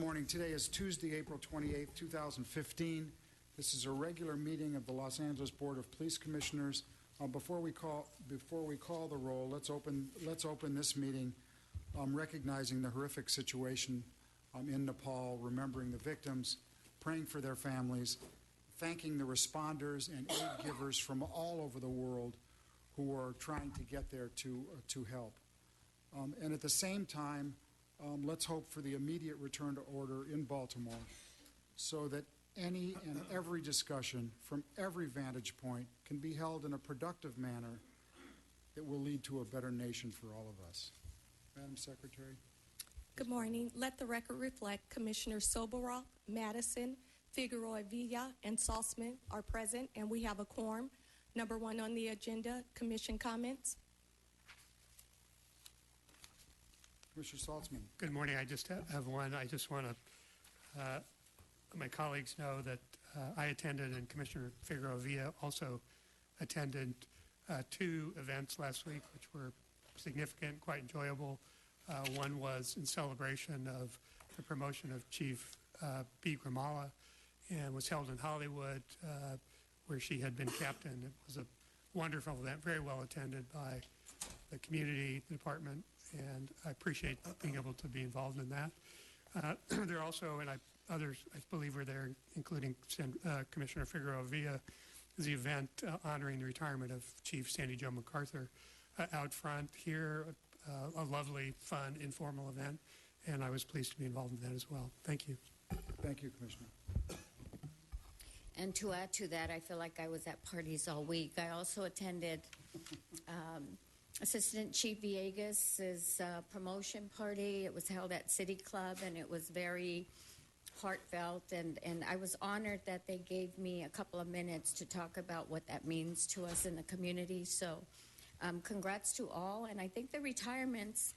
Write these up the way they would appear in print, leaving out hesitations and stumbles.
morning. Today is Tuesday, April 28th, 2015. This is a regular meeting of the Los Angeles Board of Police Commissioners. Before we call the roll, let's open this meeting recognizing the horrific situation in Nepal, remembering the victims, praying for their families, thanking the responders and aid givers from all over the world who are trying to get there to help. And at the same time, let's hope for the immediate return to order in Baltimore so that any and every discussion from every vantage point can be held in a productive manner that will lead to a better nation for all of us. Madam Secretary. Good morning. Let the record reflect Commissioners Soboroff, Madison, Figueroa Villa, and Saltzman are present, and we have a quorum. Number one on the agenda, commission comments. Commissioner Saltzman. Good morning. I just have one. I just want to let my colleagues know that I attended, and Commissioner Figueroa Villa also attended two events last week, which were significant, quite enjoyable. One was in celebration of the promotion of Chief B. Grimala, and was held in Hollywood, where she had been captain. It was a wonderful event, very well attended by the community, the department, and I appreciate being able to be involved in that. There also, and others I believe were there, including Commissioner Figueroa Villa, is the event honoring the retirement of Chief Sandy Jo MacArthur out front here. A lovely, fun, informal event, and I was pleased to be involved in that as well. Thank you. Thank you, Commissioner. And to add to that, I feel like I was at parties all week. I also attended Assistant Chief Villegas' promotion party. It was held at City Club, and it was very heartfelt, and I was honored that they gave me a couple of minutes to talk about what that means to us in the community. So congrats to all, and I think the retirements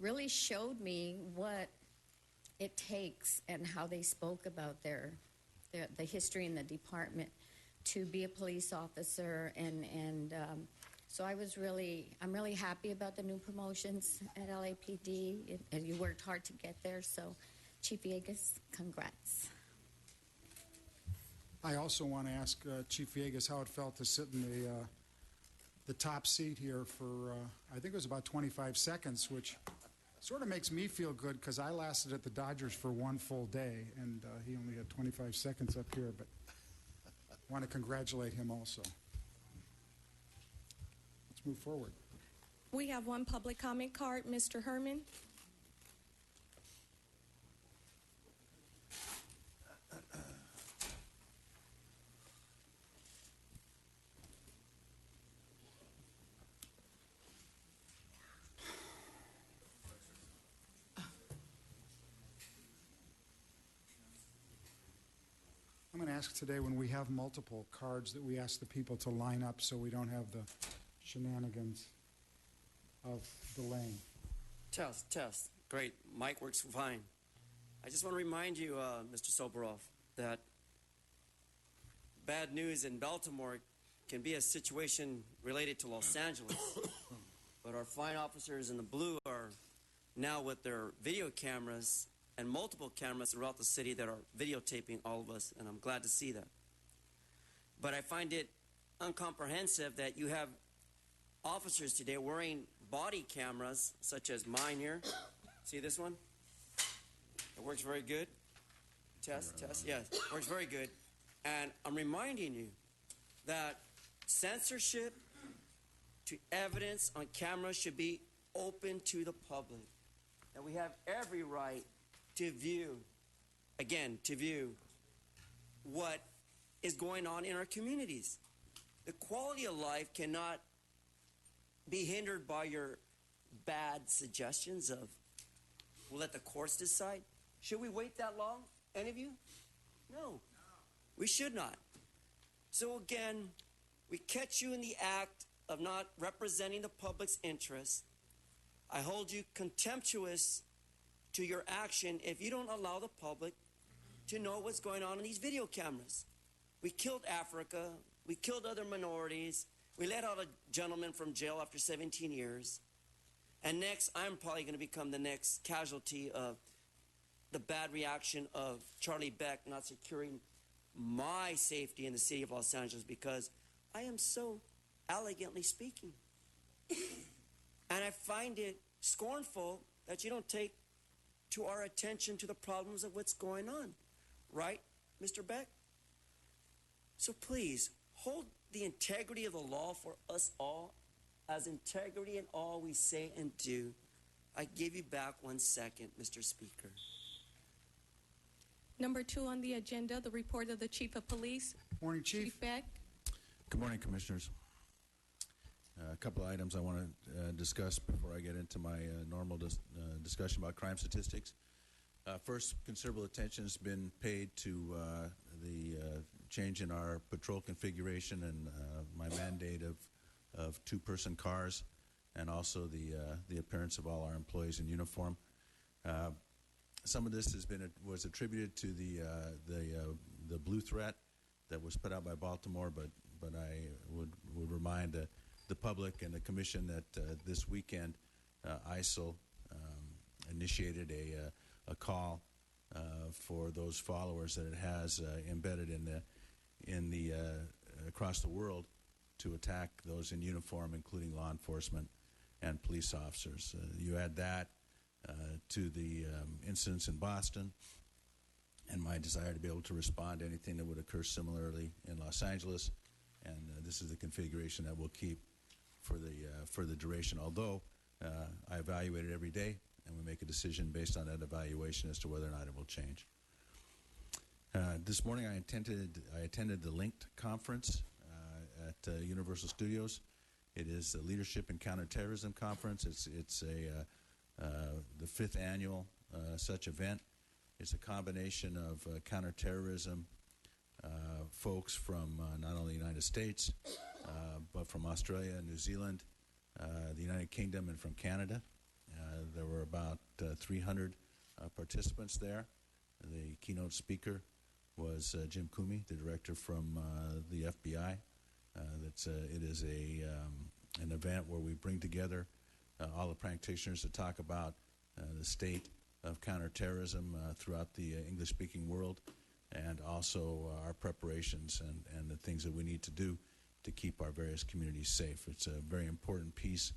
really showed me what it takes and how they spoke about the history in the department to be a police officer, and so I'm really happy about the new promotions at LAPD, and you worked hard to get there. So Chief Villegas, congrats. I also want to ask Chief Villegas how it felt to sit in the top seat here for, I think it was about 25 seconds, which sort of makes me feel good because I lasted at the Dodgers for one full day, and he only had 25 seconds up here, but I want to congratulate him also. Let's move forward. We have one public comment card. Mr. Herman. I'm going to ask today, when we have multiple cards, that we ask the people to line up so we don't have the shenanigans of delaying. Test. Great. Mic works fine. I just want to remind you, Mr. Soboroff, that bad news in Baltimore can be a situation related to Los Angeles. But our fine officers in the blue are now with their video cameras and multiple cameras throughout the city that are videotaping all of us, and I'm glad to see that. But I find it incomprehensive that you have officers today wearing body cameras, such as mine here. See this one? It works very good. Test. Yes, works very good. And I'm reminding you that censorship to evidence on camera should be open to the public. That we have every right to view what is going on in our communities. The quality of life cannot be hindered by your bad suggestions of, we'll let the courts decide. Should we wait that long, any of you? No, we should not. So again, we catch you in the act of not representing the public's interests. I hold you contemptuous to your action if you don't allow the public to know what's going on in these video cameras. We killed Africa. We killed other minorities. We let out a gentleman from jail after 17 years. And next, I'm probably going to become the next casualty of the bad reaction of Charlie Beck not securing my safety in the city of Los Angeles because I am so elegantly speaking. And I find it scornful that you don't take to our attention to the problems of what's going on. Right, Mr. Beck? So please, hold the integrity of the law for us all as integrity in all we say and do. I give you back 1 second, Mr. Speaker. Number 2 on the agenda, the report of the Chief of Police. Morning, Chief. Chief Beck. Good morning, Commissioners. A couple of items I want to discuss before I get into my normal discussion about crime statistics. First, considerable attention has been paid to the change in our patrol configuration and my mandate of two-person cars, and also the appearance of all our employees in uniform. Some of this was attributed to the blue threat that was put out by Baltimore, but I would remind the public and the commission that this weekend ISIL initiated a call for those followers that it has embedded in the across the world to attack those in uniform, including law enforcement and police officers. You add that to the incidents in Boston and my desire to be able to respond to anything that would occur similarly in Los Angeles, and this is the configuration that we'll keep for the duration. Although I evaluate it every day, and we make a decision based on that evaluation as to whether or not it will change. This morning I attended the Linked conference at Universal Studios. It is the Leadership in Counterterrorism Conference. It's the 5th annual such event. It's a combination of counterterrorism folks from not only the United States, but from Australia, New Zealand, the United Kingdom, and from Canada. There were about 300 participants there. The keynote speaker was Jim Comey, the director from the FBI. It is an event where we bring together all the practitioners to talk about the state of counterterrorism throughout the English-speaking world, and also our preparations and the things that we need to do to keep our various communities safe. It's a very important piece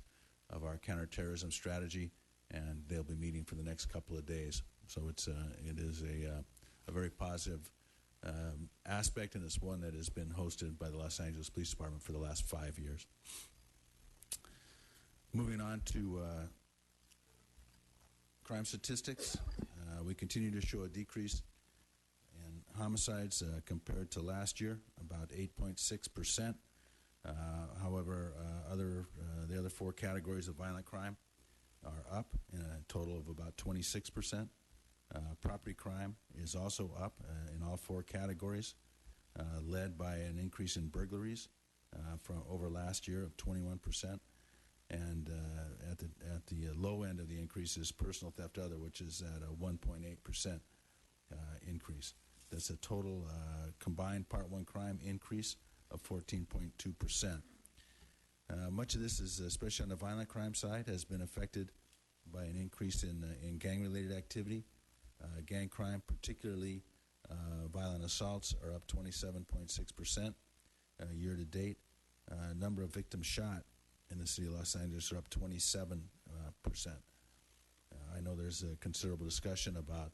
of our counterterrorism strategy, and they'll be meeting for the next couple of days. So it is a very positive aspect, and it's one that has been hosted by the Los Angeles Police Department for the last 5 years. Moving on to crime statistics, we continue to show a decrease in homicides compared to last year, about 8.6%. However, the other 4 categories of violent crime are up in a total of about 26%. Property crime is also up in all 4 categories, led by an increase in burglaries from over last year of 21%. And at the low end of the increase is personal theft other, which is at a 1.8% increase. That's a total combined Part 1 crime increase of 14.2%. Much of this is, especially on the violent crime side, has been affected by an increase in gang-related activity. Gang crime, particularly violent assaults, are up 27.6% year to date. Number of victims shot in the city of Los Angeles are up 27%. I know there's a considerable discussion about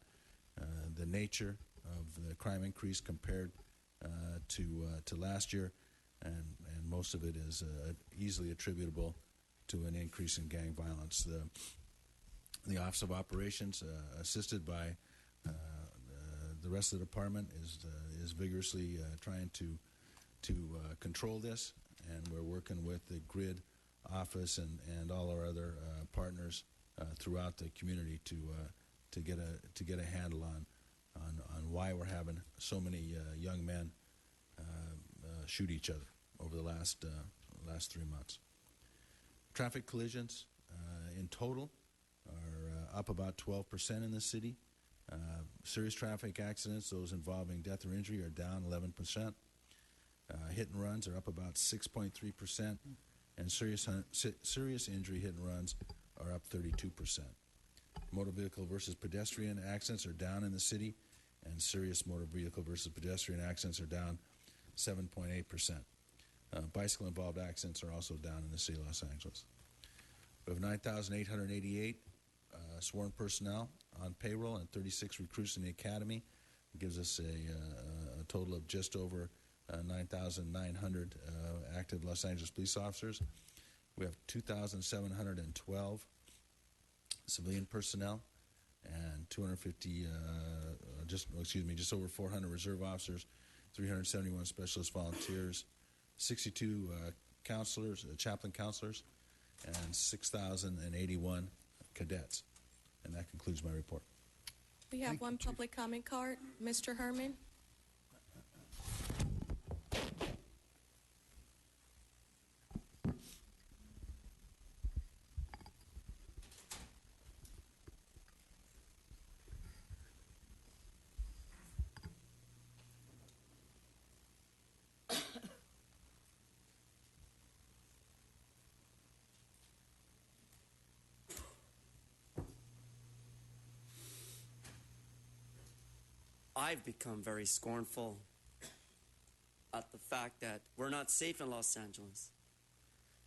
the nature of the crime increase compared to last year, and most of it is easily attributable to an increase in gang violence. The Office of Operations, assisted by the rest of the department, is vigorously trying to control this, and we're working with the GRID office and all our other partners throughout the community to get a handle on why we're having so many young men shoot each other over the last 3 months. Traffic collisions in total are up about 12% in the city. Serious traffic accidents, those involving death or injury, are down 11%. Hit and runs are up about 6.3%, and serious injury hit and runs are up 32%. motor vehicle versus pedestrian accidents are down in the city, and serious motor vehicle versus pedestrian accidents are down 7.8%. Bicycle-involved accidents are also down in the city of Los Angeles. We have 9,888 sworn personnel on payroll and 36 recruits in the academy. It gives us a total of just over 9,900 active Los Angeles police officers. We have 2,712 civilian personnel and 250, just over 400 reserve officers, 371 specialist volunteers, 62 counselors, chaplain counselors, and 6,081 cadets. And that concludes my report. We have Thank you, one Chief. public comment card. Mr. Herman? I've become very scornful at the fact that we're not safe in Los Angeles.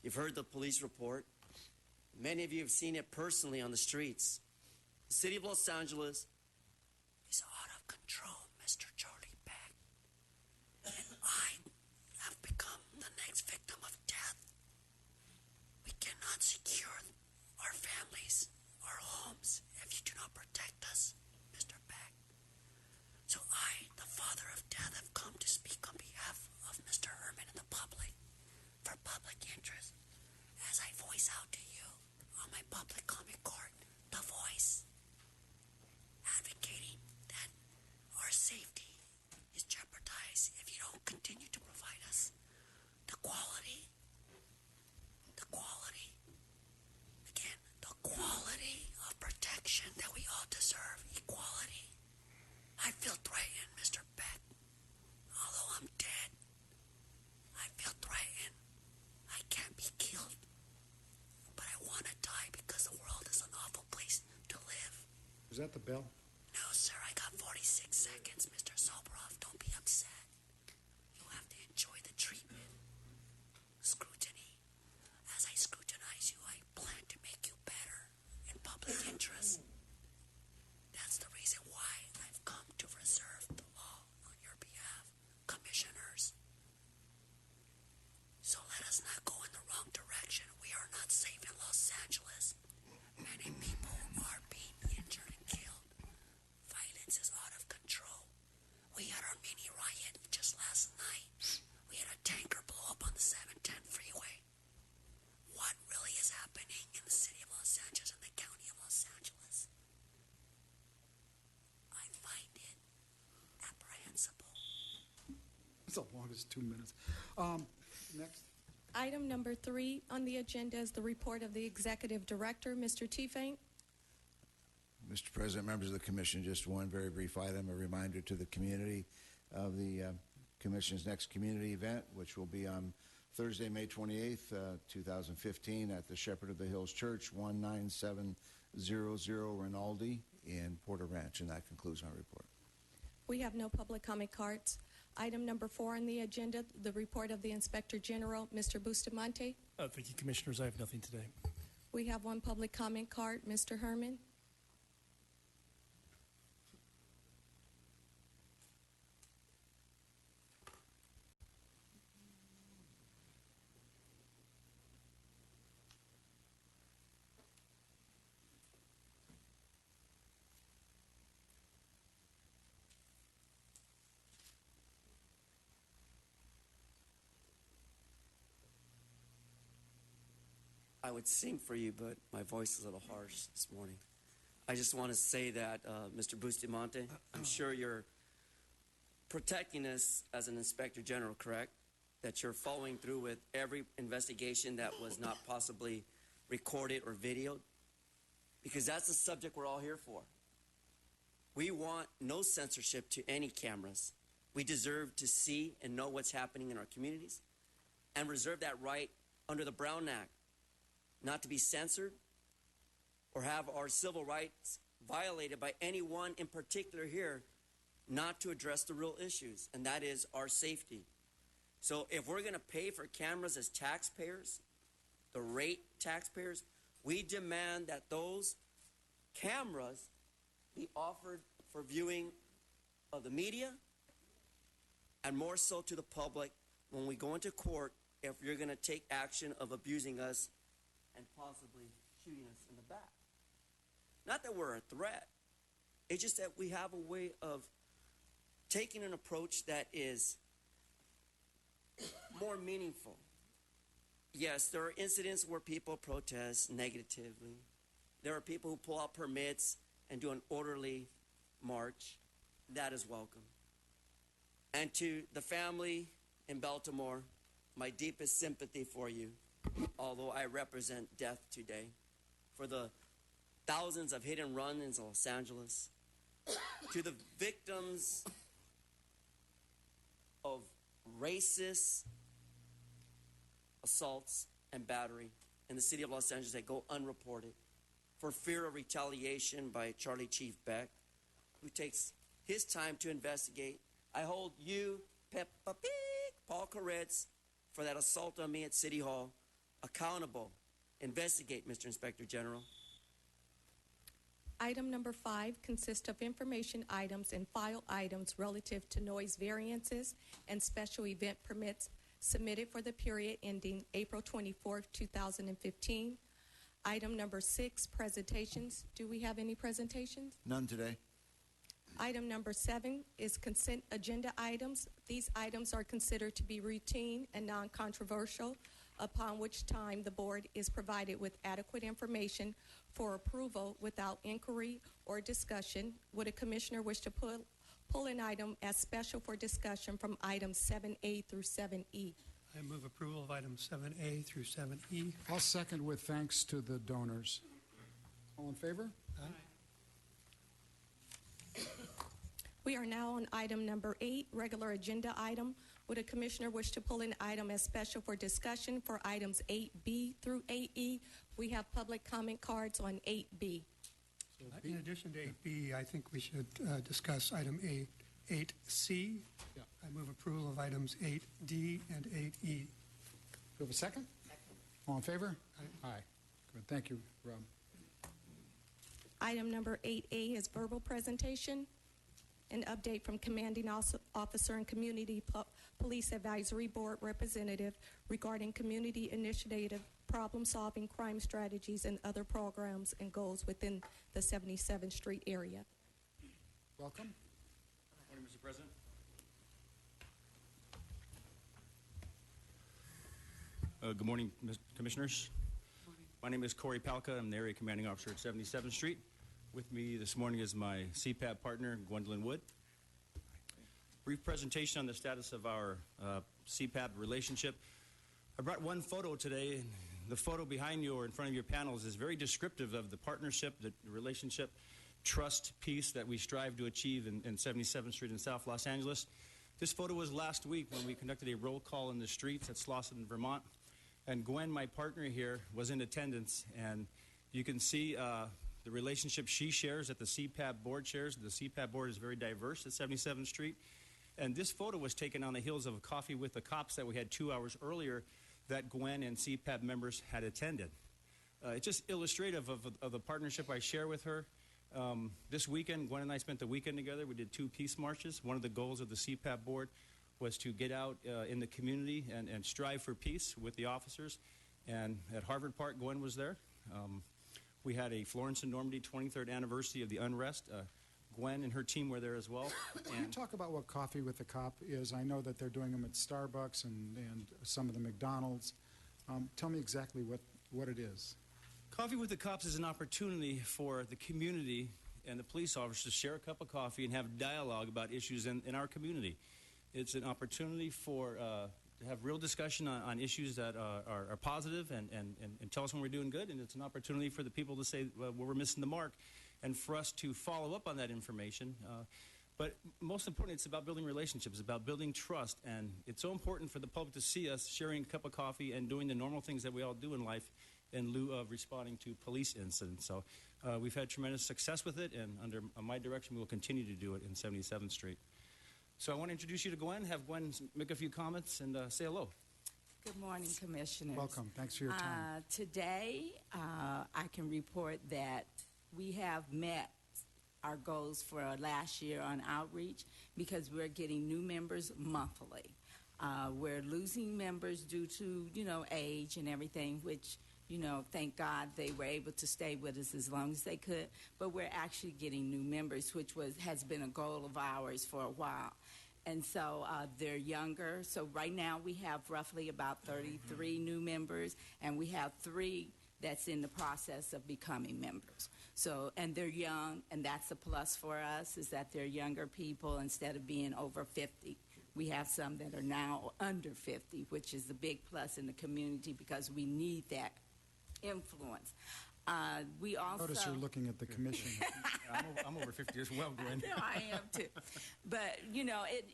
You've heard the police report. Many of you have seen it personally on the streets. The city of Los Angeles is out of control, Mr. Charlie Beck. And I have become the next victim of death. We cannot secure our families, our homes, if you do not protect us, Mr. Beck. So I, the father of death, have come to speak on behalf of Mr. Herman and the public for public interest as I voice out to you on my public comment card, The Voice, advocating that our safety is jeopardized if you don't continue to provide us the quality, again, the quality of protection that we all deserve, equality. I feel threatened, Mr. Beck. Although I'm dead, I feel threatened. I can't be killed. But I want to die because the world is an awful place to live. Is that the bell? No, sir, I got 46 seconds, Mr. Sobrov. Don't be upset. You have to enjoy the treatment. Scrutiny. As I scrutinize you, I plan to make you better in public interest. That's the reason why I've come to reserve the law on your behalf, commissioners. So let us not go in the wrong direction. We are not safe in Los Angeles. Many people are being injured and killed. Violence is out of control. We had our mini riot just last night. We had a tanker blow up on the 710 freeway. What really is happening in the city of Los Angeles and the county of Los Angeles? I find it apprehensible. It's the longest 2 minutes. Next. Item number 3 on the agenda is the report of the Executive Director, Mr. Tiefenk. Mr. President, members of the Commission, just one very brief item, a reminder to the community of the Commission's next community event, which will be on Thursday, May 28th, 2015, at the Shepherd of the Hills Church, 19700 Rinaldi in Porter Ranch. And that concludes my report. We have no public comment cards. Item number 4 on the agenda, the report of the Inspector General, Mr. Bustamante. Thank you, Commissioners. I have nothing today. We have one public comment card, Mr. Herman. I would sing for you, but my voice is a little harsh this morning. I just want to say that, Mr. Bustamante, I'm sure you're protecting us as an Inspector General, correct? That you're following through with every investigation that was not possibly recorded or videoed? Because that's the subject we're all here for. We want no censorship to any cameras. We deserve to see and know what's happening in our communities and reserve that right under the Brown Act, not to be censored or have our civil rights violated by anyone in particular here not to address the real issues, and that is our safety. So if we're going to pay for cameras as taxpayers, the rate taxpayers, we demand that those cameras be offered for viewing of the media and more so to the public when we go into court if you're going to take action of abusing us and possibly shooting us in the back. Not that we're a threat. It's just that we have a way of taking an approach that is more meaningful. Yes, there are incidents where people protest negatively. There are people who pull out permits and do an orderly march. That is welcome. And to the family in Baltimore, my deepest sympathy for you, although I represent death today, for the thousands of hit and runs in Los Angeles, to the victims of racist assaults and battery in the city of Los Angeles that go unreported for fear of retaliation by Charlie Chief Beck, who takes his time to investigate. I hold you, Peppa Pig, Paul Koretz, for that assault on me at City Hall accountable. Investigate, Mr. Inspector General. Item number 5 consists of information items and file items relative to noise variances and special event permits submitted for the period ending April 24th, 2015. Item number 6, presentations. Do we have any presentations? None today. Item number 7 is consent agenda items. These items are considered to be routine and non-controversial, upon which time the board is provided with adequate information for approval without inquiry or discussion. Would a commissioner wish to pull an item as special for discussion from items 7A through 7E? I move approval of items 7A through 7E. I'll second with thanks to the donors. All in favor? We are now on item number 8, regular agenda item. Would a commissioner wish to pull an item as special for discussion for items 8B through 8E? We have public comment cards on 8B. In addition to 8B, I think we should discuss item 8C. Yeah. I move approval of items 8D and 8E. Do we have a second? All in favor? Aye. Good. Thank you, Rob. Item number 8A is verbal presentation. An update from Commanding Officer and Community Police Advisory Board Representative regarding community initiative, problem-solving, crime strategies, and other programs and goals within the 77th Street area. Welcome. Good morning, Mr. President. Good morning, Commissioners. My name is Corey Palka. I'm the Area Commanding Officer at 77th Street. With me this morning is my CPAB partner, Gwendolyn Wood. Brief presentation on the status of our CPAB relationship. I brought one photo today, and the photo behind you or in front of your panels is very descriptive of the partnership, the relationship, trust, peace that we strive to achieve in 77th Street in South Los Angeles. This photo was last week when we conducted a roll call in the streets at Slauson, Vermont. And Gwen, my partner here, was in attendance, and you can see the relationship she shares that the CPAB board shares. The CPAB board is very diverse at 77th Street. And this photo was taken on the heels of a coffee with the cops that we had 2 hours earlier that Gwen and CPAB members had attended. It's just illustrative of the partnership I share with her. This weekend, Gwen and I spent the weekend together. We did 2 peace marches. One of the goals of the CPAB board was to get out in the community and strive for peace with the officers. And at Harvard Park, Gwen was there. We had a Florence and Normandy 23rd anniversary of the unrest. Gwen and her team were there as well. Can you talk about what Coffee with the Cop is? I know that they're doing them at Starbucks and some of the McDonald's. Tell me exactly what it is. Coffee with the Cops is an opportunity for the community and the police officers to share a cup of coffee and have dialogue about issues in our community. It's an opportunity for to have real discussion on issues that are positive and tell us when we're doing good, and it's an opportunity for the people to say where we're missing the mark and for us to follow up on that information. But most importantly, it's about building relationships, it's about building trust, and it's so important for the public to see us sharing a cup of coffee and doing the normal things that we all do in life in lieu of responding to police incidents. So we've had tremendous success with it, and under my direction, we will continue to do it in 77th Street. So I want to introduce you to Gwen, have Gwen make a few comments and say hello. Good morning, Commissioners. Welcome. Thanks for your time. Today, I can report that we have met our goals for last year on outreach because we're getting new members monthly. We're losing members due to, age and everything, which, thank God they were able to stay with us as long as they could. But we're actually getting new members, which has been a goal of ours for a while. And so they're younger. So right now we have roughly about 33 new members, and we have 3 that's in the process of becoming members. So, and they're young, and that's a plus for us, is that they're younger people instead of being over 50. We have some that are now under 50, which is a big plus in the community because we need that influence. We also Notice you're looking at the commission. I'm over 50 as well, Gwen. No, I am too. But,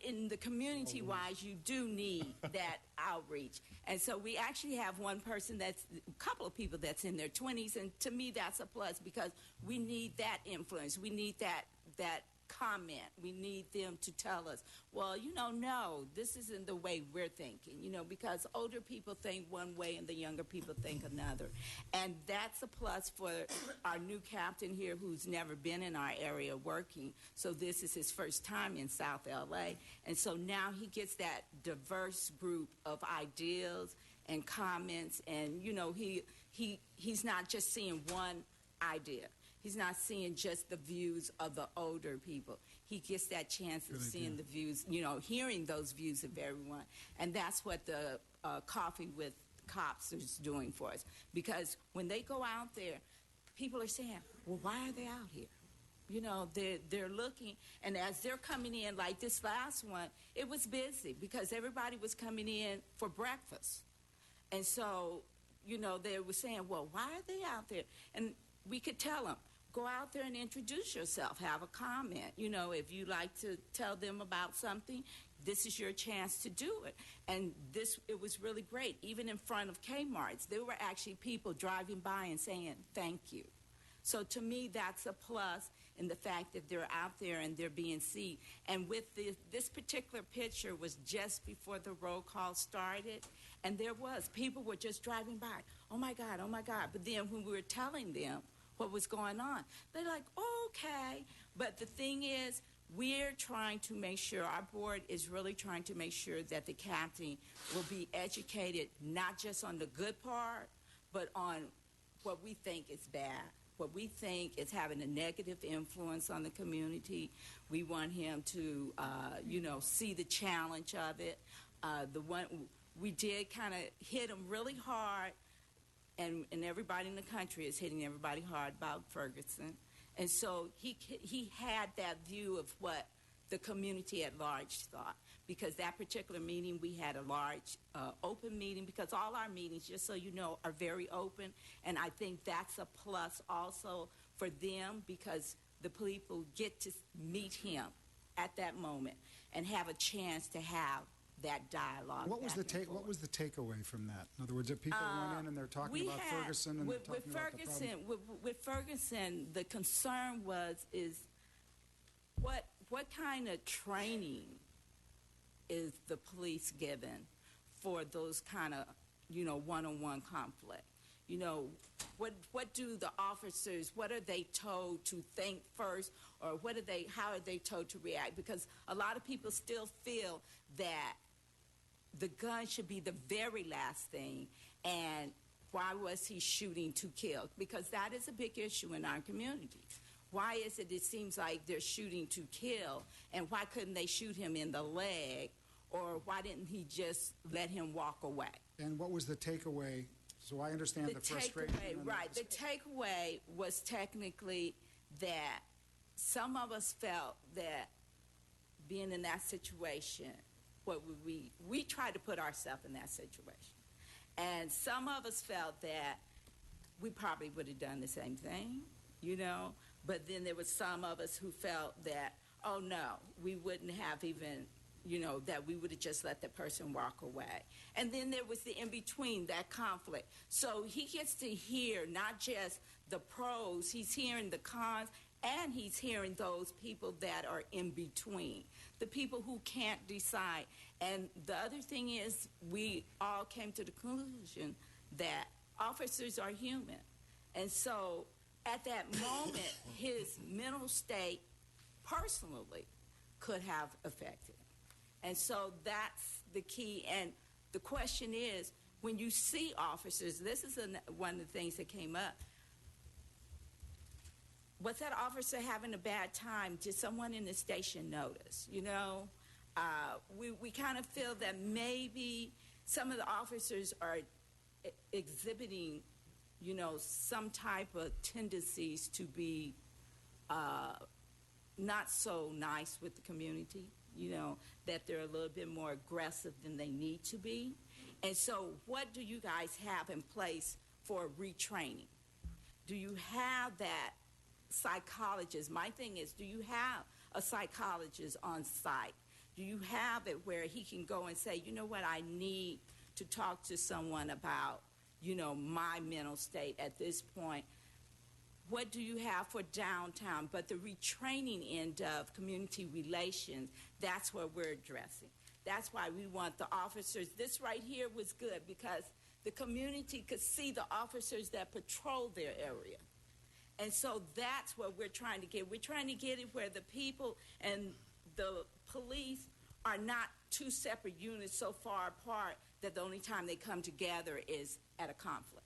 in the community-wise, you do need that outreach. And so we actually have one person a couple of people that's in their 20s, and to me that's a plus because we need that influence. We need that comment. We need them to tell us, well, no, this isn't the way we're thinking, because older people think one way and the younger people think another. And that's a plus for our new captain here who's never been in our area working. So this is his first time in South LA. And so now he gets that diverse group of ideas and comments, and, he's not just seeing one idea. He's not seeing just the views of the older people. He gets that chance of seeing the views, hearing those views of everyone. And that's what the Coffee with Cops is doing for us. Because when they go out there, people are saying, well, why are they out here? They're looking, and as they're coming in, like this last one, it was busy because everybody was coming in for breakfast. And so, they were saying, well, why are they out there? And we could tell them, go out there and introduce yourself, have a comment. If you like to tell them about something, this is your chance to do it. And it was really great. Even in front of Kmart's, there were actually people driving by and saying, thank you. So to me, that's a plus in the fact that they're out there and they're being seen. And with this particular picture was just before the roll call started, and people were just driving by. Oh, my God, oh, my God. But then when we were telling them what was going on, they're like, oh, okay. But the thing is, we're trying to make sure, our board is really trying to make sure that the captain will be educated not just on the good part, but on what we think is bad, what we think is having a negative influence on the community. We want him to, see the challenge of it. We did kind of hit him really hard, and everybody in the country is hitting everybody hard about Ferguson. And so he had that view of what the community at large thought. Because that particular meeting, we had a large open meeting, because all our meetings, just so you know, are very open. And I think that's a plus also for them, because the people get to meet him at that moment and have a chance to have that dialogue. What was the takeaway from that? In other words, if people went in and they're talking about Ferguson and they're talking about the problem? With Ferguson, the concern is what kind of training is the police given for those kind of one-on-one conflict? What do the officers, what are they told to think first, or how are they told to react? Because a lot of people still feel that the gun should be the very last thing, and why was he shooting to kill? Because that is a big issue in our community. Why is it seems like they're shooting to kill, and why couldn't they shoot him in the leg, or why didn't he just let him walk away? And what was the takeaway? So I understand the frustration. Right. The takeaway was technically that some of us felt that being in that situation, we tried to put ourselves in that situation. And some of us felt that we probably would have done the same thing, But then there was some of us who felt that, oh, no, we wouldn't have even, that we would have just let the person walk away. And then there was the in-between, that conflict. So he gets to hear not just the pros, he's hearing the cons, and he's hearing those people that are in between, the people who can't decide. And the other thing is, we all came to the conclusion that officers are human. And so at that moment, his mental state personally could have affected him. And so that's the key. And the question is, when you see officers, this is one of the things that came up. Was that officer having a bad time? Did someone in the station notice? We kind of feel that maybe some of the officers are exhibiting, some type of tendencies to be not so nice with the community, that they're a little bit more aggressive than they need to be. And so what do you guys have in place for retraining? Do you have that psychologist? My thing is, do you have a psychologist on site? Do you have it where he can go and say, you know what, I need to talk to someone about, my mental state at this point? What do you have for downtown? But the retraining end of community relations, that's what we're addressing. That's why we want the officers. This right here was good because the community could see the officers that patrol their area. And so that's what we're trying to get. We're trying to get it where the people and the police are not two separate units so far apart that the only time they come together is at a conflict.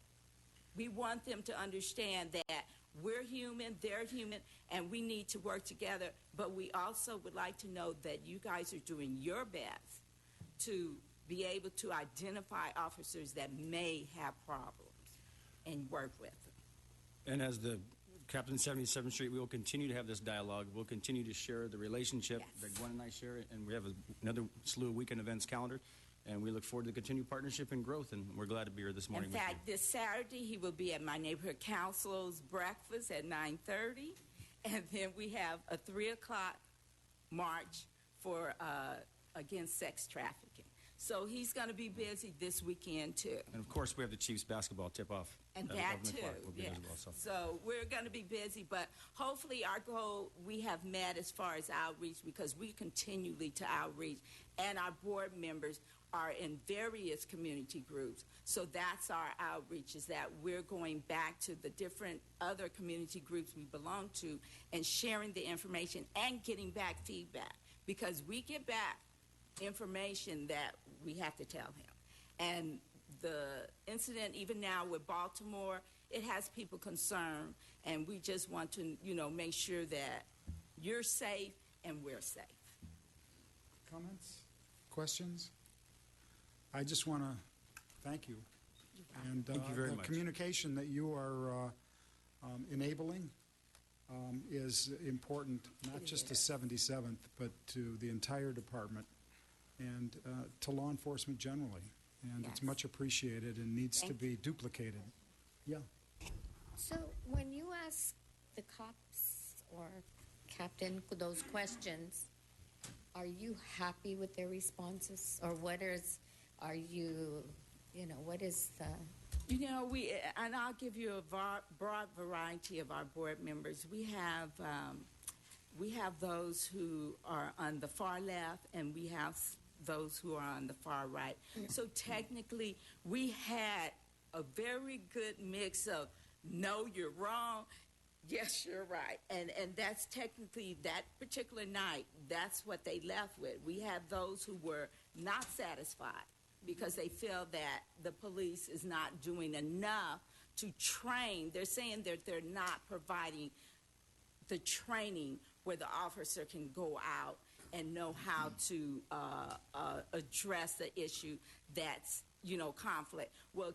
We want them to understand that we're human, they're human, and we need to work together. But we also would like to know that you guys are doing your best to be able to identify officers that may have problems and work with them. And as the Captain 77th Street, we will continue to have this dialogue. We'll continue to share the relationship that Gwen and I share, and we have another slew of weekend events calendared, and we look forward to continued partnership and growth, and we're glad to be here this morning. In fact, this Saturday, he will be at my neighborhood council's breakfast at 9:30, and then we have a 3 o'clock march for against sex trafficking. So he's going to be busy this weekend, too. And, of course, we have the Chiefs basketball tip-off. And that, Government too, Park will be yes. as well, So we're going to be busy, but hopefully our goal we have met as far as outreach, because we continually to outreach, and our board members are in various community groups. So that's our outreach, is that we're going back to the different other community groups we belong to and sharing the information and getting back feedback, because we get back information that we have to tell him. And the incident, even now with Baltimore, it has people concerned, and we just want to, make sure that you're safe and we're safe. Comments? Questions? I just want to thank you. And Thank you very the much. communication that you are enabling is important, not just to 77th, but to the entire department and to law enforcement generally. And it's Yes. much appreciated and needs to Thank be duplicated. Yeah. So when you ask the cops or captain those questions, are you happy with their responses? Or what is the... And I'll give you a broad variety of our board members. We have those who are on the far left, and we have those who are on the far right. So technically, we had a very good mix of, no, you're wrong, yes, you're right. And that's technically, that particular night, that's what they left with. We had those who were not satisfied because they feel that the police is not doing enough to train. They're saying that they're not providing the training where the officer can go out and know how to address the issue that's, conflict. Well,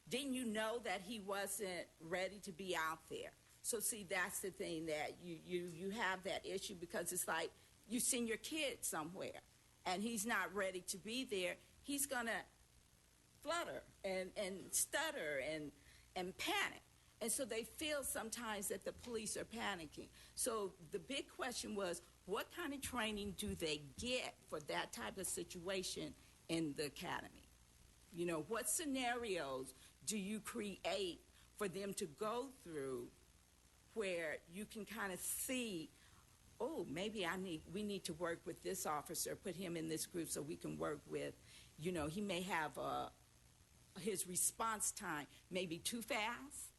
didn't you know that he wasn't ready to be out there? So see, that's the thing, that you have that issue, because it's like you send your kid somewhere and he's not ready to be there. He's going to flutter and stutter and panic. And so they feel sometimes that the police are panicking. So the big question was what kind of training do they get for that type of situation in the academy? You know, what scenarios do you create for them to go through where you can kind of see, oh, maybe we need to work with this officer, put him in this group so we can work with, you know, he may have his response time maybe too fast,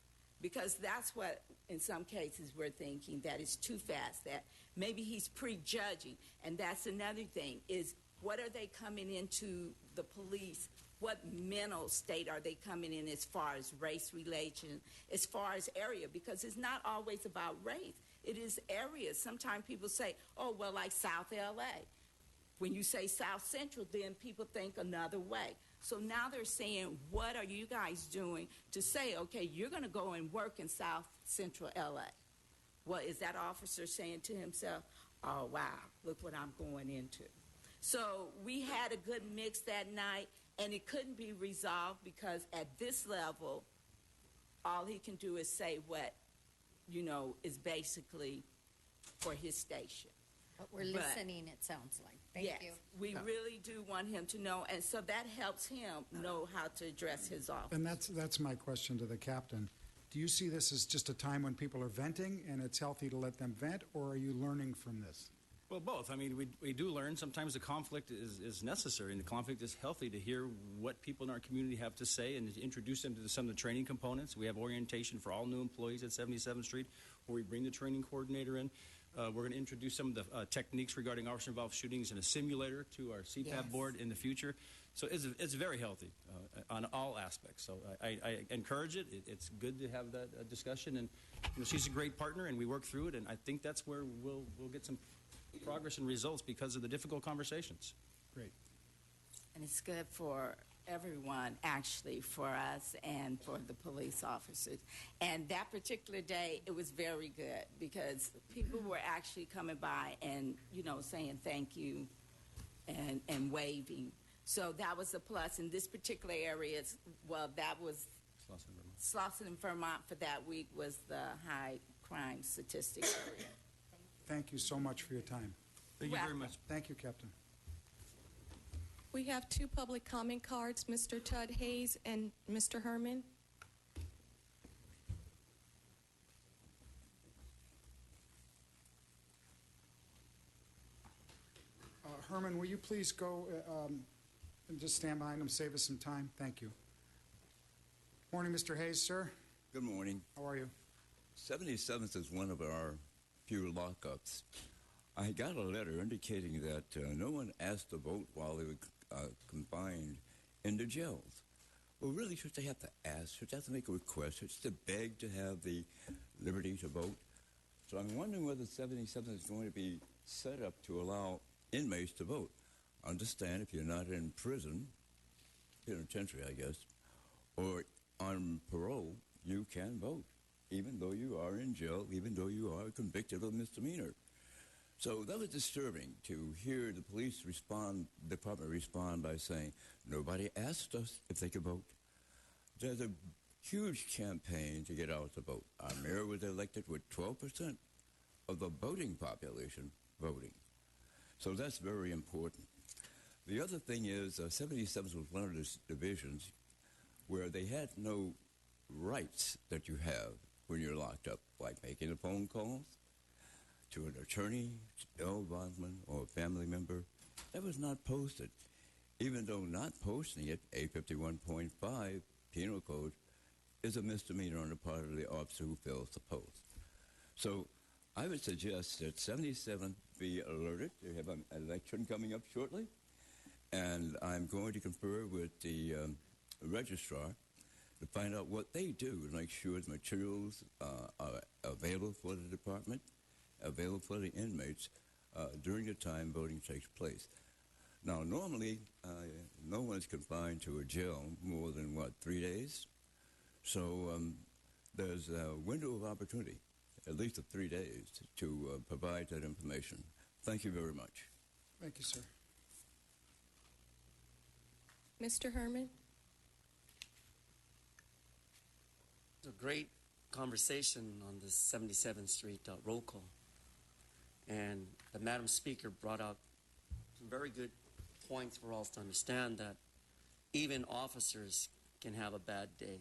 because that's what in some cases we're thinking, that is too fast, that maybe he's prejudging. And that's another thing, is what are they coming into the police, what mental state are they coming in as far as race relation, as far as area, because it's not always about race. It is areas. Sometimes people say, oh, well, like South LA. When you say South Central, then people think another way. So now they're saying, what are you guys doing to say, okay, you're going to go and work in South Central LA? Well, is that officer saying to himself, oh, wow, look what I'm going into? So we had a good mix that night, and it couldn't be resolved because at this level, all he can do is say what, you know, is basically for his station. But we're listening, it sounds like. Thank yes, you. we really do want him to know, and so that helps him know how to address his office. And that's my question to the captain. Do you see this as just a time when people are venting and it's healthy to let them vent, or are you learning from this? Well, both. I mean, we do learn. Sometimes the conflict is necessary, and the conflict is healthy to hear what people in our community have to say and to introduce them to some of the training components. We have orientation for all new employees at 77th Street, where we bring the training coordinator in. We're going to introduce some of the techniques regarding officer-involved shootings in a simulator to our CPAP Yes. board in the future. So it's very healthy on all aspects. So I encourage it. It's good to have that discussion. And you know, she's a great partner, and we work through it. And I think that's where we'll get some progress and results because of the difficult conversations. Great. And it's good for everyone, actually, for us and for the police officers. And that particular day, it was very good because people were actually coming by and, you know, saying thank you and waving. So that was a plus. In this particular area, well, that was Slauson and Vermont for that week was the high crime statistic area. Thank you so much for your time. Thank you very much. Thank you, Captain. We have two public comment cards, Mr. Tud Hayes and Mr. Herman. Herman, will you please go and just stand behind him, save us some time? Thank you. Morning, Mr. Hayes, sir. Good morning. How are you? 77th is one of our few lockups. I got a letter indicating that no one asked to vote while they were confined in the jails. Well, really, should they have to ask? Should they have to make a request? Should they beg to have the liberty to vote? So I'm wondering whether 77th is going to be set up to allow inmates to vote. Understand if you're not in prison, penitentiary, I guess, or on parole, you can vote, even though you are in jail, even though you are convicted of a misdemeanor. So that was disturbing to hear the police department respond by saying, nobody asked us if they could vote. There's a huge campaign to get out to vote. Our mayor was elected with 12% of the voting population voting. So that's very important. The other thing is 77 was one of the divisions where they had no rights that you have when you're locked up, like making a phone call to an attorney, bail bondsman, or a family member. That was not posted. Even though not posting it, 851.5 Penal Code, is a misdemeanor on the part of the officer who fails to post. So I would suggest that 77 be alerted. They have an election coming up shortly, and I'm going to confer with the registrar to find out what they do to make sure the materials are available for the department, available for the inmates during the time voting takes place. Now, normally, no one is confined to a jail more than, 3 days? So there's a window of opportunity, at least of 3 days, to provide that information. Thank you very much. Thank you, sir. Mr. Herman? A great conversation on the 77th Street roll call. And the Madam Speaker brought out some very good points for us to understand that even officers can have a bad day.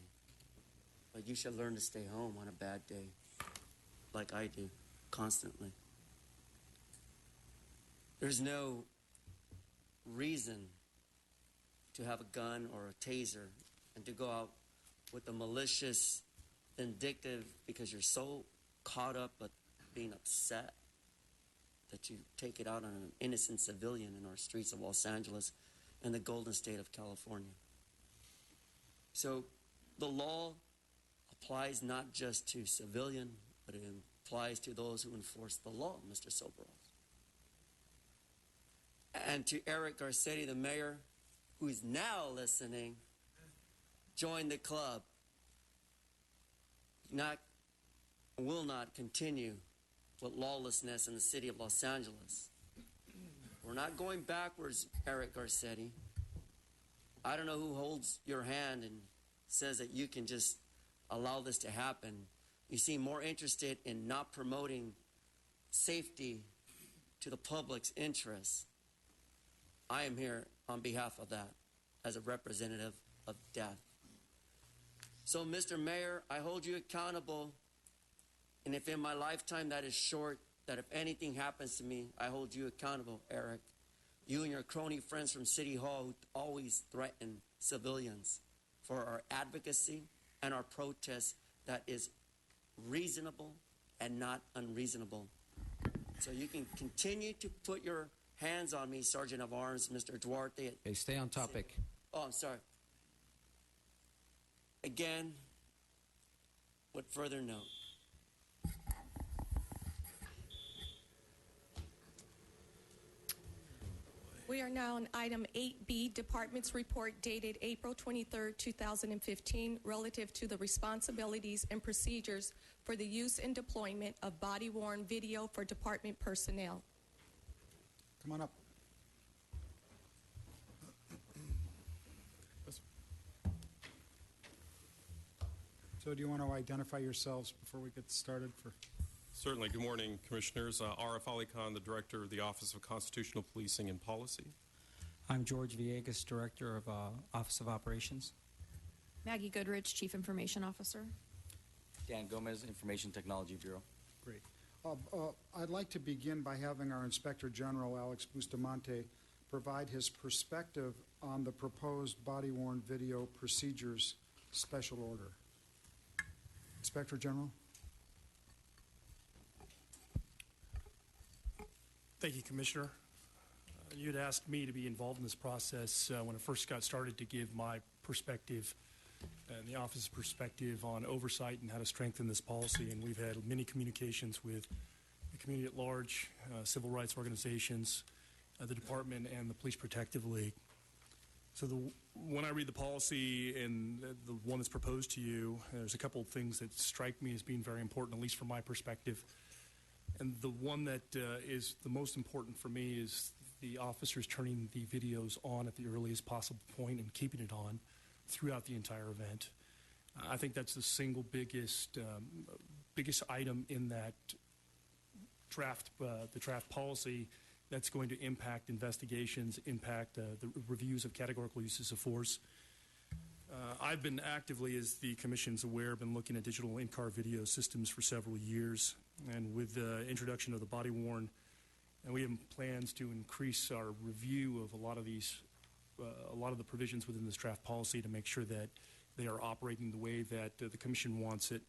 But you should learn to stay home on a bad day, like I do, constantly. There's no reason to have a gun or a taser and to go out with a malicious, vindictive, because you're so caught up with being upset that you take it out on an innocent civilian in our streets of Los Angeles and the Golden State of California. So the law applies not just to civilian, but it applies to those who enforce the law, Mr. Soberos. And to Eric Garcetti, the mayor, who is now listening, join the club. Will not continue with lawlessness in the city of Los Angeles. We're not going backwards, Eric Garcetti. I don't know who holds your hand and says that you can just allow this to happen. You seem more interested in not promoting safety to the public's interests. I am here on behalf of that as a representative of death. So, Mr. Mayor, I hold you accountable, and if in my lifetime that is short, that if anything happens to me, I hold you accountable, Eric. You and your crony friends from City Hall who always threaten civilians for our advocacy and our protest that is reasonable and not unreasonable. So you can continue to put your hands on me, Sergeant of Arms, Mr. Duarte. Hey, stay on topic. Oh, I'm sorry. Again, with further note. We are now on item 8B, Department's Report dated April 23, 2015, relative to the responsibilities and procedures for the use and deployment of body-worn video for department personnel. Come on up. So do you want to identify yourselves before we get started? Certainly. Good morning, Commissioners. Arif Ali Khan, the Director of the Office of Constitutional Policing and Policy. I'm George Villegas, Director of Office of Operations. Maggie Goodrich, Chief Information Officer. Dan Gomez, Information Technology Bureau. Great. I'd like to begin by having our Inspector General, Alex Bustamante, provide his perspective on the proposed body-worn video procedures special order. Inspector General. Thank you, Commissioner. You had asked me to be involved in this process when it first got started to give my perspective and the office's perspective on oversight and how to strengthen this policy. And we've had many communications with the community at large, civil rights organizations, the department, and the Police Protective League. So when I read the policy and the one that's proposed to you, there's a couple of things that strike me as being very important, at least from my perspective. And the one that is the most important for me is the officers turning the videos on at the earliest possible point and keeping it on throughout the entire event. I think that's the single biggest item in that draft, the draft policy that's going to impact investigations, impact the reviews of categorical uses of force. I've been actively, as the Commission's aware, been looking at digital in-car video systems for several years. And with the introduction of the body-worn, and we have plans to increase our review of a lot of the provisions within this draft policy to make sure that they are operating the way that the Commission wants it.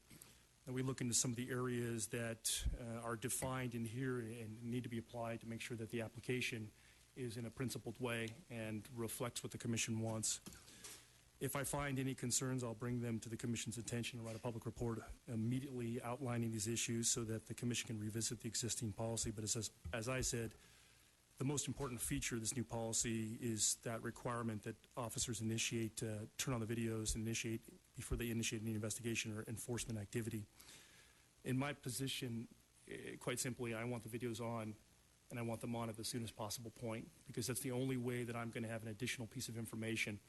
And we look into some of the areas that are defined in here and need to be applied to make sure that the application is in a principled way and reflects what the Commission wants. If I find any concerns, I'll bring them to the Commission's attention and write a public report immediately outlining these issues so that the Commission can revisit the existing policy. But as I said, the most important feature of this new policy is that requirement that officers initiate, turn on the videos and initiate before they initiate any investigation or enforcement activity. In my position, quite simply, I want the videos on and I want them on at the soonest possible point because that's the only way that I'm going to have an additional piece of information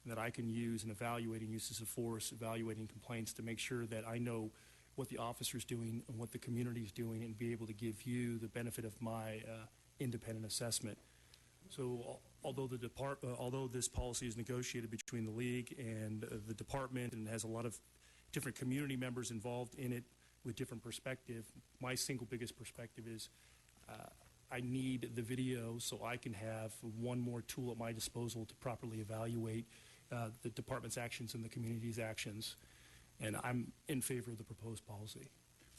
that I can use in evaluating uses of force, evaluating complaints to make sure that I know what the officer's doing and what the community's doing, and be able to give you the benefit of my independent assessment. So although although this policy is negotiated between the league and the department and has a lot of different community members involved in it with different perspective, my single biggest perspective is I need the video so I can have one more tool at my disposal to properly evaluate the department's actions and the community's actions. And I'm in favor of the proposed policy.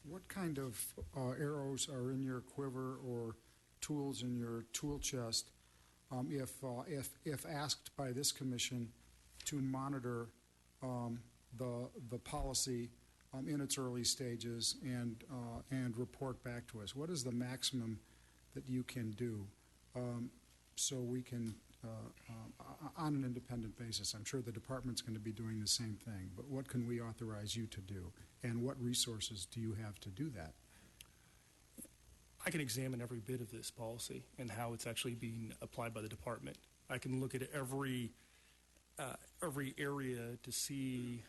What kind of arrows are in your quiver or tools in your tool chest if asked by this commission to monitor the policy in its early stages and report back to us? What is the maximum that you can do so we can, on an independent basis? I'm sure the department's going to be doing the same thing, but what can we authorize you to do, and what resources do you have to do that? I can examine every bit of this policy and how it's actually being applied by the department. I can look at every area to see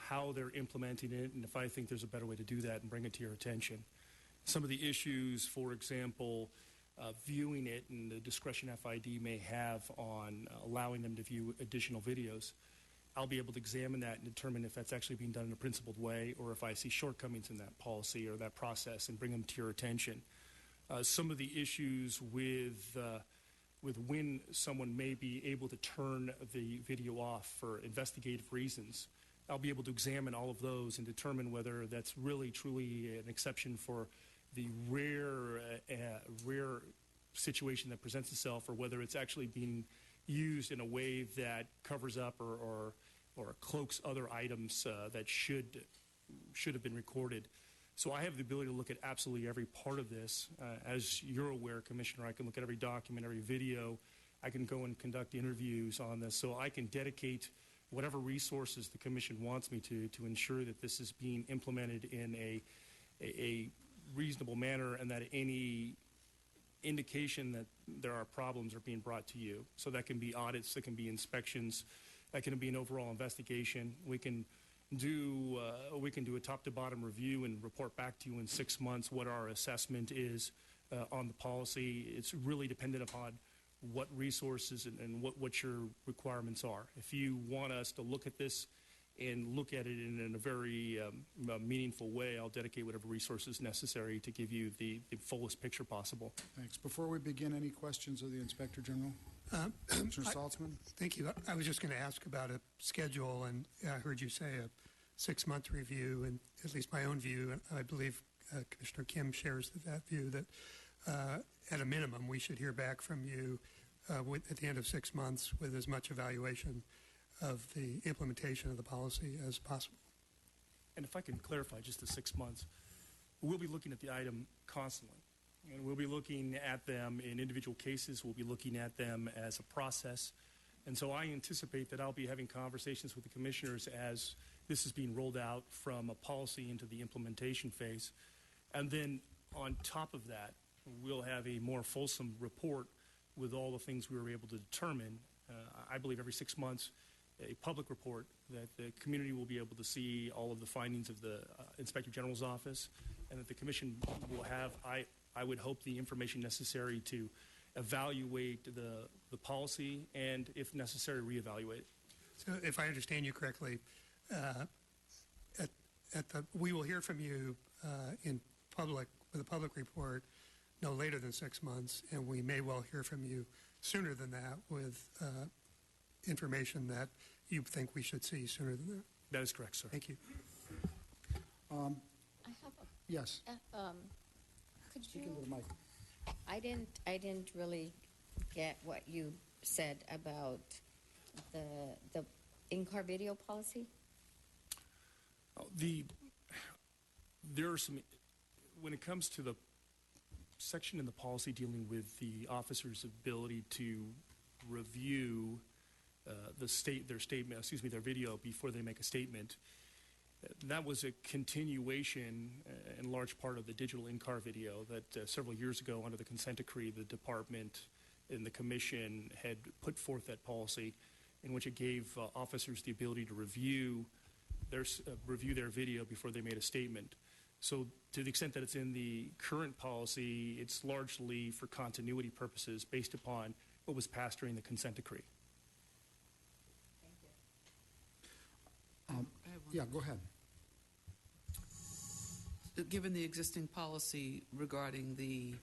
how they're implementing it, and if I think there's a better way to do that, and bring it to your attention. Some of the issues, for example, viewing it and the discretion FID may have on allowing them to view additional videos, I'll be able to examine that and determine if that's actually being done in a principled way, or if I see shortcomings in that policy or that process, and bring them to your attention. Some of the issues with when someone may be able to turn the video off for investigative reasons, I'll be able to examine all of those and determine whether that's really truly an exception for the rare situation that presents itself, or whether it's actually being used in a way that covers up or cloaks other items that should have been recorded. So I have the ability to look at absolutely every part of this. As you're aware, Commissioner, I can look at every document, every video. I can go and conduct interviews on this. So I can dedicate whatever resources the Commission wants me to ensure that this is being implemented in a reasonable manner, and that any indication that there are problems are being brought to you. So that can be audits, that can be inspections, that can be an overall investigation. We can do a top-to-bottom review and report back to you in 6 months what our assessment is on the policy. It's really dependent upon what resources and what your requirements are. If you want us to look at this and look at it in a very meaningful way, I'll dedicate whatever resources necessary to give you the fullest picture possible. Thanks. Before we begin, any questions of the Inspector General? Commissioner Saltzman? Thank you. I was just going to ask about a schedule, and I heard you say a 6-month review, and at least my own view, and I believe Commissioner Kim shares that view, that at a minimum we should hear back from you at the end of 6 months with as much evaluation of the implementation of the policy as possible. And if I can clarify just the 6 months, we'll be looking at the item constantly. And we'll be looking at them in individual cases. We'll be looking at them as a process. And so I anticipate that I'll be having conversations with the commissioners as this is being rolled out from a policy into the implementation phase. And then on top of that, we'll have a more fulsome report with all the things we were able to determine. I believe every 6 months, a public report that the community will be able to see all of the findings of the Inspector General's office, and that the commission will have, I would hope, the information necessary to evaluate the policy and, if necessary, reevaluate it. So if I understand you correctly, we will hear from you in public with a public report no later than 6 months, and we may well hear from you sooner than that with information that you think we should see sooner than that. That is correct, sir. Thank you. I have a Yes. could Speak you? into the mic. I didn't really get what you said about the in-car video policy. There are some, when it comes to the section in the policy dealing with the officer's ability to review their video before they make a statement, that was a continuation in large part of the digital in-car video that several years ago under the consent decree, the department and the commission had put forth that policy in which it gave officers the ability to review review their video before they made a statement. So to the extent that it's in the current policy, it's largely for continuity purposes based upon what was passed during the consent decree. Yeah, go ahead. Given the existing policy regarding the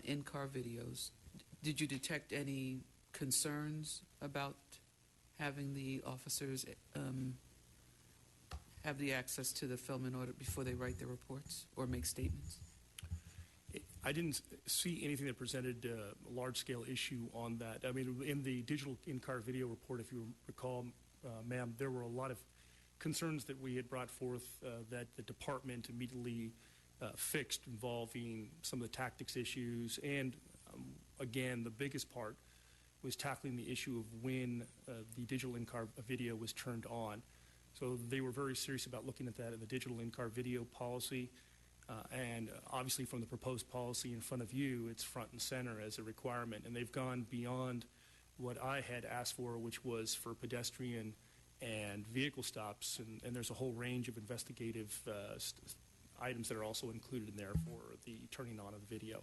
in-car videos, did you detect any concerns about having the officers have the access to the film in order before they write their reports or make statements? I didn't see anything that presented a large-scale issue on that. I mean, in the digital in-car video report, if you recall, ma'am, there were a lot of concerns that we had brought forth that the department immediately fixed, involving some of the tactics issues. And again, the biggest part was tackling the issue of when the digital in-car video was turned on. So they were very serious about looking at that in the digital in-car video policy. And obviously from the proposed policy in front of you, it's front and center as a requirement. And they've gone beyond what I had asked for, which was for pedestrian and vehicle stops. And there's a whole range of investigative items that are also included in there for the turning on of the video.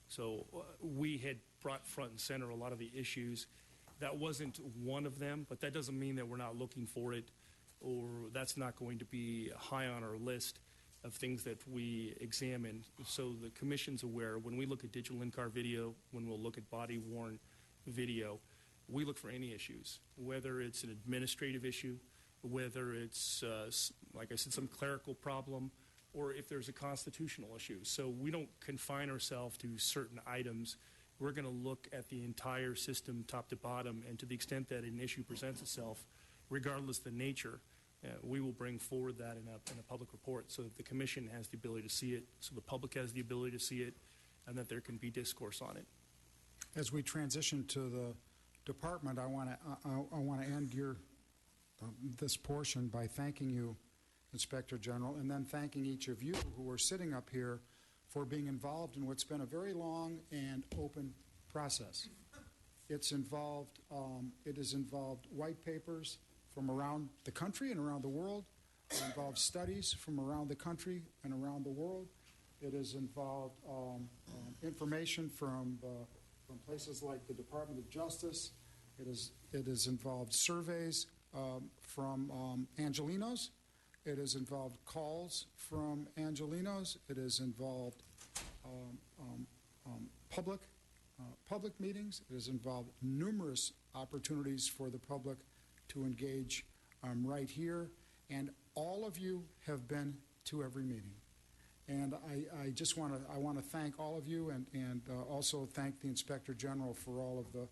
So we had brought front and center a lot of the issues. That wasn't one of them, but that doesn't mean that we're not looking for it, or that's not going to be high on our list of things that we examine. So the commission's aware, when we look at digital in-car video, when we'll look at body-worn video, we look for any issues, whether it's an administrative issue, whether it's, like I said, some clerical problem, or if there's a constitutional issue. So we don't confine ourselves to certain items. We're going to look at the entire system top to bottom, and to the extent that an issue presents itself, regardless of the nature, we will bring forward that in a public report so that the commission has the ability to see it, so the public has the ability to see it, and that there can be discourse on it. As we transition to the department, I want to end this portion by thanking you, Inspector General, and then thanking each of you who are sitting up here for being involved in what's been a very long and open process. It has involved white papers from around the country and around the world. It involves studies from around the country and around the world. It has involved information from places like the Department of Justice. It has involved surveys from Angelenos. It has involved calls from Angelenos. It has involved public meetings. It has involved numerous opportunities for the public to engage right here. And all of you have been to every meeting. And I just want to thank all of you, and also thank the Inspector General for all of the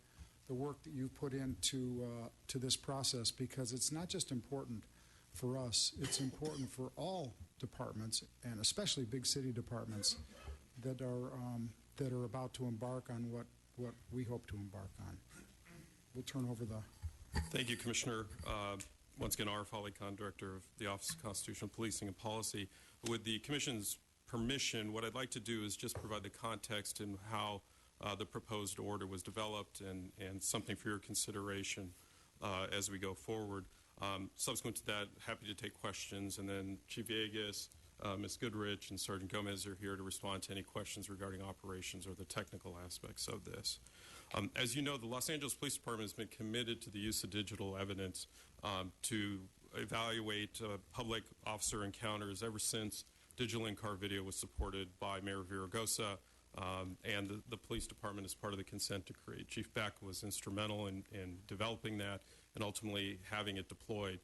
work that you've put into to this process, because it's not just important for us, it's important for all departments, and especially big city departments that are about to embark on what we hope to embark on. We'll turn over the... Thank you, Commissioner. Once again, Arif Ali Khan, Director of the Office of Constitutional Policing and Policy. With the Commission's permission, what I'd like to do is just provide the context in how the proposed order was developed, and something for your consideration as we go forward. Subsequent to that, happy to take questions, and then Chief Villegas, Ms. Goodrich, and Sergeant Gomez are here to respond to any questions regarding operations or the technical aspects of this. As you know, the Los Angeles Police Department has been committed to the use of digital evidence to evaluate public officer encounters ever since digital in-car video was supported by Mayor Villaraigosa and the police department as part of the consent decree. Chief Beck was instrumental in developing that and ultimately having it deployed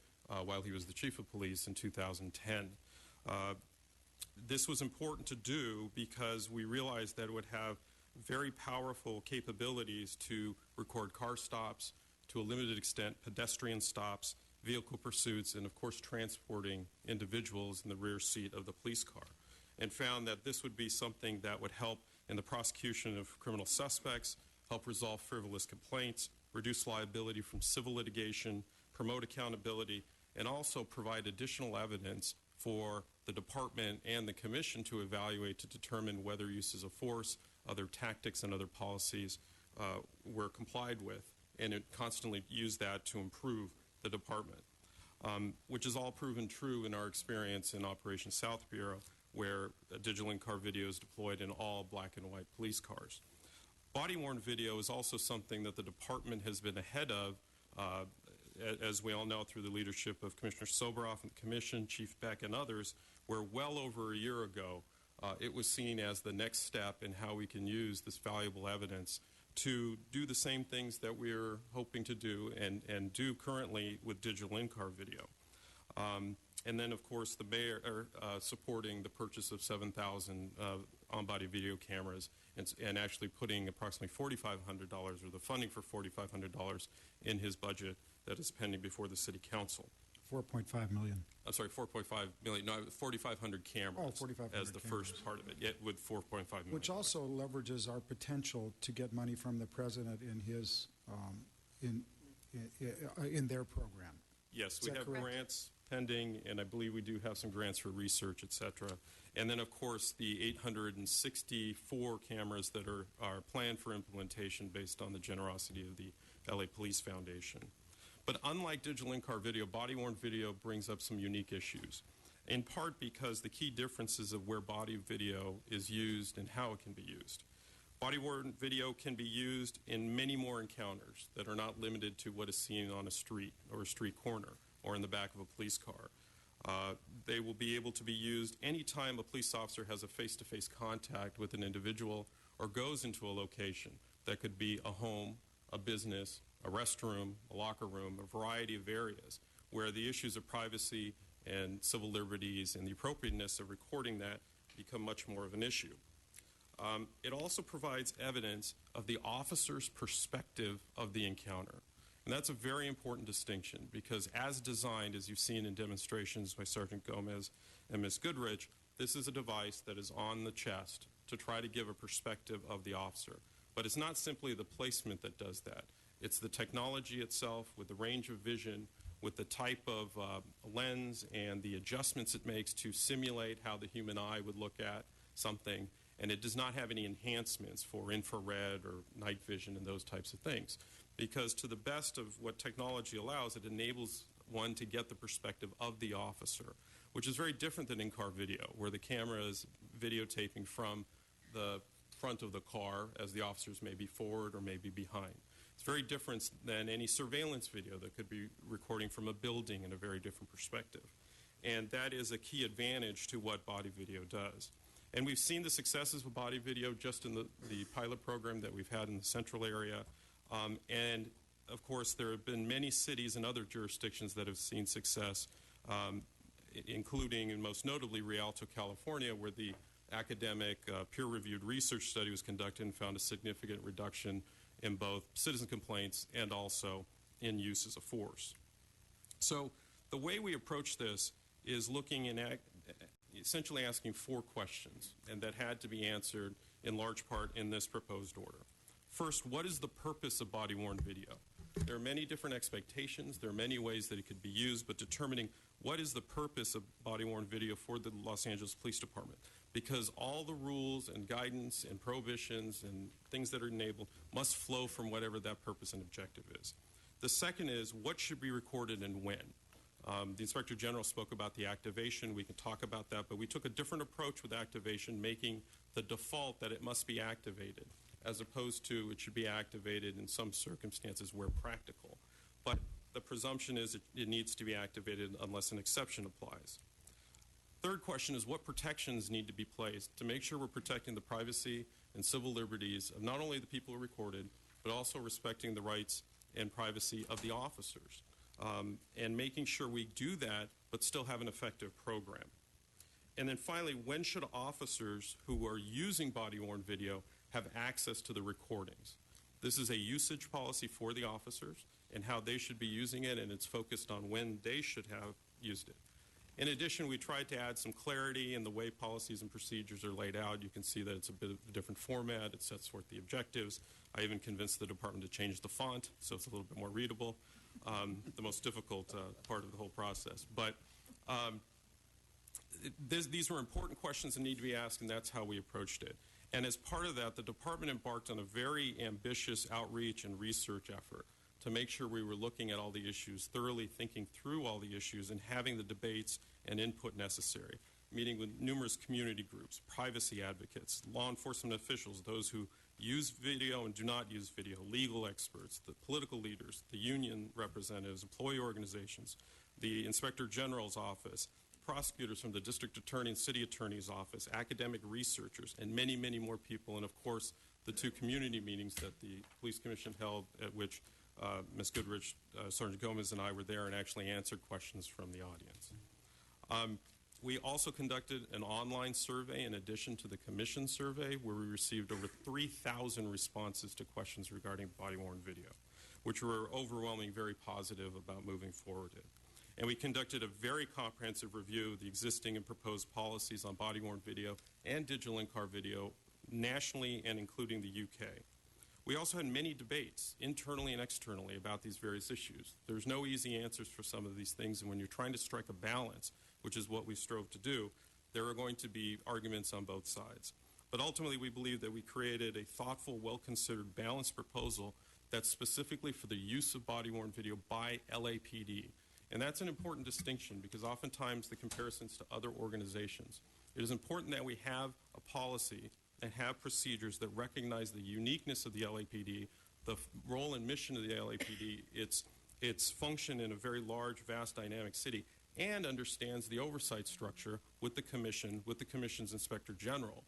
while he was the chief of police in 2010. This was important to do because we realized that it would have very powerful capabilities to record car stops, to a limited extent pedestrian stops, vehicle pursuits, and of course transporting individuals in the rear seat of the police car, and found that this would be something that would help in the prosecution of criminal suspects, help resolve frivolous complaints, reduce liability from civil litigation, promote accountability, and also provide additional evidence for the department and the commission to evaluate to determine whether uses of force, other tactics, and other policies were complied with, and it constantly used that to improve the department. which is all proven true in our experience in Operation South Bureau, where digital in-car video is deployed in all black and white police cars. Body-worn video is also something that the department has been ahead of, as we all know, through the leadership of Commissioner Soboroff and the Commission, Chief Beck, and others, where well over a year ago, it was seen as the next step in how we can use this valuable evidence to do the same things that we're hoping to do and do currently with digital in-car video. And then, of course, the mayor supporting the purchase of 7,000 on-body video cameras and actually putting approximately $4,500 or the funding for $4,500 in his budget that is pending before the City Council. 4.5 million. I'm sorry, 4.5 million. No, 4,500 cameras. Oh, 4,500 as the cameras. first part of it. Yet with 4.5 million. Which also leverages our potential to get money from the president in his in their program. Yes, Is we that have correct? grants pending, and I believe we do have some grants for research, et cetera. And then, of course, the 864 cameras that are planned for implementation based on the generosity of the LA Police Foundation. But unlike digital in-car video, body-worn video brings up some unique issues, in part because the key differences of where body video is used and how it can be used. Body-worn video can be used in many more encounters that are not limited to what is seen on a street or a street corner or in the back of a police car. They will be able to be used anytime a police officer has a face-to-face contact with an individual or goes into a location. That could be a home, a business, a restroom, a locker room, a variety of areas where the issues of privacy and civil liberties and the appropriateness of recording that become much more of an issue. It also provides evidence of the officer's perspective of the encounter. And that's a very important distinction because as designed, as you've seen in demonstrations by Sergeant Gomez and Ms. Goodrich, this is a device that is on the chest to try to give a perspective of the officer. But it's not simply the placement that does that. It's the technology itself with the range of vision, with the type of lens and the adjustments it makes to simulate how the human eye would look at something. And it does not have any enhancements for infrared or night vision and those types of things. Because to the best of what technology allows, it enables one to get the perspective of the officer, which is very different than in-car video, where the camera is videotaping from the front of the car as the officers may be forward or may be behind. It's very different than any surveillance video that could be recording from a building in a very different perspective. And that is a key advantage to what body video does. And we've seen the successes with body video just in the pilot program that we've had in the central area. And, of course, there have been many cities and other jurisdictions that have seen success, including and most notably Rialto, California, where the academic peer-reviewed research study was conducted and found a significant reduction in both citizen complaints and also in uses of force. So the way we approach this is looking and essentially asking 4 questions, and that had to be answered in large part in this proposed order. First, what is the purpose of body-worn video? There are many different expectations. There are many ways that it could be used, but determining what is the purpose of body-worn video for the Los Angeles Police Department, because all the rules and guidance and prohibitions and things that are enabled must flow from whatever that purpose and objective is. The second is what should be recorded and when. The Inspector General spoke about the activation. We can talk about that, but we took a different approach with activation, making the default that it must be activated, as opposed to it should be activated in some circumstances where practical. But the presumption is it needs to be activated unless an exception applies. Third question is what protections need to be placed to make sure we're protecting the privacy and civil liberties of not only the people who are recorded, but also respecting the rights and privacy of the officers, and making sure we do that but still have an effective program. And then finally, when should officers who are using body-worn video have access to the recordings? This is a usage policy for the officers and how they should be using it, and it's focused on when they should have used it. In addition, we tried to add some clarity in the way policies and procedures are laid out. You can see that it's a bit of a different format. It sets forth the objectives. I even convinced the department to change the font so it's a little bit more readable, the most difficult part of the whole process. But these were important questions that need to be asked, and that's how we approached it. And as part of that, the department embarked on a very ambitious outreach and research effort to make sure we were looking at all the issues, thoroughly thinking through all the issues, and having the debates and input necessary. Meeting with numerous community groups, privacy advocates, law enforcement officials, those who use video and do not use video, legal experts, the political leaders, the union representatives, employee organizations, the Inspector General's office, prosecutors from the district attorney and city attorney's office, academic researchers, and many, many more people, and of course, the two community meetings that the Police Commission held, at which Ms. Goodrich, Sergeant Gomez, and I were there and actually answered questions from the audience. We also conducted an online survey in addition to the commission survey, where we received over 3,000 responses to questions regarding body-worn video, which were overwhelmingly very positive about moving forward in. And we conducted a very comprehensive review of the existing and proposed policies on body-worn video and digital in-car video nationally and including the UK. We also had many debates, internally and externally, about these various issues. There's no easy answers for some of these things, and when you're trying to strike a balance, which is what we strove to do, there are going to be arguments on both sides. But ultimately, we believe that we created a thoughtful, well-considered, balanced proposal that's specifically for the use of body-worn video by LAPD. And that's an important distinction, because oftentimes the comparisons to other organizations. It is important that we have a policy and have procedures that recognize the uniqueness of the LAPD, the role and mission of the LAPD, its function in a very large, vast, dynamic city, and understands the oversight structure with the Commission, with the Commission's Inspector General,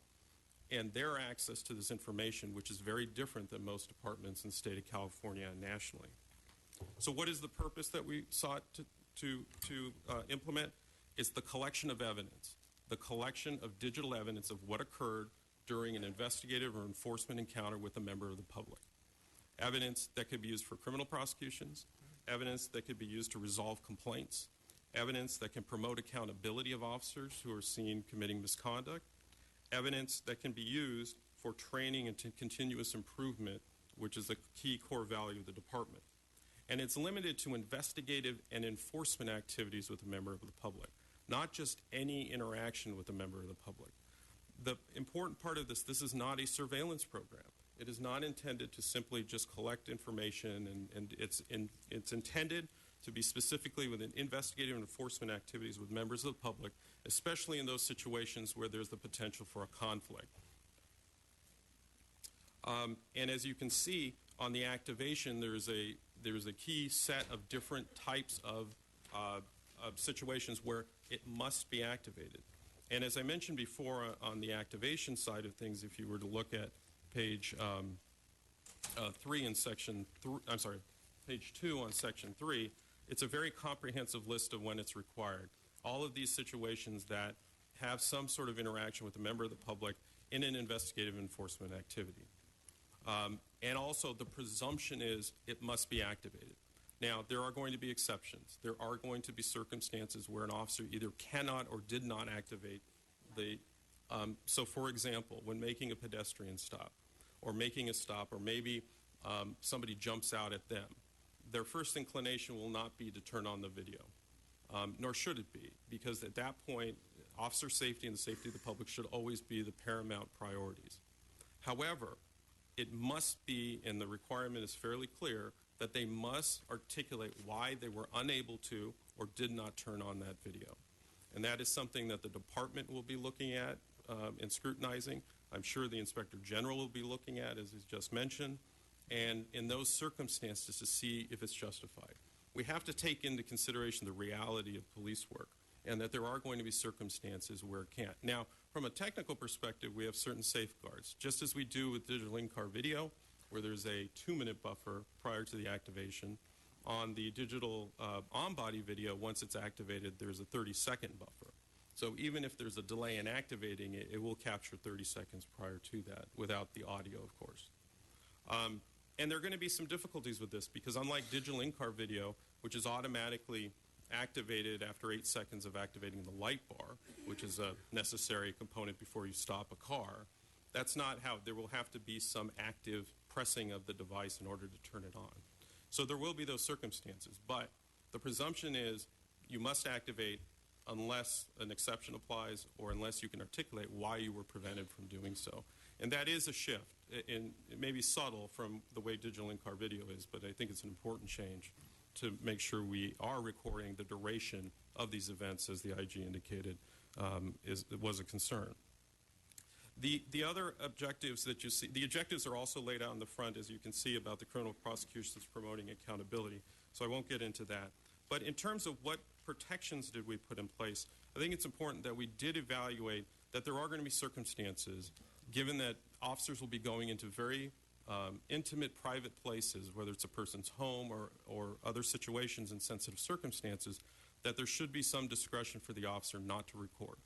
and their access to this information, which is very different than most departments in the state of California and nationally. So what is the purpose that we sought to implement? It's the collection of evidence, the collection of digital evidence of what occurred during an investigative or enforcement encounter with a member of the public. Evidence that could be used for criminal prosecutions, evidence that could be used to resolve complaints, evidence that can promote accountability of officers who are seen committing misconduct, evidence that can be used for training and continuous improvement, which is a key core value of the department. And it's limited to investigative and enforcement activities with a member of the public, not just any interaction with a member of the public. The important part of this is not a surveillance program. It is not intended to simply just collect information, and it's intended to be specifically within investigative and enforcement activities with members of the public, especially in those situations where there's the potential for a conflict. And as you can see on the activation, there's a key set of different types of situations where it must be activated. And as I mentioned before, on the activation side of things, if you were to look at page 3 in section 3, page 2 on section 3, it's a very comprehensive list of when it's required. All of these situations that have some sort of interaction with a member of the public in an investigative enforcement activity. And also the presumption is it must be activated. Now, there are going to be exceptions. There are going to be circumstances where an officer either cannot or did not activate the, so for example, when making a pedestrian stop or making a stop, or maybe somebody jumps out at them, their first inclination will not be to turn on the video, nor should it be, because at that point, officer safety and the safety of the public should always be the paramount priorities. However, it must be, and the requirement is fairly clear, that they must articulate why they were unable to or did not turn on that video. And that is something that the department will be looking at and scrutinizing. I'm sure the Inspector General will be looking at, as is just mentioned, and in those circumstances to see if it's justified. We have to take into consideration the reality of police work, and that there are going to be circumstances where it can't. Now, from a technical perspective, we have certain safeguards, just as we do with digital in-car video, where there's a 2-minute buffer prior to the activation. On the digital on-body video, once it's activated, there's a 30-second buffer. So even if there's a delay in activating it, it will capture 30 seconds prior to that, without the audio, of course. And there are going to be some difficulties with this, because unlike digital in-car video, which is automatically activated after 8 seconds of activating the light bar, which is a necessary component before you stop a car, that's not how. There will have to be some active pressing of the device in order to turn it on. So there will be those circumstances, but the presumption is you must activate unless an exception applies or unless you can articulate why you were prevented from doing so. And that is a shift, and it may be subtle from the way digital in-car video is, but I think it's an important change to make sure we are recording the duration of these events, as the IG indicated, was a concern. The other objectives that you see, the objectives are also laid out in the front, as you can see, about the criminal prosecutions promoting accountability, so I won't get into that. But in terms of what protections did we put in place, I think it's important that we did evaluate that there are going to be circumstances, given that officers will be going into very intimate, private places, whether it's a person's home or other situations and sensitive circumstances, that there should be some discretion for the officer not to record,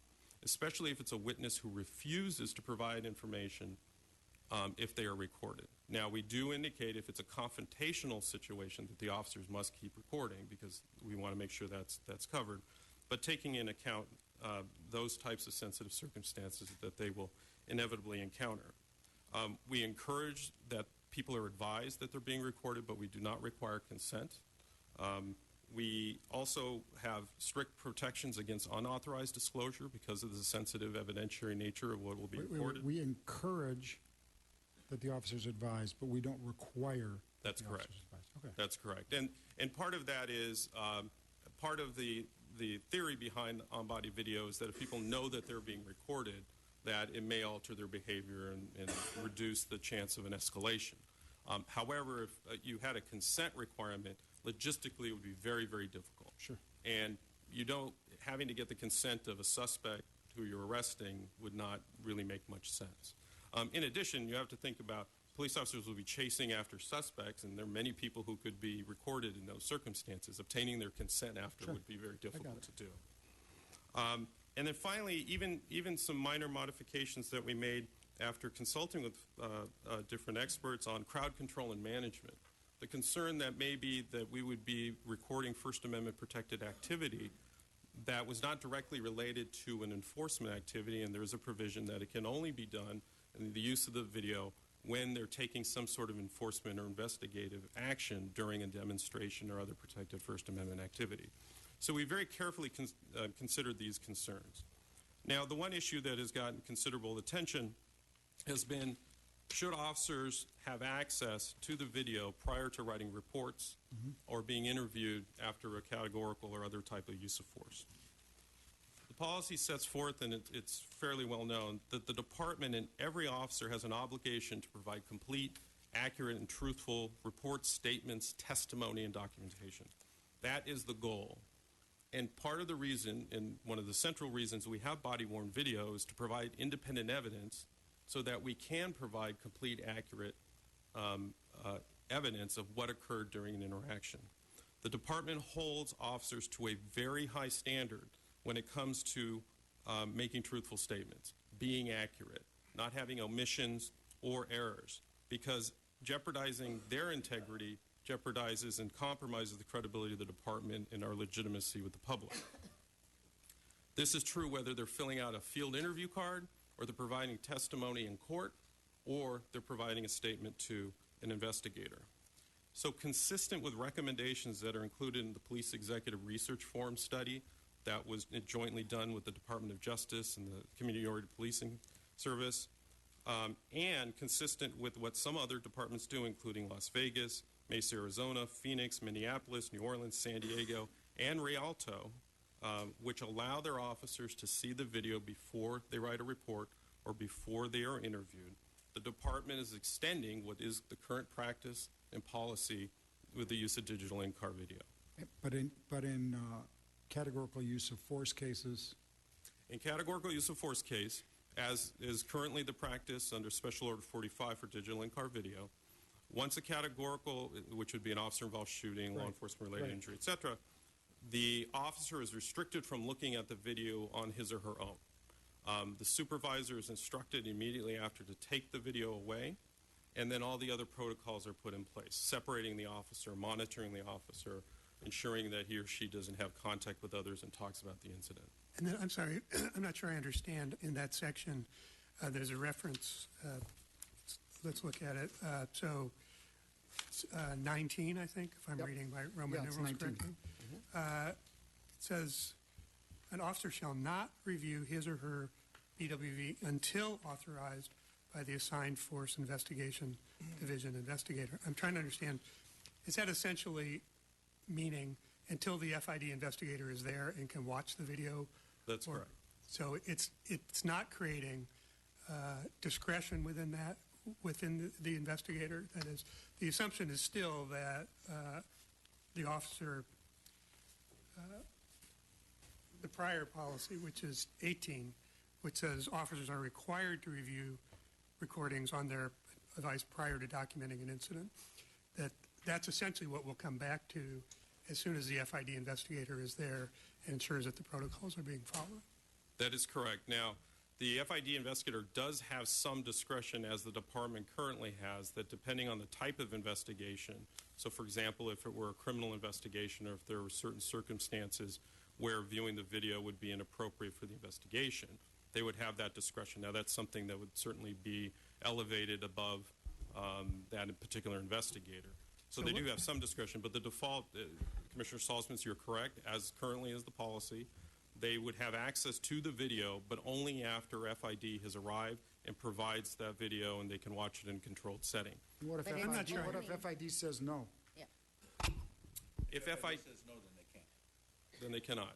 especially if it's a witness who refuses to provide information if they are recorded. Now, we do indicate if it's a confrontational situation that the officers must keep recording because we want to make sure that's covered, but taking in account those types of sensitive circumstances that they will inevitably encounter. We encourage that people are advised that they're being recorded, but we do not require consent. We also have strict protections against unauthorized disclosure because of the sensitive evidentiary nature of what will be recorded. We encourage that the officers advise, but we don't require. That's correct. Okay. That's correct. And part of that is part of the theory behind on-body video is that if people know that they're being recorded, that it may alter their behavior and reduce the chance of an escalation. However, if you had a consent requirement, logistically it would be very, very difficult. Sure. And having to get the consent of a suspect who you're arresting would not really make much sense. In addition, you have to think about police officers will be chasing after suspects, and there are many people who could be recorded in those circumstances. Obtaining their consent after would be very difficult to do. And then finally, even some minor modifications that we made after consulting with different experts on crowd control and management. The concern that may be that we would be recording First Amendment protected activity that was not directly related to an enforcement activity, and there is a provision that it can only be done in the use of the video when they're taking some sort of enforcement or investigative action during a demonstration or other protected First Amendment activity. So we very carefully considered these concerns. Now, the one issue that has gotten considerable attention has been, should officers have access to the video prior to writing reports or being interviewed after a categorical or other type of use of force? The policy sets forth, and it's fairly well known, that the department and every officer has an obligation to provide complete, accurate, and truthful reports, statements, testimony, and documentation. That is the goal. And part of the reason, and one of the central reasons we have body-worn video, is to provide independent evidence so that we can provide complete, accurate evidence of what occurred during an interaction. The department holds officers to a very high standard when it comes to making truthful statements, being accurate, not having omissions or errors, because jeopardizing their integrity jeopardizes and compromises the credibility of the department and our legitimacy with the public. This is true whether they're filling out a field interview card, or they're providing testimony in court, or they're providing a statement to an investigator. So consistent with recommendations that are included in the Police Executive Research Forum study that was jointly done with the Department of Justice and the Community-Oriented Policing Service, and consistent with what some other departments do, including Las Vegas, Mesa, Arizona, Phoenix, Minneapolis, New Orleans, San Diego, and Rialto, which allow their officers to see the video before they write a report or before they are interviewed. The department is extending what is the current practice and policy with the use of digital in-car video. But in categorical use of force cases? In categorical use of force case, as is currently the practice under Special Order 45 for digital in-car video, once a categorical, which would be an officer-involved shooting, law enforcement-related injury, etc., the officer is restricted from looking at the video on his or her own. The supervisor is instructed immediately after to take the video away, and then all the other protocols are put in place, separating the officer, monitoring the officer, ensuring that he or she doesn't have contact with others and talks about the incident. And then, I'm sorry, I'm not sure I understand. In that section, there's a reference. Let's look at it. So 19, I think, if I'm reading my Roman numerals correctly. It says, an officer shall not review his or her BWV until authorized by the assigned force investigation division investigator. I'm trying to understand, is that essentially meaning until the FID investigator is there and can watch the video? That's correct. So it's not creating discretion within the investigator. That is, the assumption is still that the officer, the prior policy, which is 18, which says officers are required to review recordings on their device prior to documenting an incident, that's essentially what we'll come back to as soon as the FID investigator is there and ensures that the protocols are being followed. That is correct. Now, the FID investigator does have some discretion, as the department currently has, that depending on the type of investigation, so for example, if it were a criminal investigation or if there were certain circumstances where viewing the video would be inappropriate for the investigation, they would have that discretion. Now, that's something that would certainly be elevated above that particular investigator. So they do have some discretion, but the default, Commissioner Salzman, you're correct, as currently is the policy, they would have access to the video, but only after FID has arrived and provides that video, and they can watch it in a controlled setting. What if, But FID, what if FID says no? If FID says no, then they cannot.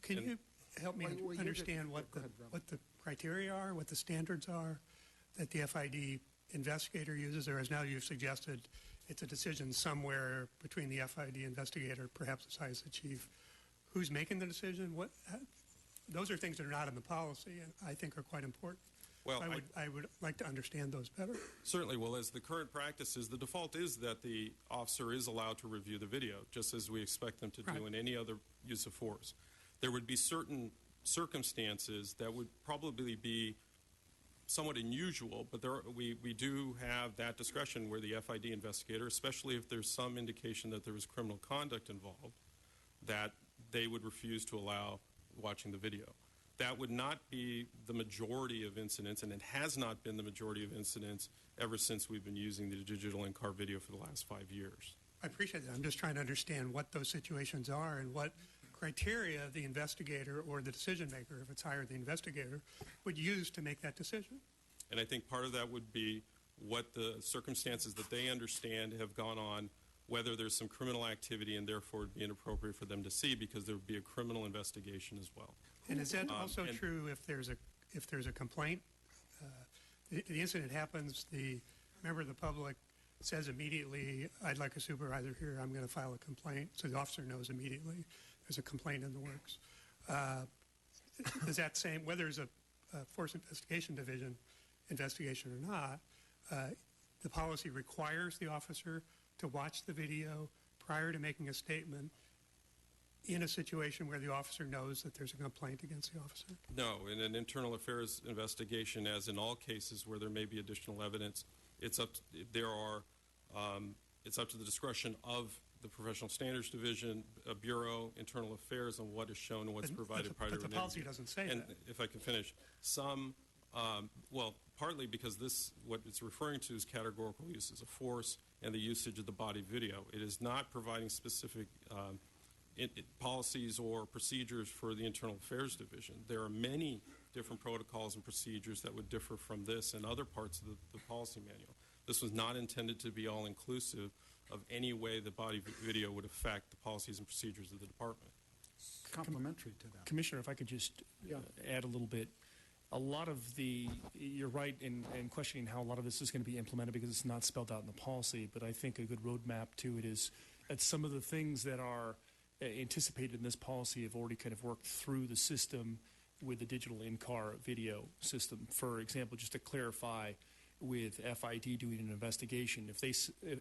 Can you help me Well, understand what the criteria are, what the standards are that the FID investigator uses, or as now you've suggested, it's a decision somewhere between the FID investigator, perhaps as high as the chief. Who's making the decision? Those are things that are not in the policy, and I think are quite important. Well, I would like to understand those better. Certainly. Well, as the current practice is, the default is that the officer is allowed to review the video, just as we expect them to do in any other use of force. There would be certain circumstances that would probably be somewhat unusual, but we do have that discretion where the FID investigator, especially if there's some indication that there was criminal conduct involved, that they would refuse to allow watching the video. That would not be the majority of incidents, and it has not been the majority of incidents ever since we've been using the digital in-car video for the last 5 years. I appreciate that. I'm just trying to understand what those situations are and what criteria the investigator or the decision maker, if it's hired the investigator, would use to make that decision. And I think part of that would be what the circumstances that they understand have gone on, whether there's some criminal activity and therefore it would be inappropriate for them to see because there would be a criminal investigation as well. And is that also true if there's a complaint? The incident happens, the member of the public says immediately, I'd like a supervisor here, I'm going to file a complaint, so the officer knows immediately there's a complaint in the works. Does that same, whether it's a force investigation division investigation or not, the policy requires the officer to watch the video prior to making a statement in a situation where the officer knows that there's a complaint against the officer? No. In an internal affairs investigation, as in all cases where there may be additional evidence, it's up to the discretion of the Professional Standards Division, Bureau, Internal Affairs, on what is shown and what's provided prior to an interview. But the policy doesn't say and that. If I can finish, partly because what it's referring to is categorical uses of force and the usage of the body video. It is not providing specific policies or procedures for the Internal Affairs Division. There are many different protocols and procedures that would differ from this and other parts of the policy manual. This was not intended to be all-inclusive of any way the body video would affect the policies and procedures of the department. Complementary to that. Commissioner, if I could just add a little bit. A lot of you're right in questioning how a lot of this is going to be implemented because it's not spelled out in the policy, but I think a good roadmap to it is that some of the things that are anticipated in this policy have already kind of worked through the system with the digital in-car video system. For example, just to clarify, with FID doing an investigation,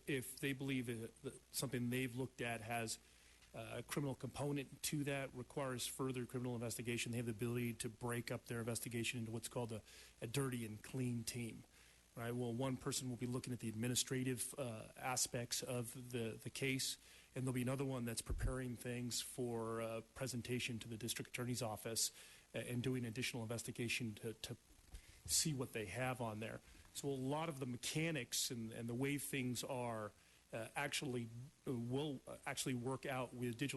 if they believe that something they've looked at has a criminal component to that, requires further criminal investigation, they have the ability to break up their investigation into what's called a dirty and clean team. Right? Well, one person will be looking at the administrative aspects of the case, and there'll be another one that's preparing things for presentation to the district attorney's office and doing additional investigation to see what they have on there. So a lot of the mechanics and the way things are will actually work out with the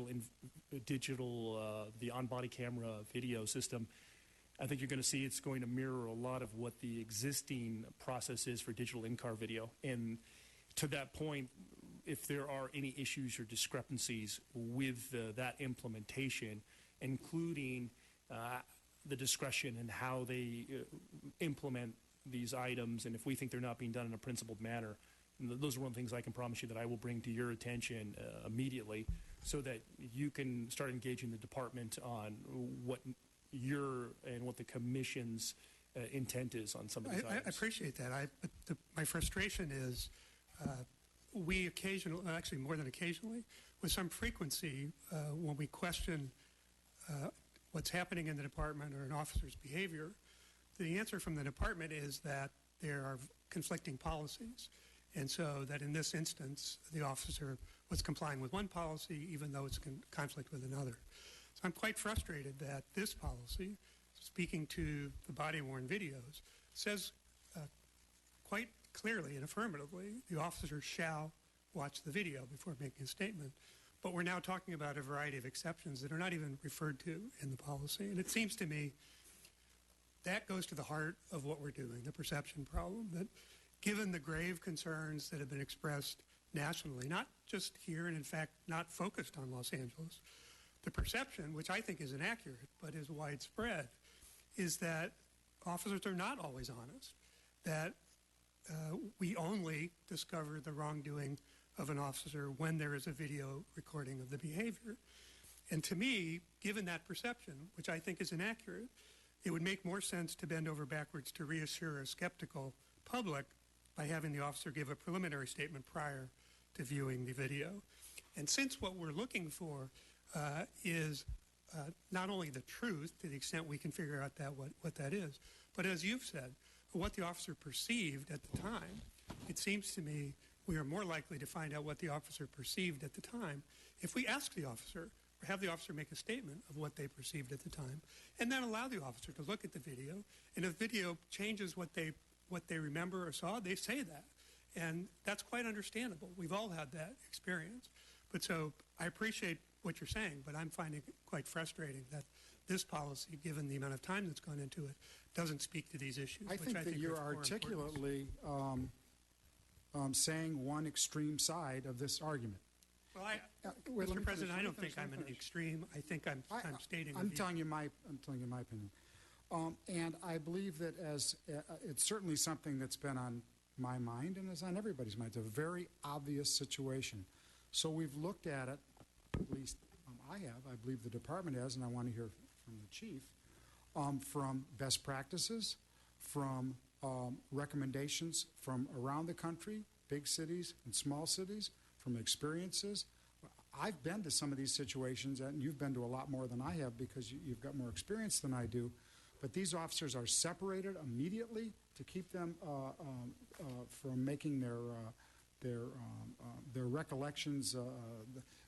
on-body camera video system I think you're going to see it's going to mirror a lot of what the existing process is for digital in-car video. And to that point, if there are any issues or discrepancies with that implementation, including the discretion and how they implement these items, and if we think they're not being done in a principled manner, those are one of the things I can promise you that I will bring to your attention immediately, so that you can start engaging the department on what your and what the commission's intent is on some of these items. I appreciate that. But my frustration is we occasionally, actually more than occasionally, with some frequency, when we question what's happening in the department or an officer's behavior, the answer from the department is that there are conflicting policies. And so that in this instance, the officer was complying with one policy even though it's in conflict with another. So I'm quite frustrated that this policy, speaking to the body-worn videos, says quite clearly and affirmatively the officer shall watch the video before making a statement. But we're now talking about a variety of exceptions that are not even referred to in the policy. And it seems to me that goes to the heart of what we're doing, the perception problem, that given the grave concerns that have been expressed nationally, not just here and in fact not focused on Los Angeles, the perception, which I think is inaccurate but is widespread, is that officers are not always honest, that we only discover the wrongdoing of an officer when there is a video recording of the behavior. And to me, given that perception, which I think is inaccurate, it would make more sense to bend over backwards to reassure a skeptical public by having the officer give a preliminary statement prior to viewing the video. And since what we're looking for is not only the truth, to the extent we can figure out what that is, but as you've said, what the officer perceived at the time, it seems to me we are more likely to find out what the officer perceived at the time if we ask the officer or have the officer make a statement of what they perceived at the time, and then allow the officer to look at the video. And if the video changes what they remember or saw, they say that. And that's quite understandable. We've all had that experience. But so I appreciate what you're saying, but I'm finding it quite frustrating that this policy, given the amount of time that's gone into it, doesn't speak to these issues. I think that you're articulately saying one extreme side of this argument. Well, Mr. President, I don't think I'm an extreme. I think I'm stating. I'm telling you my opinion, and I believe that as it's certainly something that's been on my mind and is on everybody's mind. It's a very obvious situation. So we've looked at it, at least I have. I believe the department has, and I want to hear from the chief, from best practices, from recommendations from around the country, big cities and small cities, from experiences. I've been to some of these situations, and you've been to a lot more than I have because you've got more experience than I do. But these officers are separated immediately to keep them from making their recollections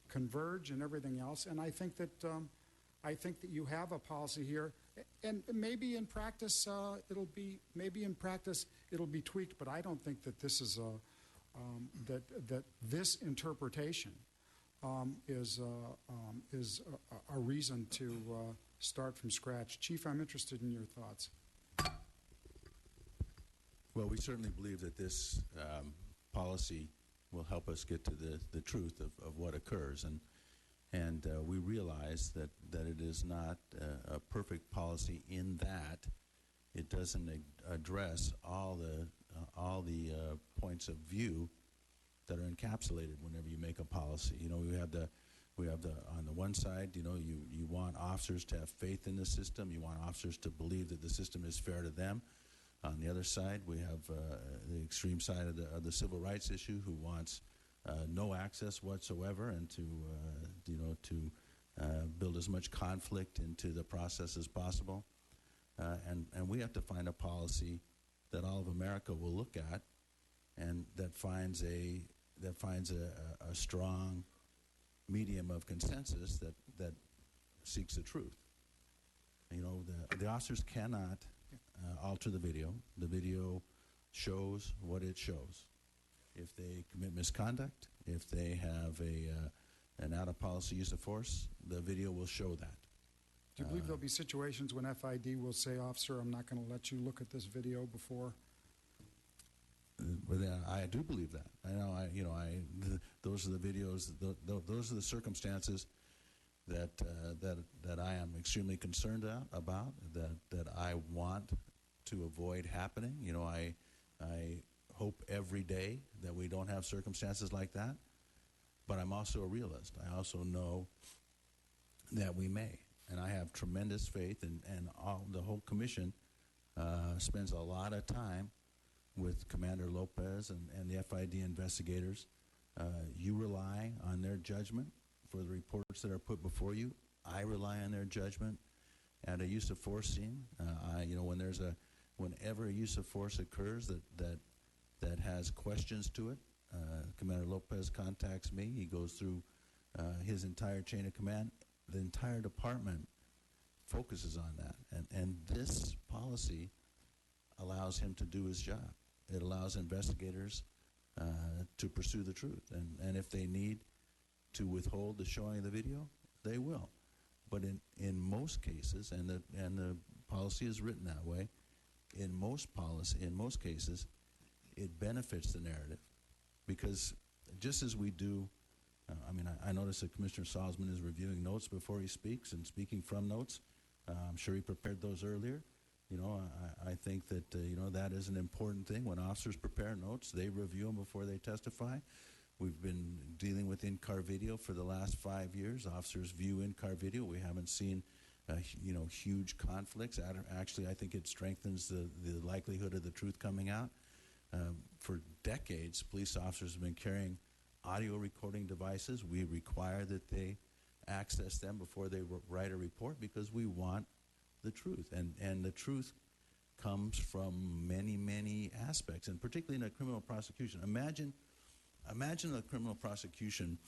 converge and everything else. And I think that you have a policy here, and maybe in practice it'll be tweaked. But I don't think that this is that this interpretation is a reason to start from scratch. Chief, I'm interested in your thoughts. Well, we certainly believe that this policy will help us get to the truth of what occurs, and we realize that it is not a perfect policy in that it doesn't address all the points of view that are encapsulated whenever you make a policy. You know, we have the on the one side, you know, you want officers to have faith in the system. You want officers to believe that the system is fair to them. On the other side, we have the extreme side of the civil rights issue, who wants no access whatsoever, and to build as much conflict into the process as possible. And we have to find a policy that all of America will look at, and that finds a strong medium of consensus that seeks the truth. You know, the officers cannot alter the video. The video shows what it shows. If they commit misconduct, if they have an out-of-policy use of force, the video will show that. Do you believe there'll be situations when FID will say, "Officer, I'm not going to let you look at this video before"? But I do believe that. I know. Those are the videos. Those are the circumstances that I am extremely concerned about. That I want to avoid happening. I hope every day that we don't have circumstances like that. But I'm also a realist. I also know that we may, and I have tremendous faith, and the whole commission spends a lot of time with Commander Lopez and the FID investigators. You rely on their judgment for the reports that are put before you. I rely on their judgment at a use of force scene. Whenever a use of force occurs that has questions to it, Commander Lopez contacts me. He goes through his entire chain of command. The entire department focuses on that, and this policy allows him to do his job. It allows investigators to pursue the truth, and if they need to withhold the showing of the video, they will. But in most cases, and the policy is written that way, in most cases, it benefits the narrative, because just as we do, I notice that Commissioner Salzman is reviewing notes before he speaks and speaking from notes. I'm sure he prepared those earlier. I think that that is an important thing. When officers prepare notes, they review them before they testify. We've been dealing with in-car video for the last 5 years. Officers view in-car video. We haven't seen huge conflicts. Actually, I think it strengthens the likelihood of the truth coming out. For decades, police officers have been carrying audio recording devices. We require that they access them before they write a report, because we want the truth. And the truth comes from many, many aspects, and particularly in a criminal prosecution. Imagine a criminal prosecution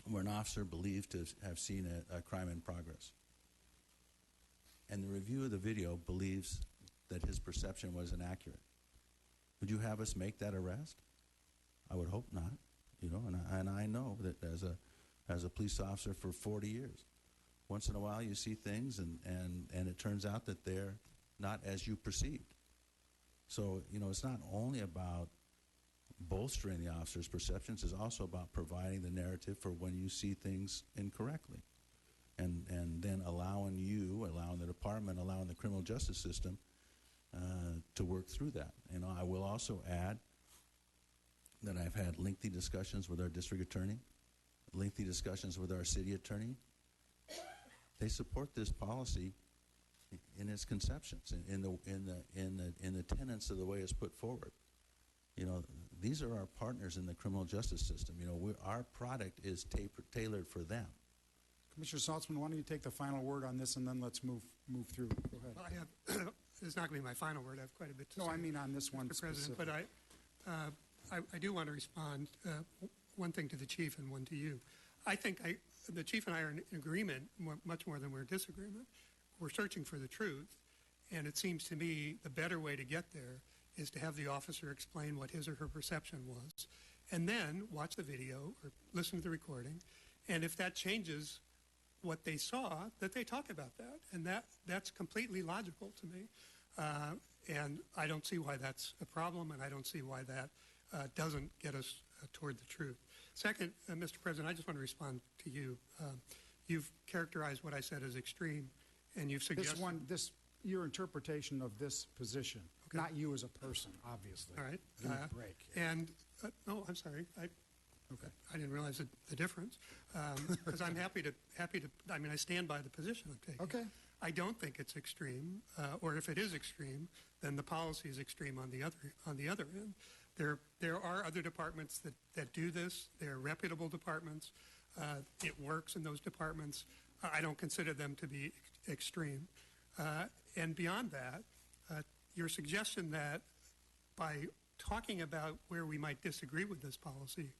where an officer believed to have seen a crime in progress, and the review of the video believes that his perception was inaccurate. Would you have us make that arrest? I would hope not. And I know that as a police officer for 40 years, once in a while you see things and it turns out that they're not as you perceived. So, it's not only about bolstering the officer's perceptions, it's also about providing the narrative for when you see things incorrectly. And then allowing the department, allowing the criminal justice system to work through that. I will also add that I've had lengthy discussions with our district attorney, lengthy discussions with our city attorney. They support this policy in its conceptions, in the tenets of the way it's put forward. These are our partners in the criminal justice system. Our product is tailored for them. Commissioner Saltzman, why don't you take the final word on this, and then let's move through. Go ahead. Well, this is not going to be my final word. I have quite a bit to say. No, I mean on this one Mr. President, specific. but I do want to respond, one thing to the chief and one to you. I think the chief and I are in agreement, much more than we're in disagreement. We're searching for the truth, and it seems to me the better way to get there is to have the officer explain what his or her perception was, and then watch the video or listen to the recording, and if that changes what they saw, that they talk about that, and that's completely logical to me, and I don't see why that's a problem, and I don't see why that doesn't get us toward the truth. Second, Mr. President, I just want to respond to you. You've characterized what I said as extreme, and you've suggested your interpretation of this position, okay. Not you as a person, obviously. All right. Break. And no, I'm sorry. Okay. I didn't realize the difference, because I'm happy to. I mean, I stand by the position I'm taking. Okay. I don't think it's extreme, or if it is extreme, then the policy is extreme on the other end. There are other departments that do this. They're reputable departments. It works in those departments. I don't consider them to be extreme. And beyond that, your suggestion that by talking about where we might disagree with this policy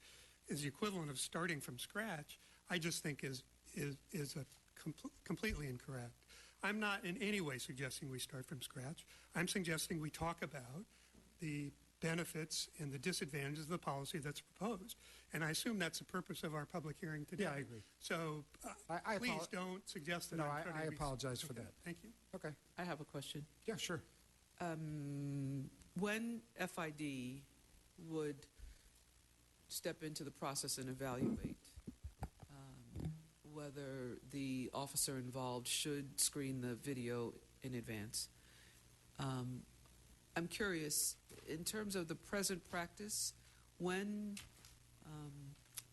is the equivalent of starting from scratch, I just think is completely incorrect. I'm not in any way suggesting we start from scratch. I'm suggesting we talk about the benefits and the disadvantages of the policy that's proposed. And I assume that's the purpose of our public hearing today. Yeah, I agree. So please don't suggest that No, I'm trying I to be- apologize for Okay, that. Thank you. Okay. I have a question. Yeah, sure. When FID would step into the process and evaluate whether the officer involved should screen the video in advance, I'm curious, in terms of the present practice, when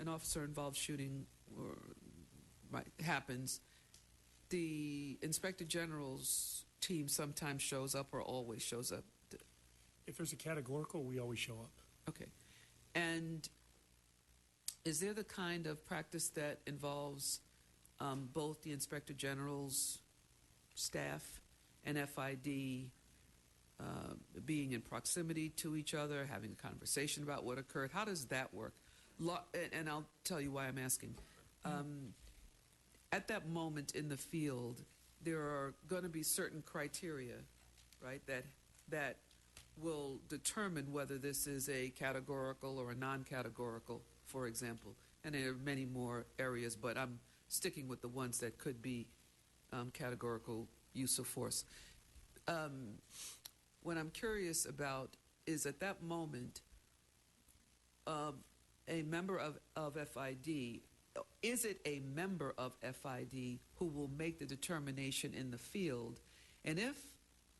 an officer involved shooting happens, the Inspector General's team sometimes shows up or always shows up. If there's a categorical, we always show up. Okay. And is there the kind of practice that involves both the Inspector General's staff and FID being in proximity to each other, having a conversation about what occurred? How does that work? And I'll tell you why I'm asking. At that moment in the field, there are going to be certain criteria, right, that will determine whether this is a categorical or a non-categorical, for example. And there are many more areas, but I'm sticking with the ones that could be categorical use of force. What I'm curious about is at that moment, a member of FID, is it a member of FID who will make the determination in the field? And if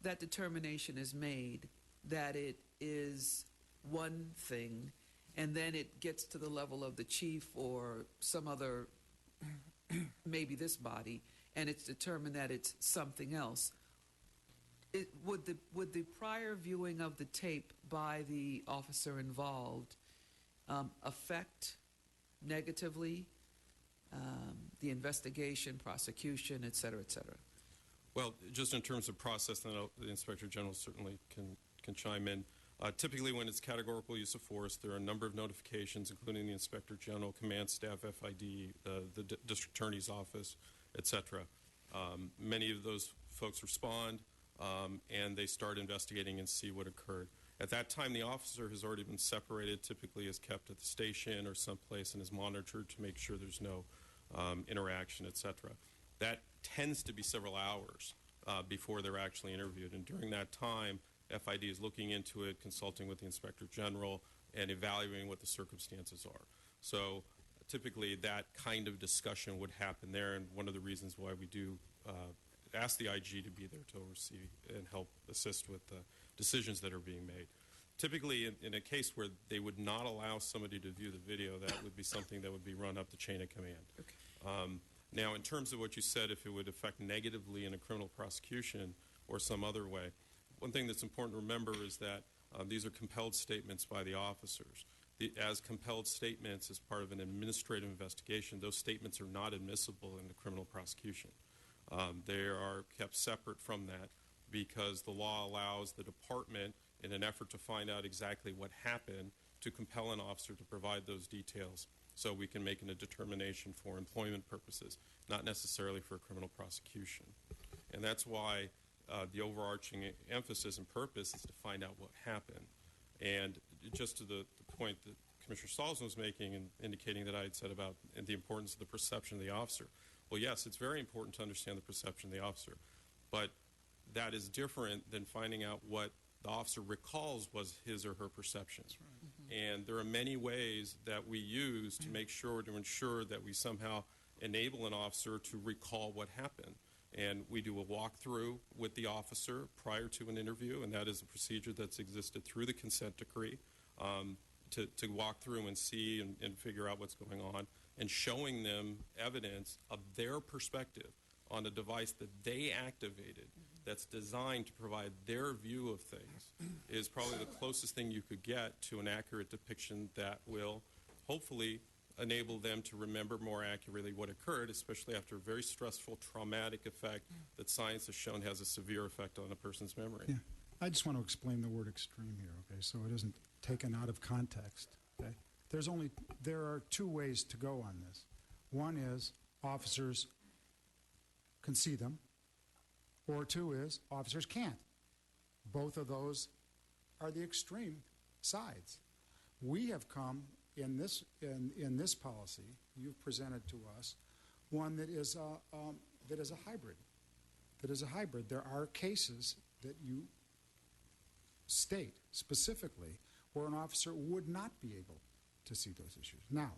that determination is made that it is one thing, and then it gets to the level of the chief or some other, maybe this body, and it's determined that it's something else, would the prior viewing of the tape by the officer involved affect negatively the investigation, prosecution, et cetera, et cetera? Well, just in terms of process, then the Inspector General certainly can chime in. Typically, when it's categorical use of force, there are a number of notifications, including the Inspector General, Command Staff, FID, the District Attorney's Office, et cetera. Many of those folks respond, and they start investigating and see what occurred. At that time, the officer has already been separated, typically is kept at the station or someplace and is monitored to make sure there's no interaction, et cetera. That tends to be several hours before they're actually interviewed, and during that time, FID is looking into it, consulting with the Inspector General, and evaluating what the circumstances are. So typically that kind of discussion would happen there, and one of the reasons why we do ask the IG to be there to oversee and help assist with the decisions that are being made. Typically, in a case where they would not allow somebody to view the video, that would be something that would be run up the chain of command. Okay. Now, in terms of what you said, if it would affect negatively in a criminal prosecution or some other way, one thing that's important to remember is that these are compelled statements by the officers. As compelled statements as part of an administrative investigation, those statements are not admissible in the criminal prosecution. They are kept separate from that because the law allows the department, in an effort to find out exactly what happened, to compel an officer to provide those details so we can make a determination for employment purposes, not necessarily for a criminal prosecution. And that's why the overarching emphasis and purpose is to find out what happened. And just to the point that Commissioner Salzman was making and indicating that I had said about the importance of the perception of the officer. Well, yes, it's very important to understand the perception of the officer, but that is different than finding out what the officer recalls was his or her perceptions. Right. Mm-hmm. And there are many ways that we use to make sure, to ensure that we somehow enable an officer to recall what happened. And we do a walkthrough with the officer prior to an interview, and that is a procedure that's existed through the consent decree, to walk through and see and figure out what's going on, and showing them evidence of their perspective on a device that they activated that's designed to provide their view of things is probably the closest thing you could get to an accurate depiction that will hopefully enable them to remember more accurately what occurred, especially after a very stressful, traumatic effect that science has shown has a severe effect on a person's memory. Yeah. I just want to explain the word extreme here, okay, so it isn't taken out of context, okay? There are two ways to go on this. One is officers can see them, or two is officers can't. Both of those are the extreme sides. We have come in this policy you've presented to us one that is a hybrid. That is a hybrid. There are cases that you state specifically where an officer would not be able to see those issues. Now,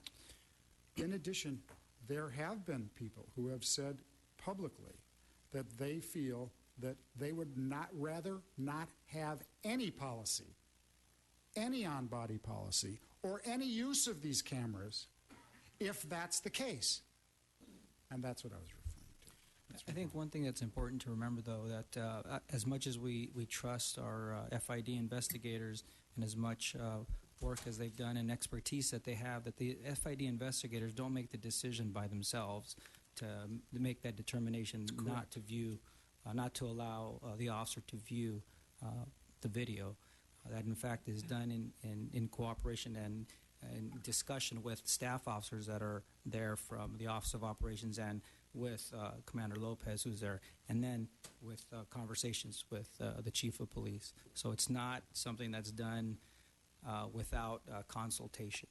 in addition, there have been people who have said publicly that they feel that they would rather not have any policy, any on-body policy, or any use of these cameras if that's the case. And that's what I was referring to. I think one thing that's important to remember, though, that as much as we trust our FID investigators and as much work as they've done and expertise that they have, that the FID investigators don't make the decision by themselves to make that determination not to view, not to allow the officer to view the video. That, in fact, is done in cooperation and in discussion with staff officers that are there from the Office of Operations and with Commander Lopez, who's there, and then with conversations with the Chief of Police. So it's not something that's done without consultation.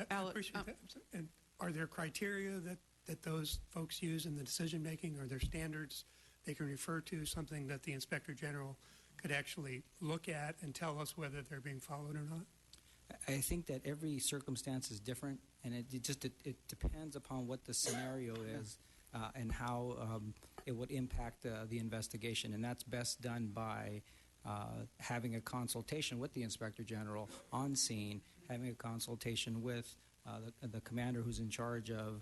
I appreciate that. And are there criteria that those folks use in the decision-making? Are there standards they can refer to, something that the Inspector General could actually look at and tell us whether they're being followed or not? I think that every circumstance is different, and it depends upon what the scenario is and how it would impact the investigation, and that's best done by having a consultation with the Inspector General on scene, having a consultation with the commander who's in charge of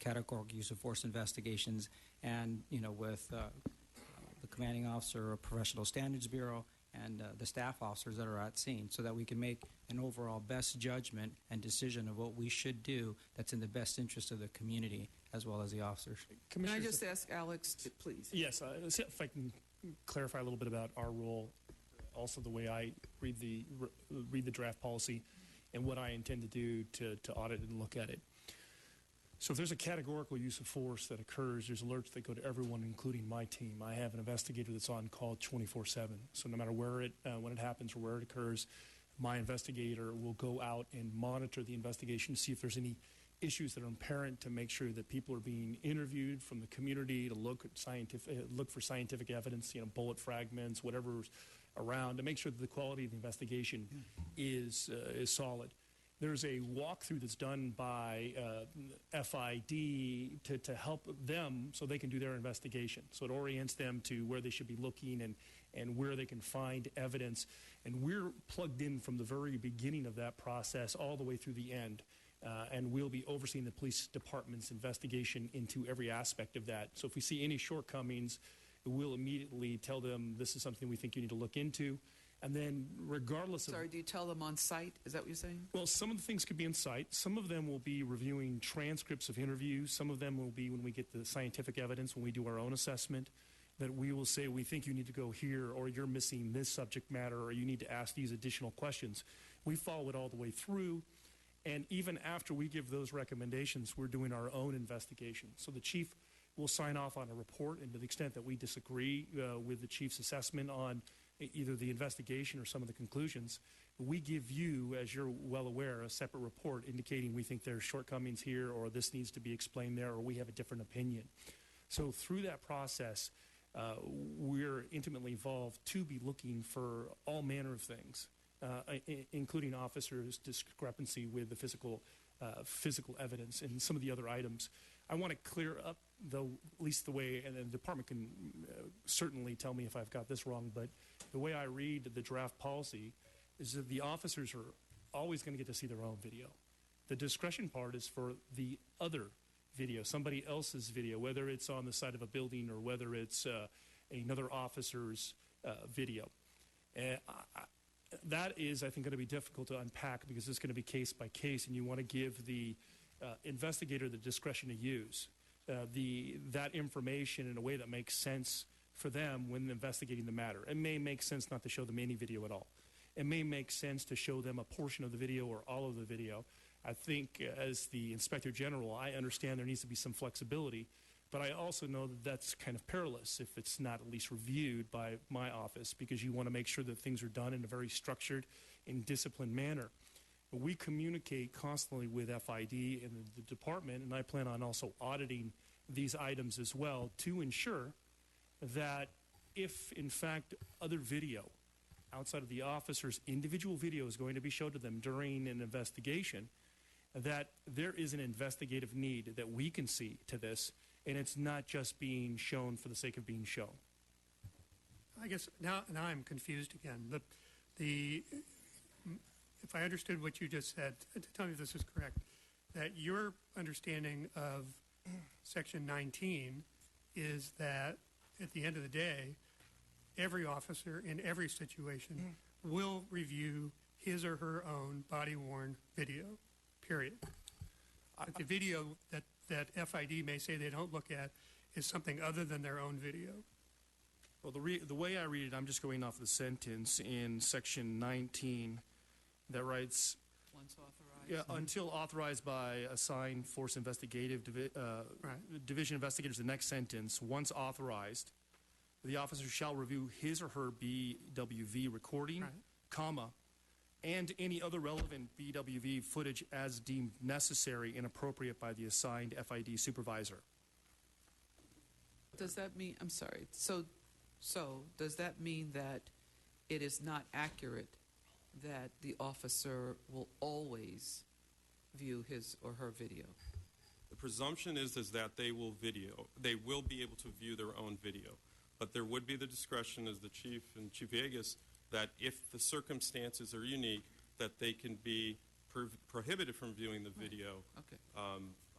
categorical use of force investigations, and with the commanding officer of Professional Standards Bureau and the staff officers that are at scene, so that we can make an overall best judgment and decision of what we should do that's in the best interest of the community as well as the officers. Can I just ask Alex, please? Yes, if I can clarify a little bit about our role, also the way I read the draft policy and what I intend to do to audit and look at it. So if there's a categorical use of force that occurs, there's alerts that go to everyone, including my team. I have an investigator that's on call 24/7. So no matter where when it happens or where it occurs, my investigator will go out and monitor the investigation to see if there's any issues that are apparent, to make sure that people are being interviewed from the community, to look for scientific evidence, bullet fragments, whatever's around, to make sure that the quality of the investigation is solid. There's a walkthrough that's done by FID to help them so they can do their investigation. So it orients them to where they should be looking and where they can find evidence. And we're plugged in from the very beginning of that process all the way through the end. And we'll be overseeing the police department's investigation into every aspect of that. So if we see any shortcomings, we'll immediately tell them this is something we think you need to look into. And then regardless of... Sorry, do you tell them on site? Is that what you're saying? Well, some of the things could be on site. Some of them will be reviewing transcripts of interviews. Some of them will be when we get the scientific evidence, when we do our own assessment, that we will say, we think you need to go here, or you're missing this subject matter, or you need to ask these additional questions. We follow it all the way through. And even after we give those recommendations, we're doing our own investigation. So the chief will sign off on a report, and to the extent that we disagree with the chief's assessment on either the investigation or some of the conclusions, we give you, as you're well aware, a separate report indicating we think there's shortcomings here, or this needs to be explained there, or we have a different opinion. So through that process, we're intimately involved to be looking for all manner of things, including officers' discrepancy with the physical evidence and some of the other items. I want to clear up, though, at least the way, and the department can certainly tell me if I've got this wrong, but the way I read the draft policy is that the officers are always going to get to see their own video. The discretion part is for the other video, somebody else's video, whether it's on the side of a building or whether it's another officer's video. And that is, I think, going to be difficult to unpack because it's going to be case by case, and you want to give the investigator the discretion to use that information in a way that makes sense for them when investigating the matter. It may make sense not to show them any video at all. It may make sense to show them a portion of the video or all of the video. I think as the Inspector General, I understand there needs to be some flexibility, But I also know that that's kind of perilous if it's not at least reviewed by my office, because you want to make sure that things are done in a very structured and disciplined manner. We communicate constantly with FID and the department, and I plan on also auditing these items as well to ensure that if, in fact, other video outside of the officer's individual video is going to be shown to them during an investigation, that there is an investigative need that we can see to this, and it's not just being shown for the sake of being shown. I guess now I'm confused again. If I understood what you just said, tell me if this is correct, that your understanding of Section 19 is that at the end of the day, every officer in every situation will review his or her own body-worn video, period. But the video that FID may say they don't look at is something other than their own video. Well, the way I read it, I'm just going off the sentence in Section 19 that writes, Once authorized. yeah, until authorized by assigned force investigative division investigators, the next sentence, once authorized, the officer shall review his or her BWV recording, comma, and any other relevant BWV footage as deemed necessary and appropriate by the assigned FID supervisor. Does that mean, I'm sorry, so does that mean that it is not accurate that the officer will always view his or her video? The presumption is that they will be able to view their own video. But there would be the discretion, as the Chief and Chief Villegas, that if the circumstances are unique, that they can be prohibited from viewing the video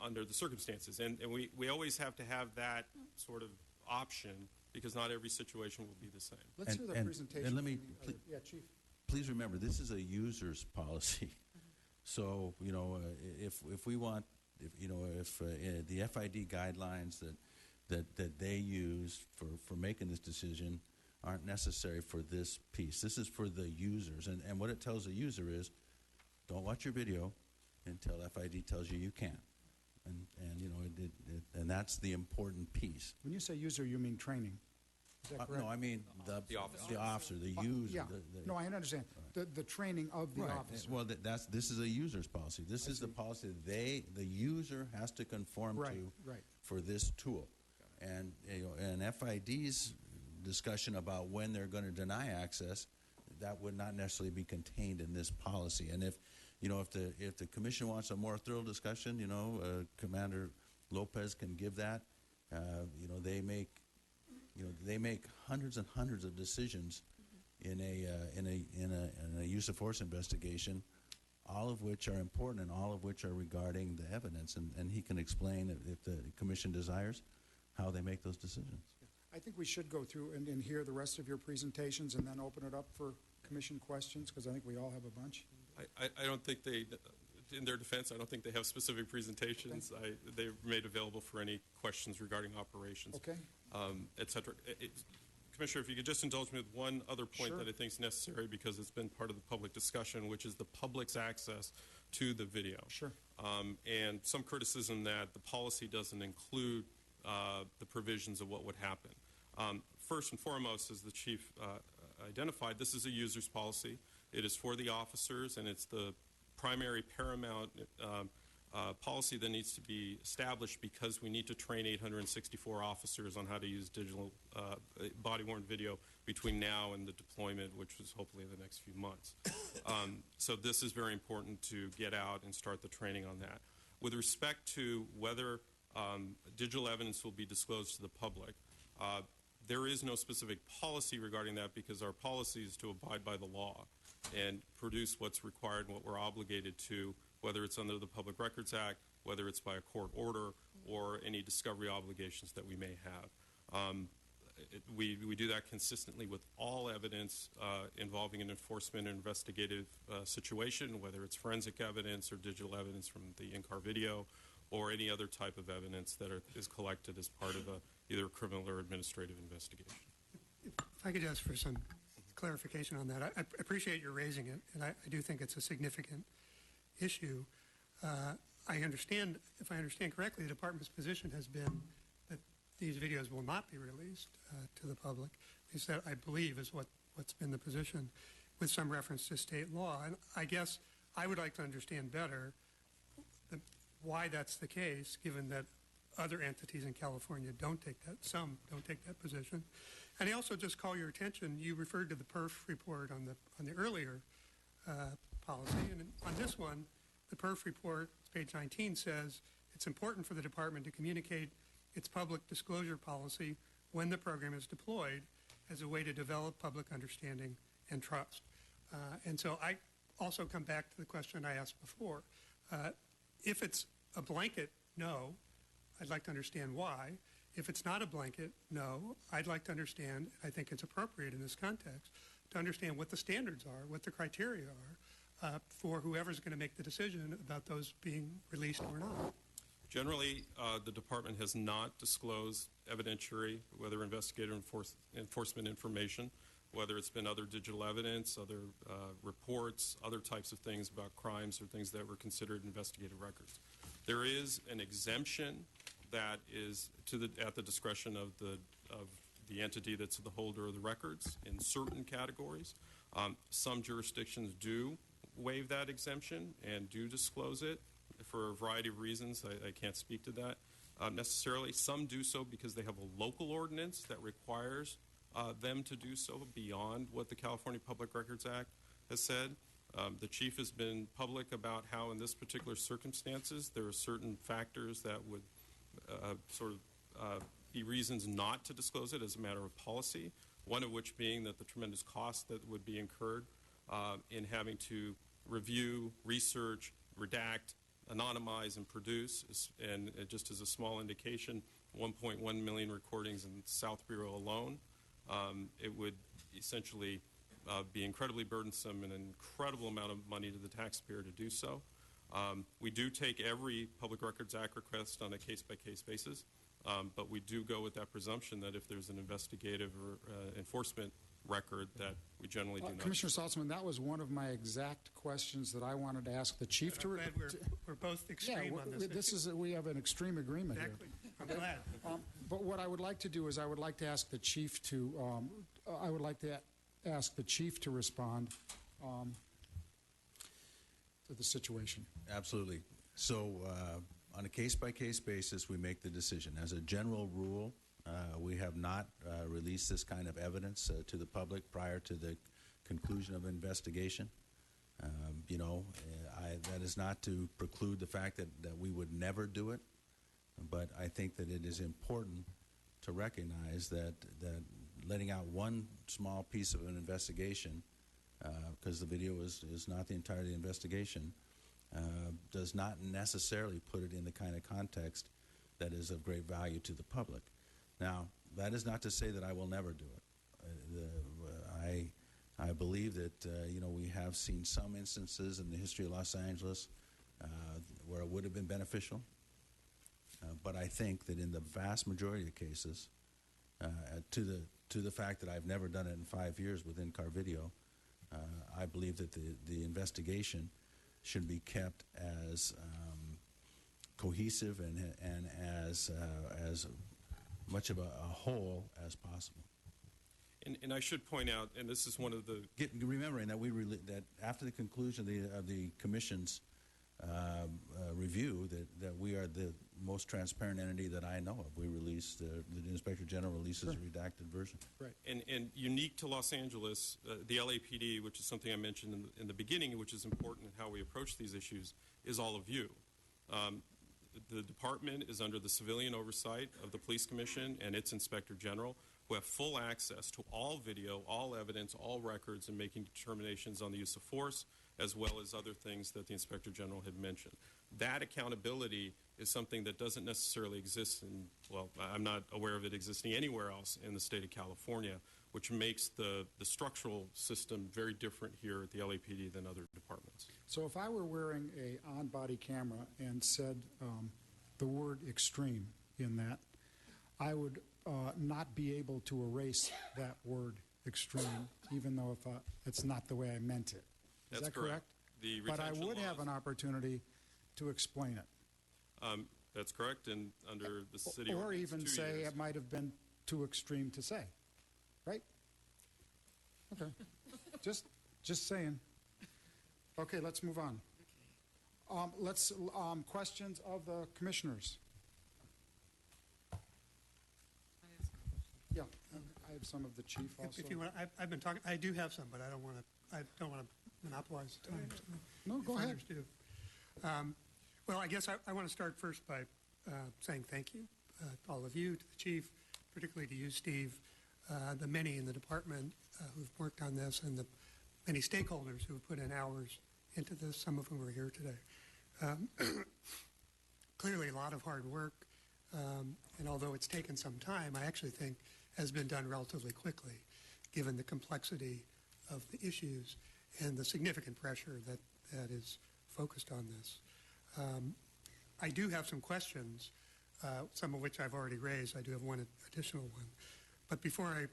under the circumstances. And we always have to have that sort of option, because not every situation will be the same. Let's hear the presentation. And let me, yeah, Chief. please remember, this is a user's policy. So, if we want, if the FID guidelines that they use for making this decision aren't necessary for this piece. This is for the users. And what it tells the user is, don't watch your video until FID tells you can. And that's the important piece. When you say user, you mean training. Is that correct? No, I mean the officer, the user. Yeah. No, I understand. The training of the officer. Well, this is a user's policy. This is the policy the user has to conform to for this tool. And FID's discussion about when they're going to deny access, that would not necessarily be contained in this policy. And if the commission wants a more thorough discussion, Commander Lopez can give that. They make hundreds and hundreds of decisions in a use of force investigation, all of which are important and all of which are regarding the evidence. And he can explain, if the commission desires, how they make those decisions. I think we should go through and hear the rest of your presentations and then open it up for commission questions, because I think we all have a bunch. I don't think they, in their defense, I don't think they have specific presentations. They're made available for any questions regarding operations, et cetera. Commissioner, if you could just indulge me with one other point that I think is necessary, because it's been part of the public discussion, which is the public's access to the video. And some criticism that the policy doesn't include the provisions of what would happen. First and foremost, as the Chief identified, this is a user's policy. It is for the officers, and it's the primary paramount policy that needs to be established, because we need to train 864 officers on how to use digital body-worn video between now and the deployment, which is hopefully in the next few months. So this is very important to get out and start the training on that. With respect to whether digital evidence will be disclosed to the public, there is no specific policy regarding that, because our policy is to abide by the law and produce what's required and what we're obligated to, whether it's under the Public Records Act, whether it's by a court order, or any discovery obligations that we may have. We do that consistently with all evidence involving an enforcement or investigative situation, whether it's forensic evidence or digital evidence from the in-car video, or any other type of evidence that is collected as part of either a criminal or administrative investigation. If I could ask for some clarification on that. I appreciate your raising it, and I do think it's a significant issue. I understand, if I understand correctly, the department's position has been that these videos will not be released to the public. At least that, I believe, is what's been the position, with some reference to state law. And I guess I would like to understand better why that's the case, given that other entities in California some don't take that position. And I also just call your attention, you referred to the PERF report on the earlier policy, and on this one, the PERF report, page 19, says it's important for the department to communicate its public disclosure policy when the program is deployed as a way to develop public understanding and trust. And so I also come back to the question I asked before. If it's a blanket no, I'd like to understand why. If it's not a blanket no, I'd like to understand, I think it's appropriate in this context, to understand what the standards are, what the criteria are for whoever's going to make the decision about those being released or not. Generally, the department has not disclosed evidentiary, whether investigative enforcement information, whether it's been other digital evidence, other reports, other types of things about crimes or things that were considered investigative records. There is an exemption that is at the discretion of the entity that's the holder of the records in certain categories. Some jurisdictions do waive that exemption and do disclose it for a variety of reasons. I can't speak to that necessarily. Some do so because they have a local ordinance that requires them to do so beyond what the California Public Records Act has said. The chief has been public about how in this particular circumstances there are certain factors that would be reasons not to disclose it as a matter of policy, one of which being that the tremendous cost that would be incurred in having to review, research, redact, anonymize, and produce. And just as a small indication, 1.1 million recordings in South Bureau alone. It would essentially be incredibly burdensome and an incredible amount of money to the taxpayer to do so. We do take every Public Records Act request on a case-by-case basis, but we do go with that presumption that if there's an investigative or enforcement record that we generally do not. Commissioner Saltzman, that was one of my exact questions that I wanted to ask the chief to. I'm glad we're both extreme on this. We have an extreme agreement exactly. here. I'm glad. But what I would like to do is I would like to ask the chief to respond to the situation. Absolutely. So on a case-by-case basis, we make the decision. As a general rule, we have not released this kind of evidence to the public prior to the conclusion of investigation. That is not to preclude the fact that we would never do it, but I think that it is important to recognize that letting out one small piece of an investigation, because the video is not the entirety of the investigation, does not necessarily put it in the kind of context that is of great value to the public. Now, that is not to say that I will never do it. I believe that we have seen some instances in the history of Los Angeles where it would have been beneficial, but I think that in the vast majority of cases, to the fact that I've never done it in 5 years with in-car video, I believe that the investigation should be kept as cohesive and as much of a whole as possible. And I should point out, and this is one of the... Remembering that that after the conclusion of the Commission's review, that we are the most transparent entity that I know of. We release, the Inspector General releases a redacted version. Right. And unique to Los Angeles, the LAPD, which is something I mentioned in the beginning, which is important in how we approach these issues, is all of you. The department is under the civilian oversight of the Police Commission and its Inspector General, who have full access to all video, all evidence, all records, and making determinations on the use of force, as well as other things that the Inspector General had mentioned. That accountability is something that doesn't necessarily exist in, well, I'm not aware of it existing anywhere else in the state of California, which makes the structural system very different here at the LAPD than other departments. So if I were wearing a on-body camera and said the word extreme in that, I would not be able to erase that word extreme, even though if it's not the way I meant it. Is that correct? The But I retention would have laws- an opportunity to explain it. That's correct, and under the city Or ordinance, even 2 say years. it might have been too extreme to say, right? Okay, just saying. Okay, let's move on. Questions of the commissioners. Yeah, I have some of the chief also. If you want, I've been talking. I do have some, but I don't want to monopolize the time. So No, go ahead. others do. Well, I guess I want to start first by saying thank you to all of you, to the chief, particularly to you, Steve, the many in the department who've worked on this, and the many stakeholders who've put in hours into this, some of whom are here today. Clearly a lot of hard work, and although it's taken some time, I actually think has been done relatively quickly, given the complexity of the issues and the significant pressure that is focused on this. I do have some questions, some of which I've already raised. I do have one additional one. But before I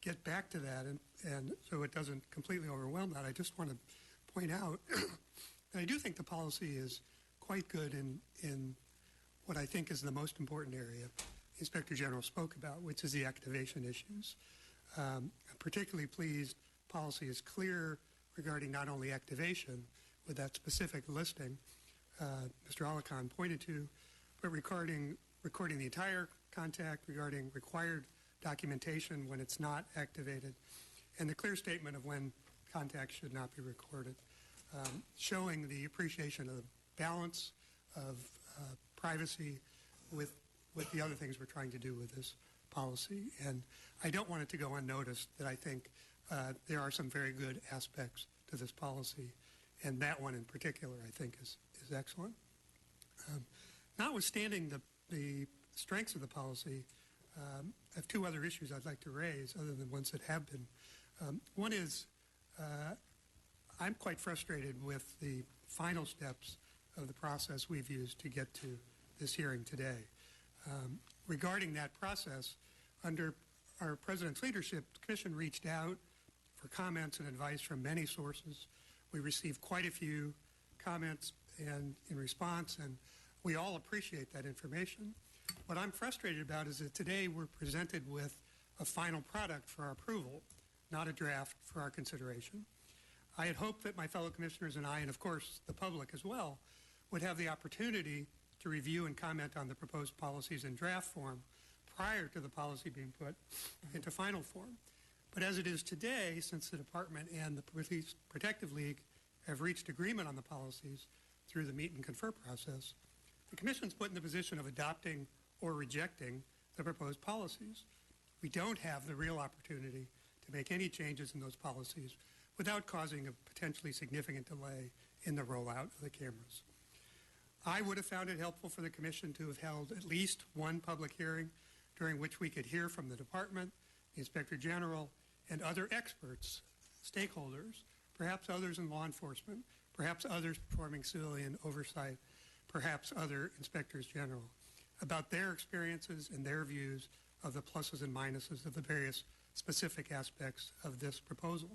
get back to that, and so it doesn't completely overwhelm that, I just want to point out that I do think the policy is quite good in what I think is the most important area the Inspector General spoke about, which is the activation issues. I'm particularly pleased policy is clear regarding not only activation with that specific listing Mr. Alican pointed to, but recording the entire contact, regarding required documentation when it's not activated, and the clear statement of when contact should not be recorded, showing the appreciation of the balance of privacy with the other things we're trying to do with this policy. And I don't want it to go unnoticed that I think there are some very good aspects to this policy, and that one in particular I think is excellent. Notwithstanding the strengths of the policy, I have two other issues I'd like to raise other than ones that have been. One is I'm quite frustrated with the final steps of the process we've used to get to this hearing today. Regarding that process, under our President's leadership, the Commission reached out for comments and advice from many sources. We received quite a few comments and in response, and we all appreciate that information. What I'm frustrated about is that today we're presented with a final product for our approval, not a draft for our consideration. I had hoped that my fellow commissioners and I, and of course the public as well, would have the opportunity to review and comment on the proposed policies in draft form prior to the policy being put into final form. But as it is today, since the department and the Police Protective League have reached agreement on the policies through the meet and confer process, the Commission's put in the position of adopting or rejecting the proposed policies. We don't have the real opportunity to make any changes in those policies without causing a potentially significant delay in the rollout of the cameras. I would have found it helpful for the Commission to have held at least one public hearing during which we could hear from the Department, the Inspector General, and other experts, stakeholders, perhaps others in law enforcement, perhaps others performing civilian oversight, perhaps other Inspectors General, about their experiences and their views of the pluses and minuses of the various specific aspects of this proposal.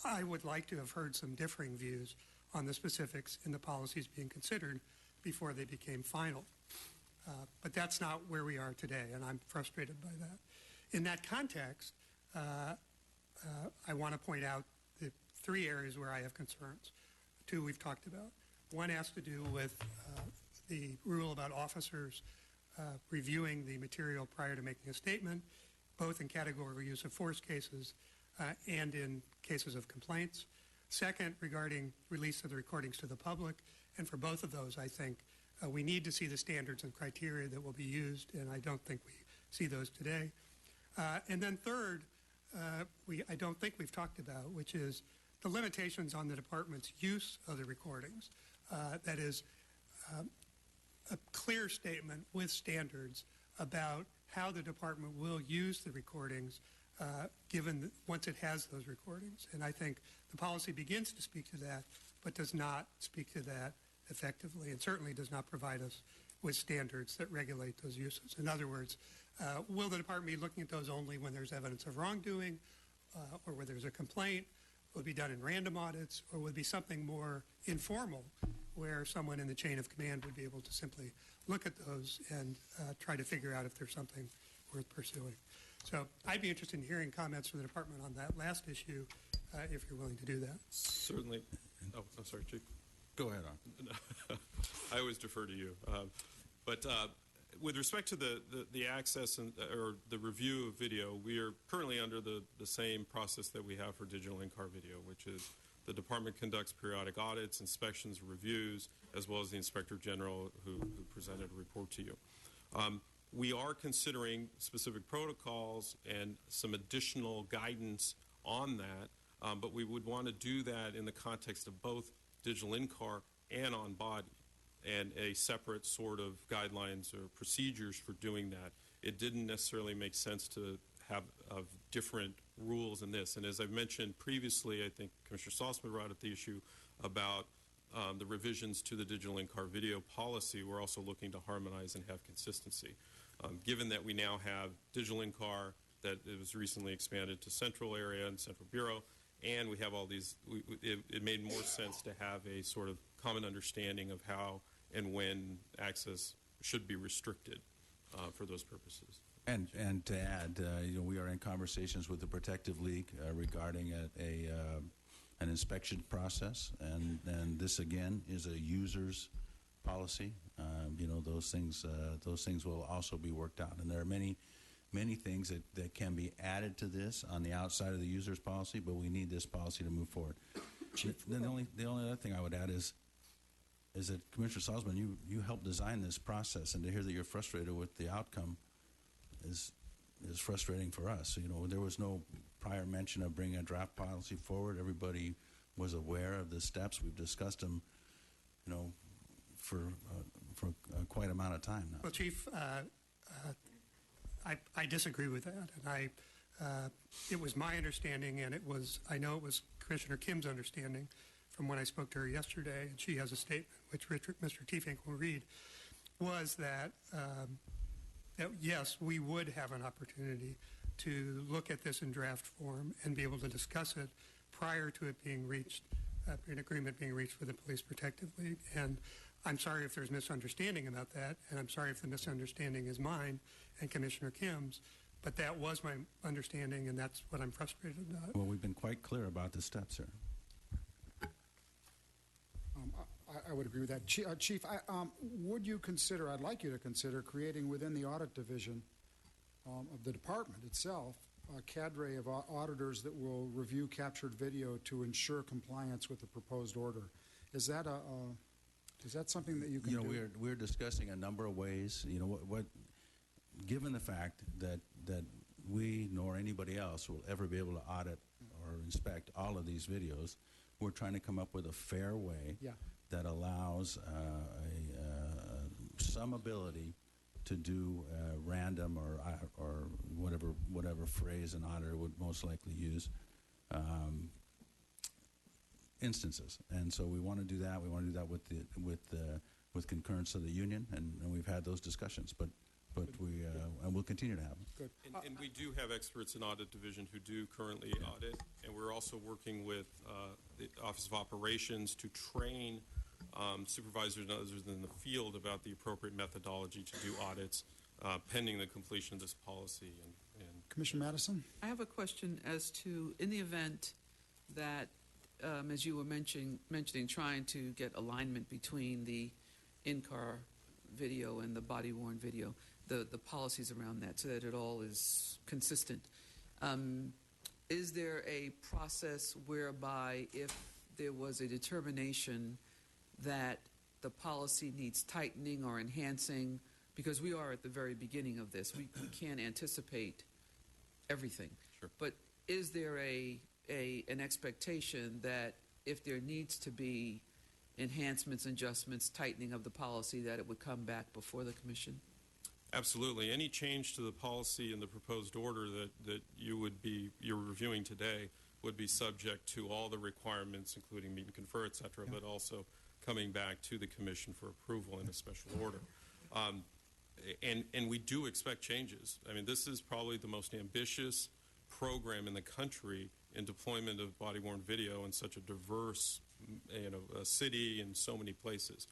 I would like to have heard some differing views on the specifics in the policies being considered before they became final. But that's not where we are today, and I'm frustrated by that. In that context, I want to point out the three areas where I have concerns. Two we've talked about. One has to do with the rule about officers reviewing the material prior to making a statement, both in categorical use of force cases and in cases of complaints. Second, regarding release of the recordings to the public. And for both of those, I think we need to see the standards and criteria that will be used, and I don't think we see those today. And then third, I don't think we've talked about, which is the limitations on the department's use of the recordings. That is a clear statement with standards about how the department will use the recordings given once it has those recordings. And I think the policy begins to speak to that, but does not speak to that effectively, and certainly does not provide us with standards that regulate those uses. In other words, will the department be looking at those only when there's evidence of wrongdoing or where there's a complaint? Will it be done in random audits, or will it be something more informal where someone in the chain of command would be able to simply look at those and try to figure out if there's something worth pursuing. So I'd be interested in hearing comments from the department on that last issue, if you're willing to do that. Certainly. Oh, I'm sorry, Chief. Go ahead on. I always defer to you. But with respect to the access or the review of video, we are currently under the same process that we have for digital in-car video, which is the department conducts periodic audits, inspections, reviews, as well as the Inspector General who presented a report to you. We are considering specific protocols and some additional guidance on that, but we would want to do that in the context of both digital in-car and on-body, and a separate sort of guidelines or procedures for doing that. It didn't necessarily make sense to have different rules in this. And as I've mentioned previously, I think Commissioner Salzman brought up the issue about the revisions to the digital in-car video policy. We're also looking to harmonize and have consistency. Given that we now have digital in-car, that it was recently expanded to Central Area and Central Bureau, and we have all these, it made more sense to have a sort of common understanding of how and when access should be restricted for those purposes. And to add, we are in conversations with the Protective League regarding an inspection process, and this again is a user's policy. Those things will also be worked out, and there are many things that can be added to this on the outside of the user's policy, but we need this policy to move forward. Then the only other thing I would add is that Commissioner Salzman, you helped design this process, and to hear that you're frustrated with the outcome is frustrating for us. There was no prior mention of bringing a draft policy forward. Everybody was aware of the steps. We've discussed them, for quite amount of time now. Well, Chief, I disagree with that, and it was my understanding, and I know it was Commissioner Kim's understanding from when I spoke to her yesterday, and she has a statement which Mr. Tiefenk will read, was that yes, we would have an opportunity to look at this in draft form and be able to discuss it prior to it being reached, an agreement being reached with the Police Protective League. And I'm sorry if there's misunderstanding about that, and I'm sorry if the misunderstanding is mine and Commissioner Kim's, but that was my understanding, and that's what I'm frustrated about. Well, we've been quite clear about the steps here. I would agree with that. Chief, would you consider, I'd like you to consider, creating within the audit division of the department itself a cadre of auditors that will review captured video to ensure compliance with the proposed order. Is that something that you can do? We're discussing a number of ways. Given the fact that we nor anybody else will ever be able to audit or inspect all of these videos, we're trying to come up with a fair way that allows some ability to do random or whatever phrase an auditor would most likely use instances. And so we want to do that. We want to do that with concurrence of the union, and we've had those discussions. But and we'll continue to have them. Good. And we do have experts in audit division who do currently audit, and we're also working with the Office of Operations to train supervisors and others in the field about the appropriate methodology to do audits pending the completion of this policy. And Commissioner Madison? I have a question as to, in the event that, as you were mentioning, trying to get alignment between the in-car video and the body-worn video, the policies around that, so that it all is consistent. Is there a process whereby if there was a determination that the policy needs tightening or enhancing, because we are at the very beginning of this, we can't anticipate everything. Sure. But is there an expectation that if there needs to be enhancements, adjustments, tightening of the policy, that it would come back before the commission? absolutely. Any change to the policy in the proposed order that you're reviewing today would be subject to all the requirements, including meet and confer, et cetera, but also coming back to the commission for approval in a special order. And we do expect changes. I mean, this is probably the most ambitious program in the country in deployment of body-worn video in such a diverse a city and so many places.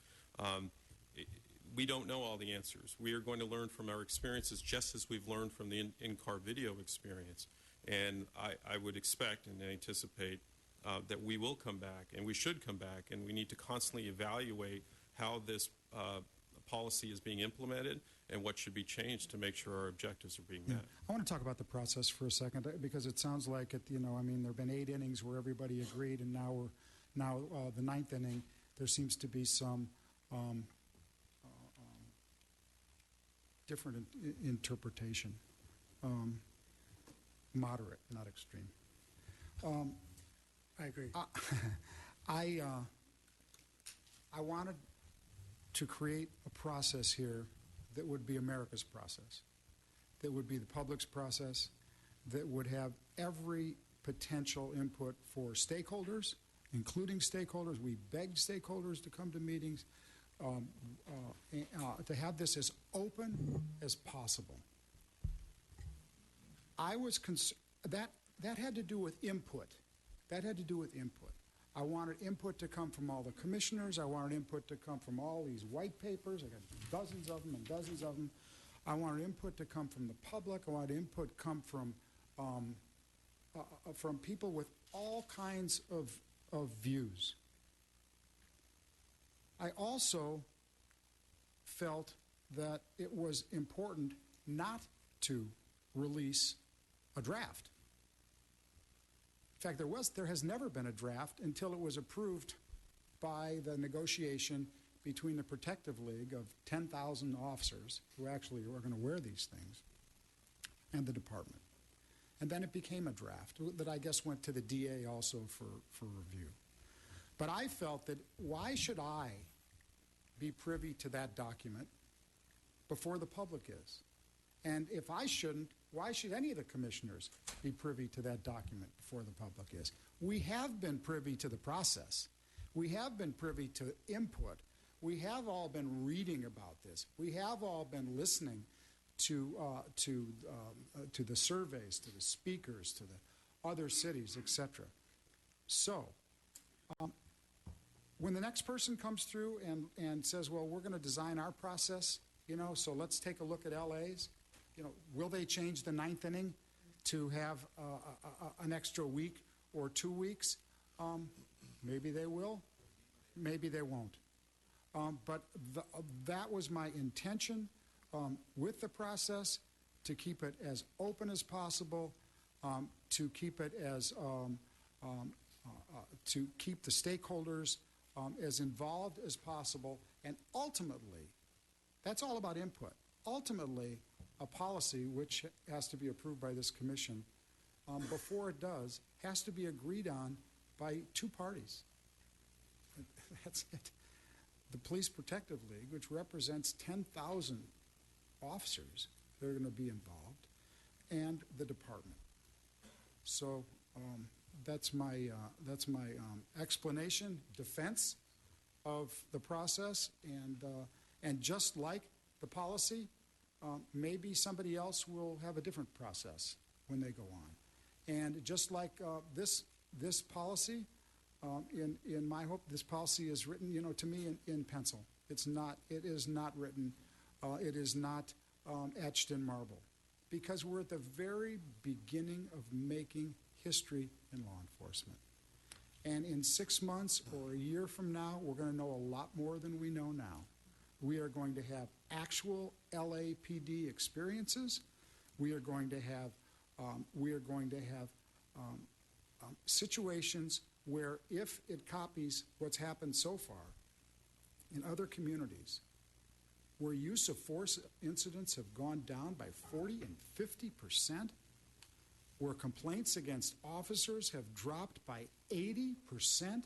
We don't know all the answers. We are going to learn from our experiences just as we've learned from the in-car video experience. And I would expect and anticipate that we will come back, and we should come back, and we need to constantly evaluate how this policy is being implemented and what should be changed to make sure our objectives are being met. I want to talk about the process for a second because it sounds like there have been 8 innings where everybody agreed, and now the 9th inning, there seems to be some different interpretation, moderate, not extreme. I agree. I wanted to create a process here that would be America's process, that would be the public's process, that would have every potential input for stakeholders, including stakeholders. We begged stakeholders to come to meetings, to have this as open as possible. I was that had to do with input. That had to do with input. I wanted input to come from all the commissioners. I wanted input to come from all these white papers. I got dozens of them and dozens of them. I wanted input to come from the public. I wanted input to come from people with all kinds of views. I also felt that it was important not to release a draft. In fact, there has never been a draft until it was approved by the negotiation between the Protective League of 10,000 officers who actually were going to wear these things and the department. And then it became a draft that I guess went to the DA also for review. But I felt that why should I be privy to that document before the public is? And if I shouldn't, why should any of the commissioners be privy to that document before the public is? We have been privy to the process. We have been privy to input. We have all been reading about this. We have all been listening to the surveys, to the speakers, to the other cities, etc. So, when the next person comes through and says, well, we're going to design our process, so let's take a look at LA's, will they change the 9th inning to have an extra week or 2 weeks? Maybe they will. Maybe they won't. But that was my intention with the process, to keep it as open as possible, to keep it as to keep the stakeholders as involved as possible, and ultimately, that's all about input. Ultimately, a policy which has to be approved by this commission, before it does, has to be agreed on by 2 parties. That's it. The Police Protective League, which represents 10,000 officers that are going to be involved, and the department. So that's my explanation, defense of the process, and just like the policy, maybe somebody else will have a different process when they go on. And just like this policy, in my hope, this policy is written, to me, in pencil. It is not written, it is not etched in marble. Because we're at the very beginning of making history in law enforcement. And in 6 months or a year from now, we're going to know a lot more than we know now. We are going to have actual LAPD experiences. We are going to have situations where, if it copies what's happened so far in other communities, where use of force incidents have gone down by 40 and 50%, where complaints against officers have dropped by 80%,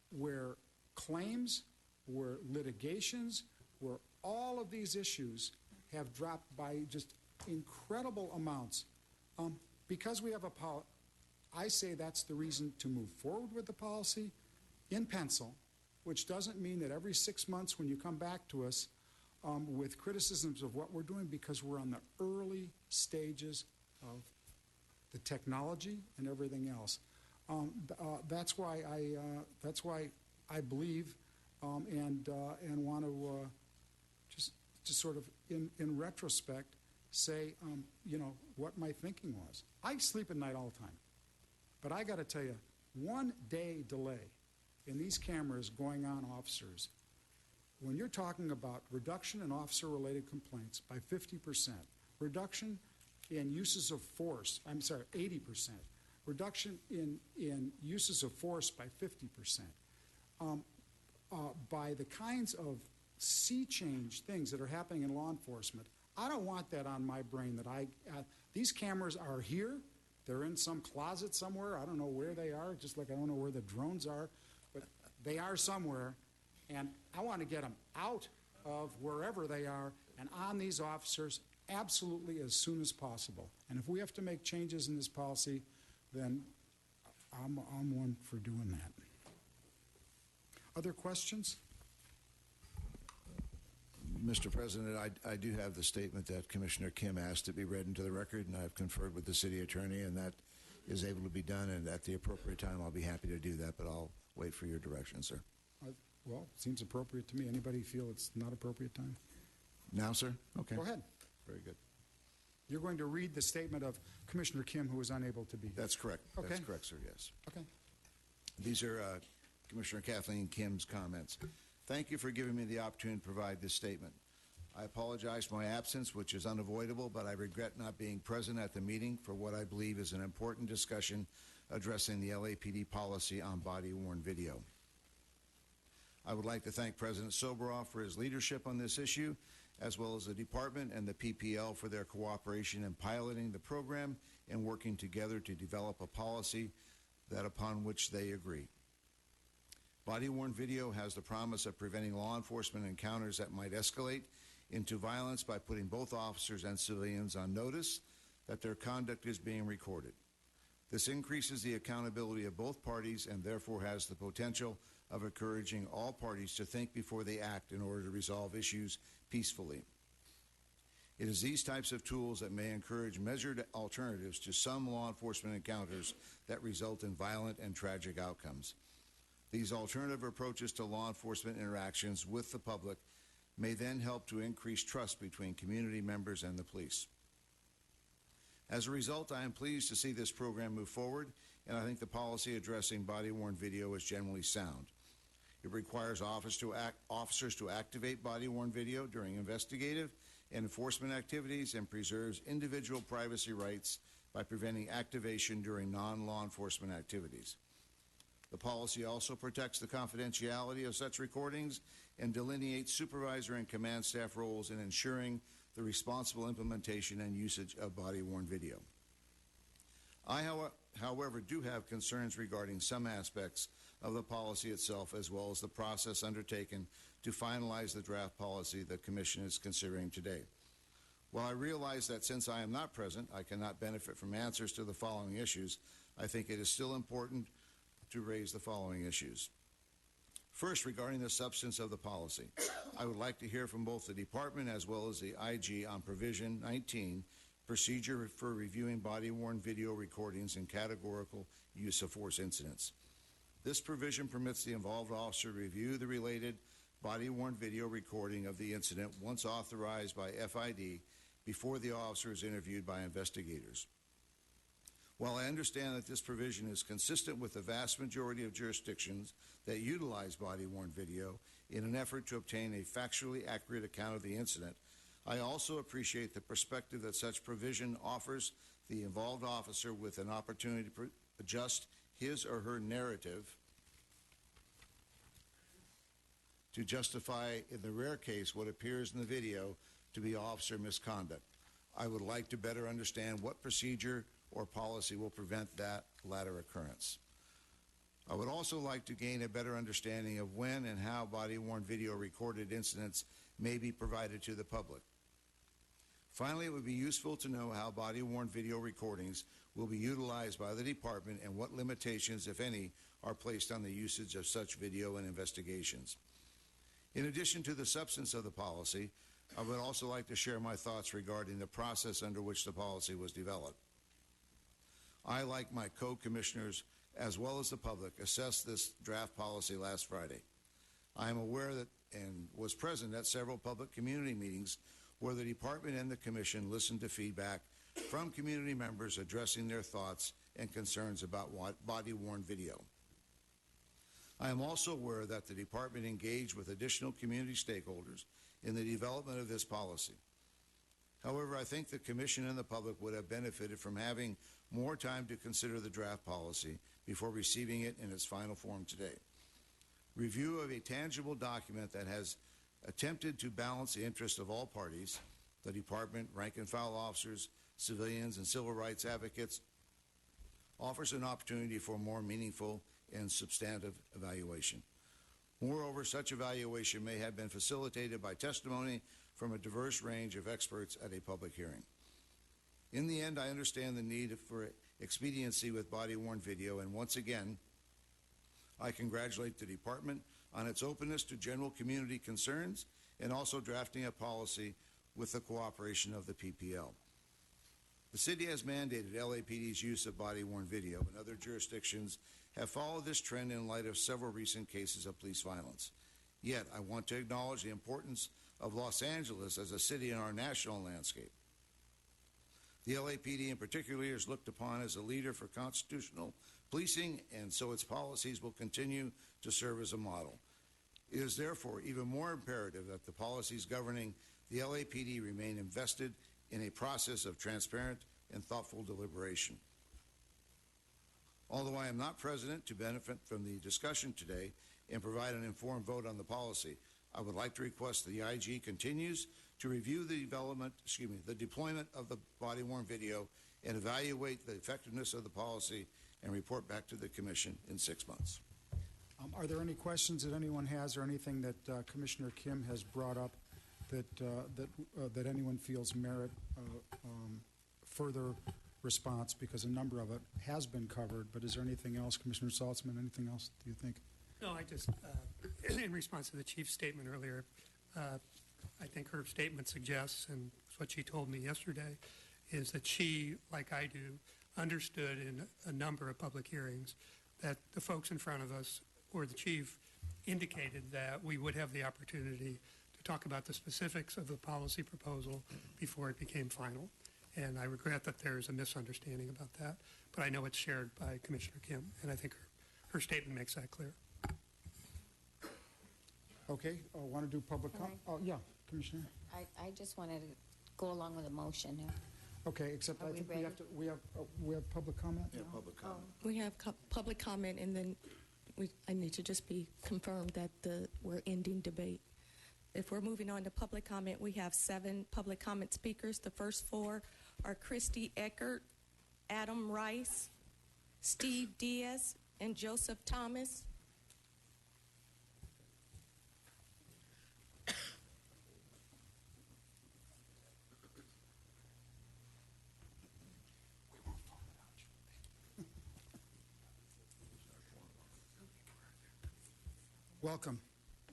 where claims, where litigations, where all of these issues have dropped by just incredible amounts. Because we have a policy, I say that's the reason to move forward with the policy in pencil, which doesn't mean that every 6 months when you come back to us with criticisms of what we're doing, because we're on the early stages of the technology and everything else. That's why I believe and want to just sort of in retrospect say what my thinking was. I sleep at night all the time, but I got to tell you, 1 day delay in these cameras going on officers, when you're talking about reduction in officer-related complaints by 50%, reduction in uses of force, 80%, reduction in uses of force by 50%, by the kinds of sea change things that are happening in law enforcement, I don't want that on my brain that these cameras are here. They're in some closet somewhere. I don't know where they are, just like I don't know where the drones are, but they are somewhere, and I want to get them out of wherever they are and on these officers absolutely as soon as possible. And if we have to make changes in this policy, then I'm one for doing that. Other questions? Mr. President, I do have the statement that Commissioner Kim asked to be read into the record, and I've conferred with the city attorney, and that is able to be done, and at the appropriate time I'll be happy to do that, but I'll wait for your direction, sir. Well, seems appropriate to me. Anybody feel it's not appropriate time? Now, sir? Okay. Go ahead. Very good. You're going to read the statement of Commissioner Kim, who was unable to be here. That's correct. Okay. That's correct, sir, yes. Okay. These are Commissioner Kathleen Kim's comments. Thank you for giving me the opportunity to provide this statement. I apologize for my absence, which is unavoidable, but I regret not being present at the meeting for what I believe is an important discussion addressing the LAPD policy on body-worn video. I would like to thank President Soboroff for his leadership on this issue, as well as the department and the PPL for their cooperation in piloting the program and working together to develop a policy that upon which they agree. Body-worn video has the promise of preventing law enforcement encounters that might escalate into violence by putting both officers and civilians on notice that their conduct is being recorded. This increases the accountability of both parties and therefore has the potential of encouraging all parties to think before they act in order to resolve issues peacefully. It is these types of tools that may encourage measured alternatives to some law enforcement encounters that result in violent and tragic outcomes. These alternative approaches to law enforcement interactions with the public may then help to increase trust between community members and the police. As a result, I am pleased to see this program move forward, and I think the policy addressing body-worn video is generally sound. It requires officers to activate body-worn video during investigative and enforcement activities and preserves individual privacy rights by preventing activation during non-law enforcement activities. The policy also protects the confidentiality of such recordings and delineates supervisor and command staff roles in ensuring the responsible implementation and usage of body-worn video. I, however, do have concerns regarding some aspects of the policy itself, as well as the process undertaken to finalize the draft policy the Commission is considering today. While I realize that since I am not present, I cannot benefit from answers to the following issues, I think it is still important to raise the following issues. First, regarding the substance of the policy, I would like to hear from both the Department as well as the IG on Provision 19, Procedure for Reviewing Body-Worn Video Recordings in Categorical Use of Force Incidents. This provision permits the involved officer to review the related body-worn video recording of the incident once authorized by FID before the officer is interviewed by investigators. While I understand that this provision is consistent with the vast majority of jurisdictions that utilize body-worn video in an effort to obtain a factually accurate account of the incident, I also appreciate the perspective that such provision offers the involved officer with an opportunity to adjust his or her narrative to justify, in the rare case, what appears in the video to be officer misconduct. I would like to better understand what procedure or policy will prevent that latter occurrence. I would also like to gain a better understanding of when and how body-worn video recorded incidents may be provided to the public. Finally, it would be useful to know how body-worn video recordings will be utilized by the Department and what limitations, if any, are placed on the usage of such video in investigations. In addition to the substance of the policy, I would also like to share my thoughts regarding the process under which the policy was developed. I, like my co-commissioners, as well as the public, assessed this draft policy last Friday. I am aware that and was present at several public community meetings where the department and the commission listened to feedback from community members addressing their thoughts and concerns about body-worn video. I am also aware that the department engaged with additional community stakeholders in the development of this policy. However, I think the commission and the public would have benefited from having more time to consider the draft policy before receiving it in its final form today. Review of a tangible document that has attempted to balance the interests of all parties, the department, rank and file officers, civilians, and civil rights advocates, offers an opportunity for more meaningful and substantive evaluation. Moreover, such evaluation may have been facilitated by testimony from a diverse range of experts at a public hearing. In the end, I understand the need for expediency with body-worn video, and once again, I congratulate the department on its openness to general community concerns and also drafting a policy with the cooperation of the PPL. The city has mandated LAPD's use of body-worn video, and other jurisdictions have followed this trend in light of several recent cases of police violence. Yet, I want to acknowledge the importance of Los Angeles as a city in our national landscape. The LAPD in particular is looked upon as a leader for constitutional policing, and so its policies will continue to serve as a model. It is therefore even more imperative that the policies governing the LAPD remain invested in a process of transparent and thoughtful deliberation. Although I am not president to benefit from the discussion today and provide an informed vote on the policy, I would like to request the IG continues to review the deployment of the body-worn video and evaluate the effectiveness of the policy and report back to the Commission in 6 months. Are there any questions that anyone has or anything that Commissioner Kim has brought up that anyone feels merit further response? Because a number of it has been covered, but is there anything else, Commissioner Saltzman, anything else do you think? No, I just, in response to the chief's statement earlier, I think her statement suggests, and what she told me yesterday, is that she, like I do, understood in a number of public hearings that the folks in front of us, or the chief, indicated that we would have the opportunity to talk about the specifics of the policy proposal before it became final. And I regret that there's a misunderstanding about that, but I know it's shared by Commissioner Kim, and I think her statement makes that clear. Okay, want to do public comment? Oh, yeah, Commissioner. I just wanted to go along with the motion. Okay, except Are I we think ready? we have public comment? Yeah, public comment. We have public comment, and then I need to just be confirmed that we're ending debate. If we're moving on to public comment, we have 7 public comment speakers. The first 4 are Christy Eckert, Adam Rice, Steve Diaz, and Joseph Thomas. Welcome.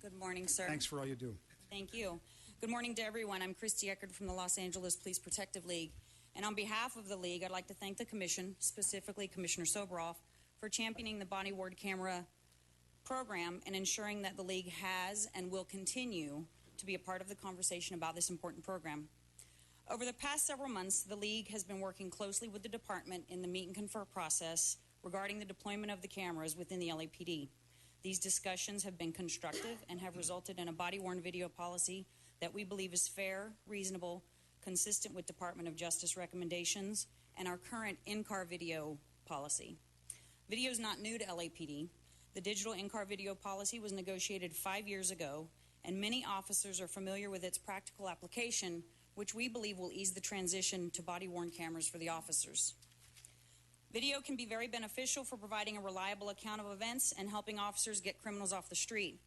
Good morning, sir. Thanks for all you do. Thank you. Good morning to everyone. I'm Christy Eckert from the Los Angeles Police Protective League. And on behalf of the League, I'd like to thank the Commission, specifically Commissioner Soboroff, for championing the body-worn camera program and ensuring that the League has and will continue to be a part of the conversation about this important program. Over the past several months, the League has been working closely with the Department in the meet and confer process regarding the deployment of the cameras within the LAPD. These discussions have been constructive and have resulted in a body-worn video policy that we believe is fair, reasonable, consistent with Department of Justice recommendations, and our current in-car video policy. Video is not new to LAPD. The digital in-car video policy was negotiated 5 years ago, and many officers are familiar with its practical application, which we believe will ease the transition to body-worn cameras for the officers. Video can be very beneficial for providing a reliable account of events and helping officers get criminals off the street.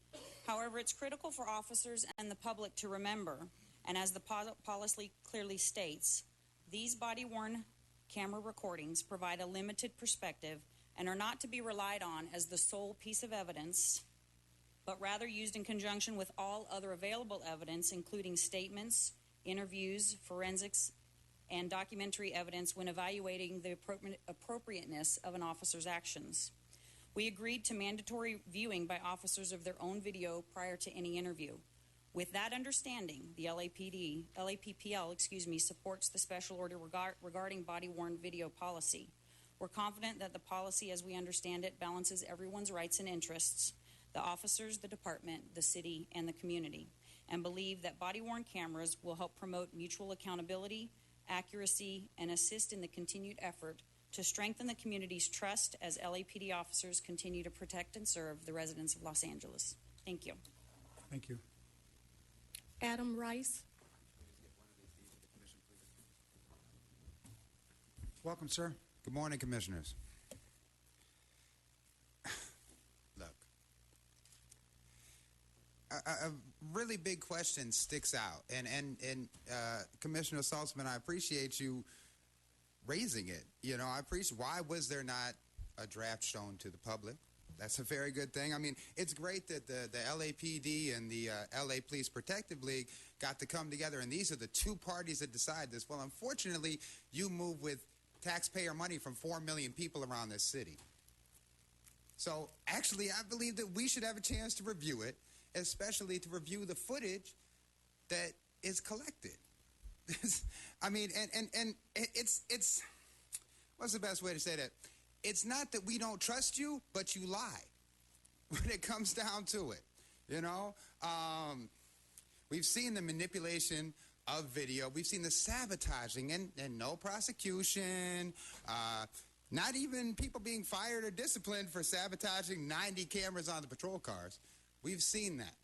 However, it's critical for officers and the public to remember, and as the policy clearly states, these body-worn camera recordings provide a limited perspective and are not to be relied on as the sole piece of evidence, but rather used in conjunction with all other available evidence, including statements, interviews, forensics, and documentary evidence when evaluating the appropriateness of an officer's actions. We agreed to mandatory viewing by officers of their own video prior to any interview. With that understanding, the LAPPL supports the special order regarding body-worn video policy. We're confident that the policy, as we understand it, balances everyone's rights and interests, the officers, the department, the city, and the community, and believe that body-worn cameras will help promote mutual accountability, accuracy, and assist in the continued effort to strengthen the community's trust as LAPD officers continue to protect and serve the residents of Los Angeles. Thank you. Thank you. Adam Rice. Welcome, sir. Good morning, Commissioners. Look, a really big question sticks out, and Commissioner Saltzman, I appreciate you raising it. You know, I appreciate, why was there not a draft shown to the public? That's a very good thing. I mean, it's great that the LAPD and the LA Police Protective League got to come together, and these are the two parties that decide this. Well, unfortunately, you move with taxpayer money from 4 million people around this city. So, actually, I believe that we should have a chance to review it, especially to review the footage that is collected. I mean, and it's what's the best way to say that? It's not that we don't trust you, but you lie when it comes down to it. You know, we've seen the manipulation of video. We've seen the sabotaging and no prosecution, not even people being fired or disciplined for sabotaging 90 cameras on the patrol cars. We've seen that.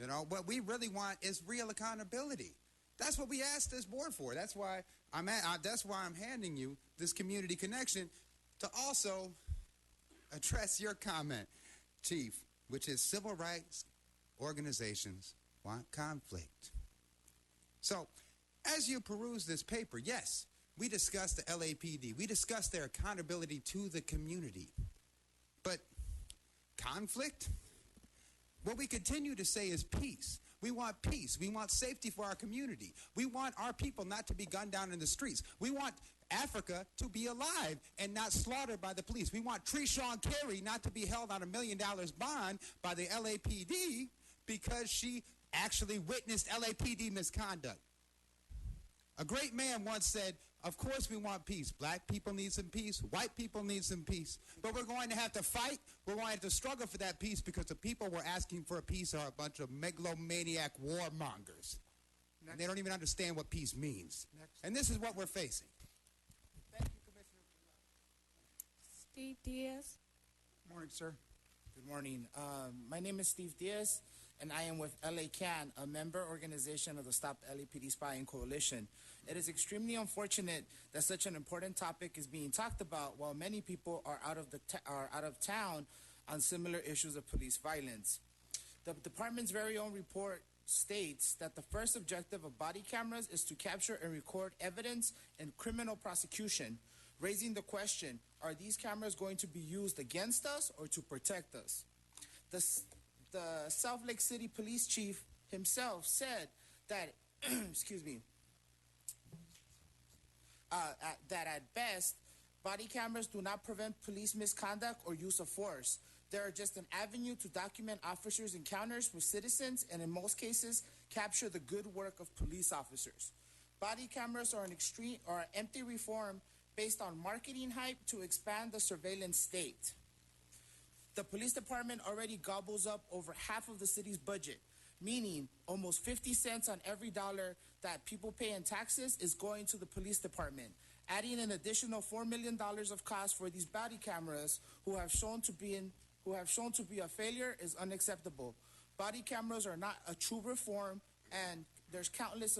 You know, what we really want is real accountability. That's what we asked this board for. That's why I'm handing you this community connection to also address your comment, Chief, which is civil rights organizations want conflict. So, as you peruse this paper, yes, we discussed the LAPD. We discussed their accountability to the community. But conflict? What we continue to say is peace. We want peace. We want safety for our community. We want our people not to be gunned down in the streets. We want Africa to be alive and not slaughtered by the police. We want Treshawn Carey not to be held on $1 million bond by the LAPD because she actually witnessed LAPD misconduct. A great man once said, of course we want peace. Black people need some peace. White people need some peace. But we're going to have to fight. We're going to have to struggle for that peace because the people we're asking for a peace are a bunch of megalomaniac warmongers. And they don't even understand what peace means. And this is what we're facing. Thank you, Commissioner. Steve Diaz. Good morning, sir. Good morning. My name is Steve Diaz, and I am with LA CAN, a member organization of the Stop LAPD Spying Coalition. It is extremely unfortunate that such an important topic is being talked about while many people are out of town on similar issues of police violence. The department's very own report states that the first objective of body cameras is to capture and record evidence in criminal prosecution, raising the question, are these cameras going to be used against us or to protect us? The South Lake City police chief himself said that, that at best, body cameras do not prevent police misconduct or use of force. They are just an avenue to document officers' encounters with citizens and in most cases, capture the good work of police officers. Body cameras are an empty reform based on marketing hype to expand the surveillance state. The police department already gobbles up over half of the city's budget, meaning almost 50 cents on every dollar that people pay in taxes is going to the police department. Adding an additional $4 million of cost for these body cameras who have shown to be a failure is unacceptable. Body cameras are not a true reform, and there's countless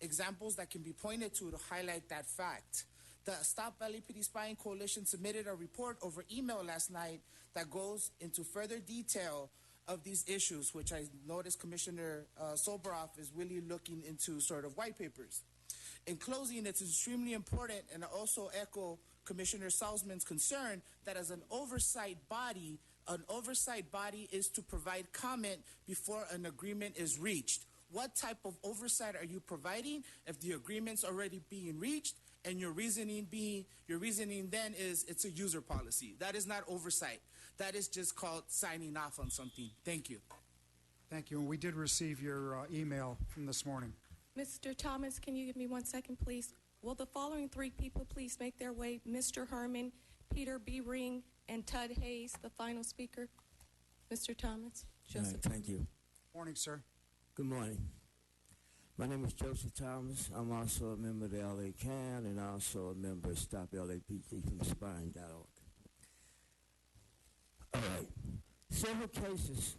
examples that can be pointed to highlight that fact. The Stop LAPD Spying Coalition submitted a report over email last night that goes into further detail of these issues, which I noticed Commissioner Soboroff is really looking into sort of white papers. In closing, it's extremely important, and I also echo Commissioner Salzman's concern that as an oversight body is to provide comment before an agreement is reached. What type of oversight are you providing if the agreement's already being reached and your reasoning then is it's a user policy? That is not oversight. That is just called signing off on something. Thank you. Thank you. And we did receive your email from this morning. Mr. Thomas, can you give me 1 second, please? Will the following 3 people please make their way? Mr. Herman, Peter B. Ring, and Tud Hayes, the final speaker. Mr. Thomas. Joseph. Thank you. Morning, sir. Good morning. My name is Joseph Thomas. I'm also a member of the LA CAN and also a member of Stop LAPD from Spine.org. All right. Several cases,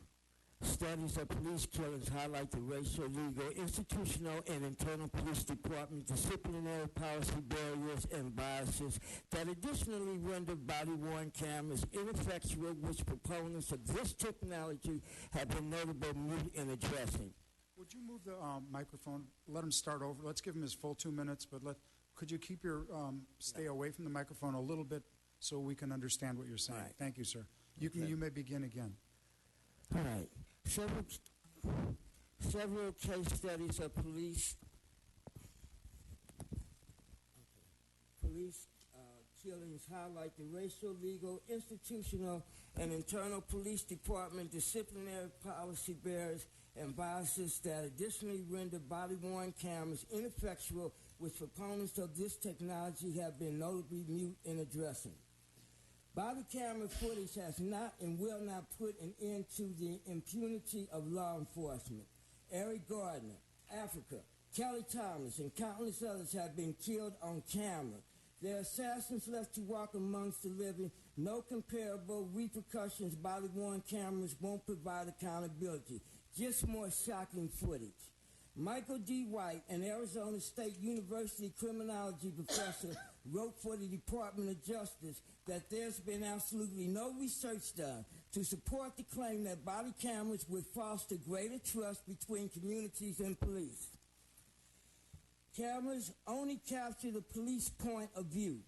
studies of police killings highlight the racial, legal, institutional, and internal police department disciplinary policy barriers and biases that additionally render body-worn cameras ineffectual, which proponents of this technology have been notable mute in addressing. Would you move the microphone? Let him start over. Let's give him his full 2 minutes, but could you keep your stay away from the microphone a little bit so we can understand what you're saying? Right. Thank you, sir. You may begin again. All right. Several case studies of police killings highlight the racial, legal, institutional, and internal police department disciplinary policy barriers and biases that additionally render body-worn cameras ineffectual, which proponents of this technology have been notably mute in addressing. Body camera footage has not and will not put an end to the impunity of law enforcement. Eric Gardner, Africa, Kelly Thomas, and countless others have been killed on camera. Their assassins left to walk amongst the living. No comparable repercussions body-worn cameras won't provide accountability. Just more shocking footage. Michael D. White, an Arizona State University criminology professor, wrote for the Department of Justice that there's been absolutely no research done to support the claim that body cameras would foster greater trust between communities and police. Cameras only capture the police point of view.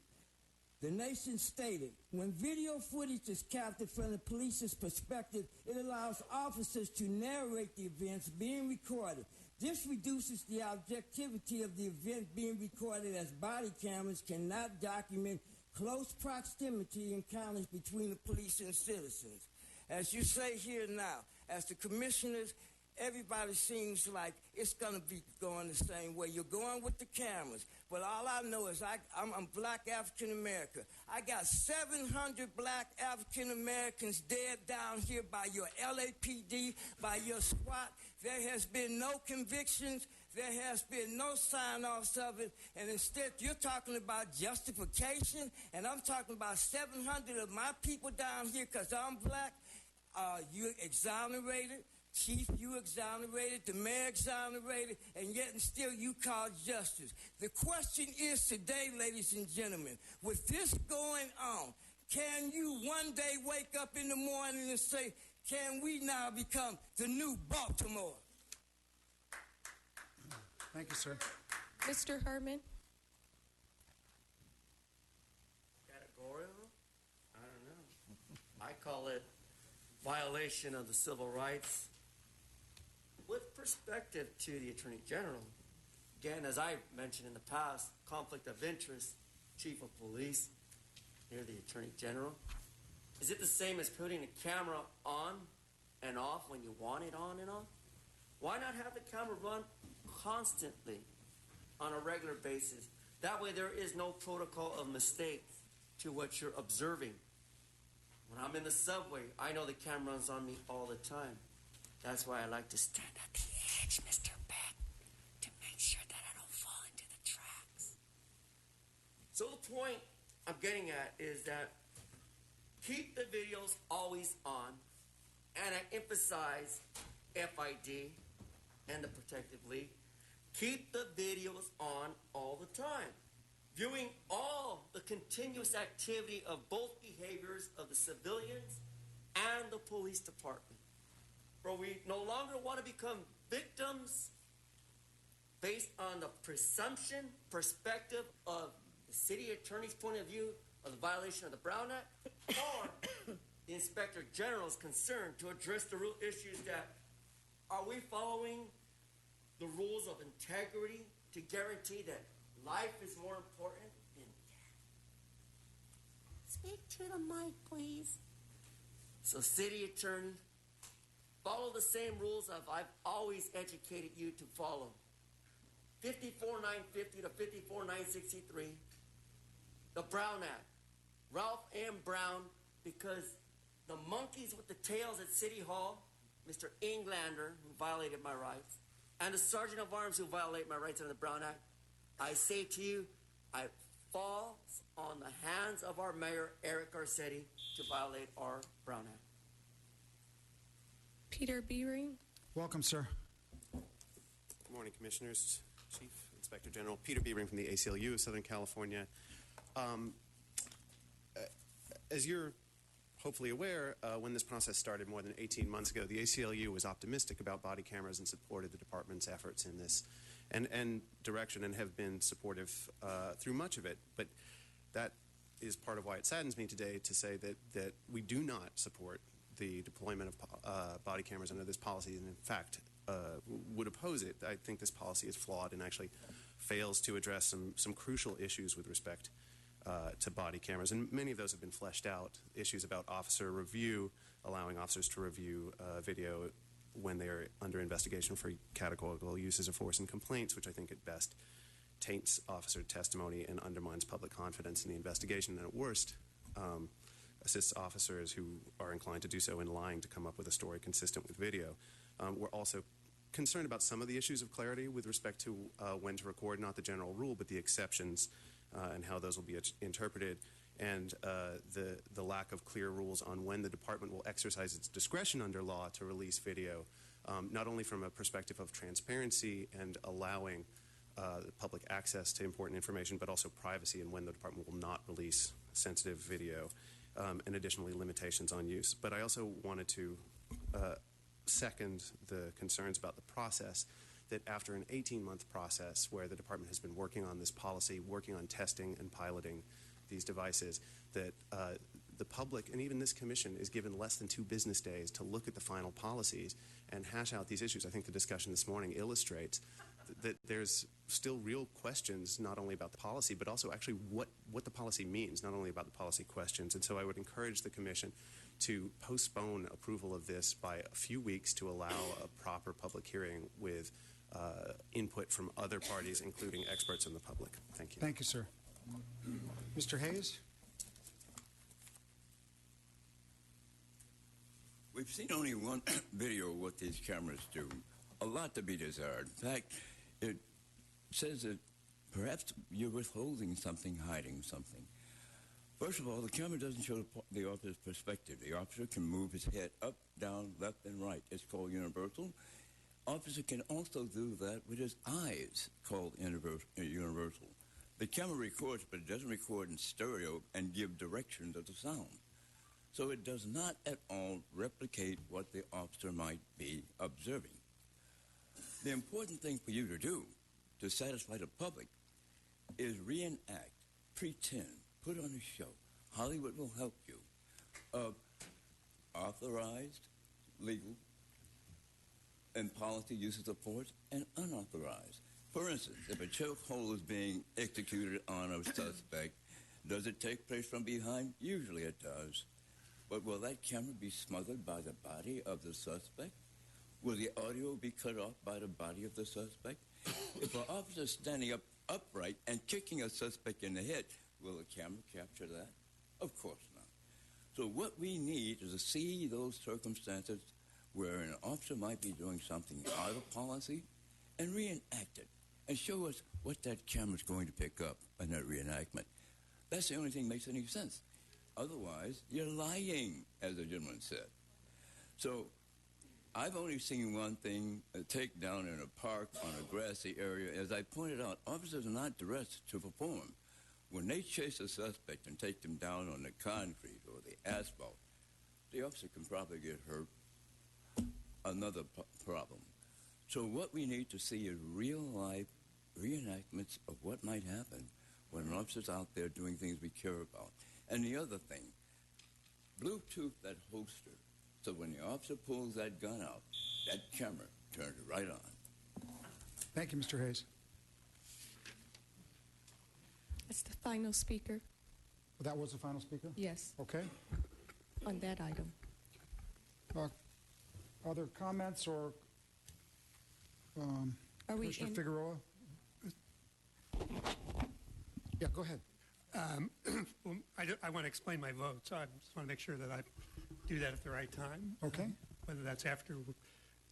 The Nation stated, when video footage is captured from the police's perspective, it allows officers to narrate the events being recorded. This reduces the objectivity of the event being recorded, as body cameras cannot document close proximity encounters between the police and citizens. As you say here now, as the commissioners, everybody seems like it's going to be going the same way. You're going with the cameras. But all I know is I'm black African American. I got 700 black African Americans dead down here by your LAPD, by your SWAT. There has been no convictions. There has been no sign-offs of it. And instead, you're talking about justification. And I'm talking about 700 of my people down here because I'm black. You exonerated. Chief, you exonerated, the mayor exonerated, and yet and still you call justice. The question is today, ladies and gentlemen, with this going on, can you one day wake up in the morning and say, can we now become the new Baltimore? Thank you, sir. Mr. Herman. Categorical? I don't know. I call it violation of the civil rights. With perspective to the Attorney General, again, as I mentioned in the past, conflict of interest, Chief of Police, near the Attorney General. Is it the same as putting a camera on and off when you want it on and off? Why not have the camera run constantly on a regular basis? That way there is no protocol of mistakes to what you're observing. When I'm in the subway, I know the camera's on me all the time. That's why I like to stand at the edge, Mr. Beck, to make sure that I don't fall into the tracks. So the point I'm getting at is that keep the videos always on, and I emphasize FID and the Protective League. Keep the videos on all the time, viewing all the continuous activity of both behaviors of the civilians and the police department. For we no longer want to become victims based on the presumption, perspective of the city attorney's point of view of the violation of the Brown Act, or the Inspector General's concern to address the real issues that are we following the rules of integrity to guarantee that life is more important than death. Speak to the mic, please. So, City Attorney, follow the same rules I've always educated you to follow. 54950 to 54963, the Brown Act. Ralph M. Brown, because the monkeys with the tails at City Hall, Mr. Englander, who violated my rights, and the Sergeant of Arms who violated my rights under the Brown Act, I say to you, I fall on the hands of our mayor, Eric Garcetti, to violate our Brown Act. Peter Beering. Welcome, sir. Good morning, Commissioners. Chief Inspector General Peter Beering from the ACLU of Southern California. As you're hopefully aware, when this process started more than 18 months ago, the ACLU was optimistic about body cameras and supported the department's efforts in this and direction, and have been supportive through much of it. But that is part of why it saddens me today to say that we do not support the deployment of body cameras under this policy, and in fact would oppose it. I think this policy is flawed and actually fails to address some crucial issues with respect to body cameras, and many of those have been fleshed out. Issues about officer review, allowing officers to review video when they're under investigation for categorical uses of force and complaints, which I think at best taints officer testimony and undermines public confidence in the investigation, and at worst assists officers who are inclined to do so in lying to come up with a story consistent with video. We're also concerned about some of the issues of clarity with respect to when to record, not the general rule, but the exceptions and how those will be interpreted, and the lack of clear rules on when the department will exercise its discretion under law to release video, not only from a perspective of transparency and allowing public access to important information, but also privacy and when the department will not release sensitive video, and additionally limitations on use. But I also wanted to second the concerns about the process, that after an 18-month process where the department has been working on this policy, working on testing and piloting these devices, that the public and even this commission is given less than 2 business days to look at the final policies and hash out these issues. I think the discussion this morning illustrates that there's still real questions, not only about the policy, but also actually what the policy means, not only about the policy questions. And so I would encourage the commission to postpone approval of this by a few weeks to allow a proper public hearing with input from other parties, including experts in the public. Thank you. Thank you, sir. Mr. Hayes? We've seen only one video of what these cameras do. A lot to be desired. In fact, it says that perhaps you're withholding something, hiding something. First of all, the camera doesn't show the officer's perspective. The officer can move his head up, down, left, and right. It's called universal. Officer can also do that with his eyes, called universal. The camera records, but it doesn't record in stereo and give direction to the sound. So it does not at all replicate what the officer might be observing. The important thing for you to do to satisfy the public is reenact, pretend, put on a show. Hollywood will help you. Authorized, legal, and policy uses of force, and unauthorized. For instance, if a chokehold is being executed on a suspect, does it take place from behind? Usually it does. But will that camera be smothered by the body of the suspect? Will the audio be cut off by the body of the suspect? If an officer is standing up upright and kicking a suspect in the head, will the camera capture that? Of course not. So what we need is to see those circumstances where an officer might be doing something out of policy and reenact it and show us what that camera's going to pick up in that reenactment. That's the only thing that makes any sense. Otherwise, you're lying, as the gentleman said. So I've only seen one thing, a takedown in a park on a grassy area. As I pointed out, officers are not dressed to perform. When they chase a suspect and take them down on the concrete or the asphalt, the officer can probably get hurt. Another problem. So what we need to see is real-life reenactments of what might happen when an officer's out there doing things we care about. And the other thing, Bluetooth that holster, so when the officer pulls that gun out, that camera turns right on. Thank you, Mr. Hayes. That's the final speaker. That was the final speaker? Yes, Okay. on that item. Other comments or Are we Commissioner in? Figueroa? Yeah, go ahead. Well, I want to explain my vote, so I just want to make sure that I do that at the right time. Okay. Whether that's after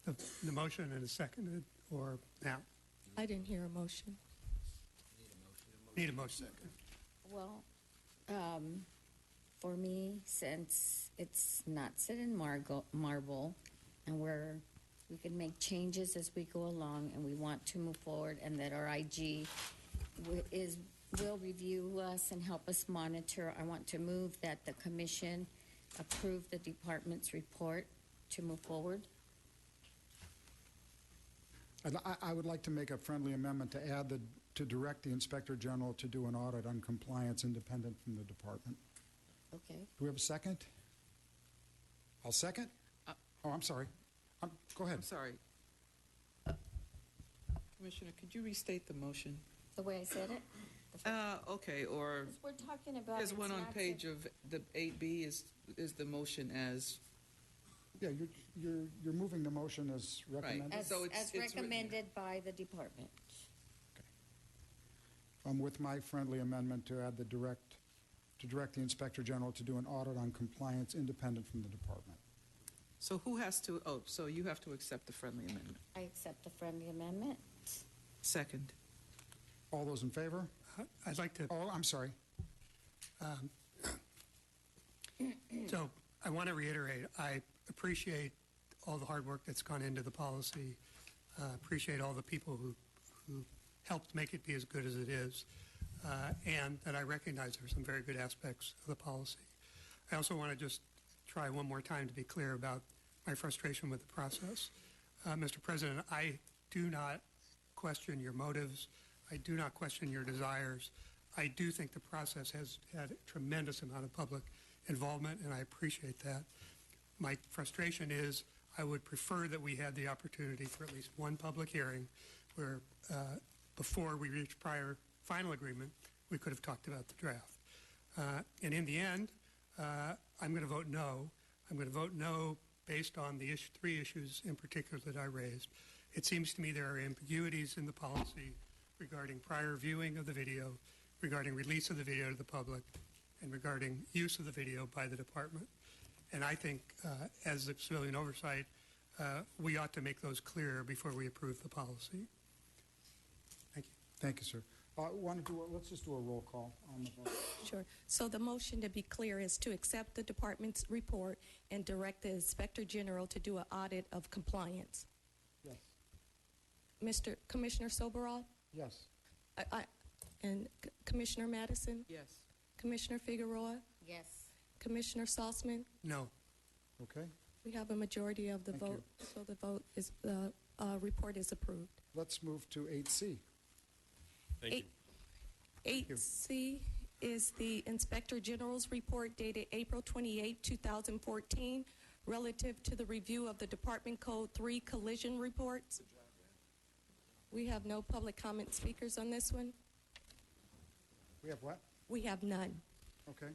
the motion and is seconded or now. I didn't hear a motion. Need a motion. Well, for me, since it's not set in marble, and we can make changes as we go along, and we want to move forward, and that our IG will review us and help us monitor. I want to move that the commission approve the department's report to move forward. I would like to make a friendly amendment to add to direct the Inspector General to do an audit on compliance independent from the department. Okay. Do we have a second? I'll second. Oh, I'm sorry. Go ahead. I'm sorry. Commissioner, could you restate the motion? The way I said it? Okay, or We're talking about. there's it's one on not page set- of the 8B is the motion as Yeah, you're moving the motion as recommended. As, So it's written. recommended by the department. With my friendly amendment to add to direct the Inspector General to do an audit on compliance independent from the department. So who has to? Oh, so you have to accept the friendly amendment. I accept the friendly amendment. Second. All those in favor? I'd like to. Oh, I'm sorry. So I want to reiterate, I appreciate all the hard work that's gone into the policy. Appreciate all the people who helped make it be as good as it is, and that I recognize there are some very good aspects of the policy. I also want to just try one more time to be clear about my frustration with the process. Mr. President, I do not question your motives. I do not question your desires. I do think the process has had a tremendous amount of public involvement, and I appreciate that. My frustration is I would prefer that we had the opportunity for at least one public hearing where before we reach final agreement, we could have talked about the draft. And in the end, I'm going to vote no. I'm going to vote no based on the three issues in particular that I raised. It seems to me there are ambiguities in the policy regarding prior viewing of the video, regarding release of the video to the public, and regarding use of the video by the department. And I think, as the civilian oversight, we ought to make those clear before we approve the policy. Thank you. Thank you, sir. Let's just do a roll call on the vote. Sure. So the motion, to be clear, is to accept the department's report and direct the Inspector General to do an audit of compliance. Yes. Commissioner Soberall? Yes. And Commissioner Madison? Yes. Commissioner Figueroa? Yes. Commissioner Salzman? No. Okay. We have a majority of the Thank vote, so the report is approved. Let's move to 8C. Thank you. 8C is the Inspector General's report dated April 28, 2014, relative to the review of the Department Code 3 collision reports. We have no public comment speakers on this one. We have what? We have none. Okay.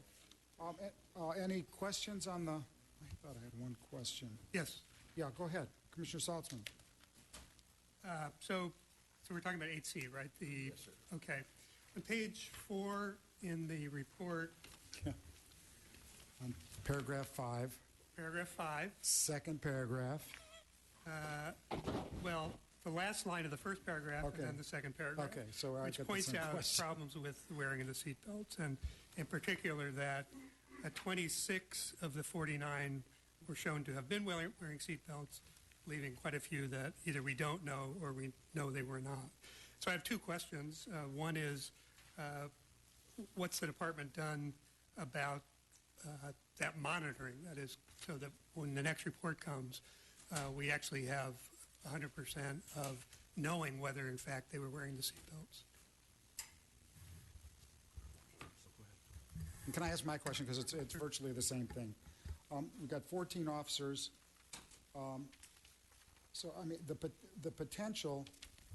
Any questions on the? I thought I had one question. Yes. Yeah, go ahead, Commissioner Saltzman. So we're talking about 8C, right? Yes, sir. Okay. On page 4 in the report. On paragraph 5. Paragraph 5. Second paragraph. Well, the last line of the first paragraph Okay. and then the second paragraph. Okay, so I which got the points same out question. problems with wearing of the seatbelts, and in particular that 26 of the 49 were shown to have been wearing seatbelts, leaving quite a few that either we don't know or we know they were not. So I have two questions. One is, what's the department done about that monitoring? That is, so that when the next report comes, we actually have 100% of knowing whether, in fact, they were wearing the seatbelts. And can I ask my question, because it's virtually the same thing? We've got 14 officers. So, I mean, the potential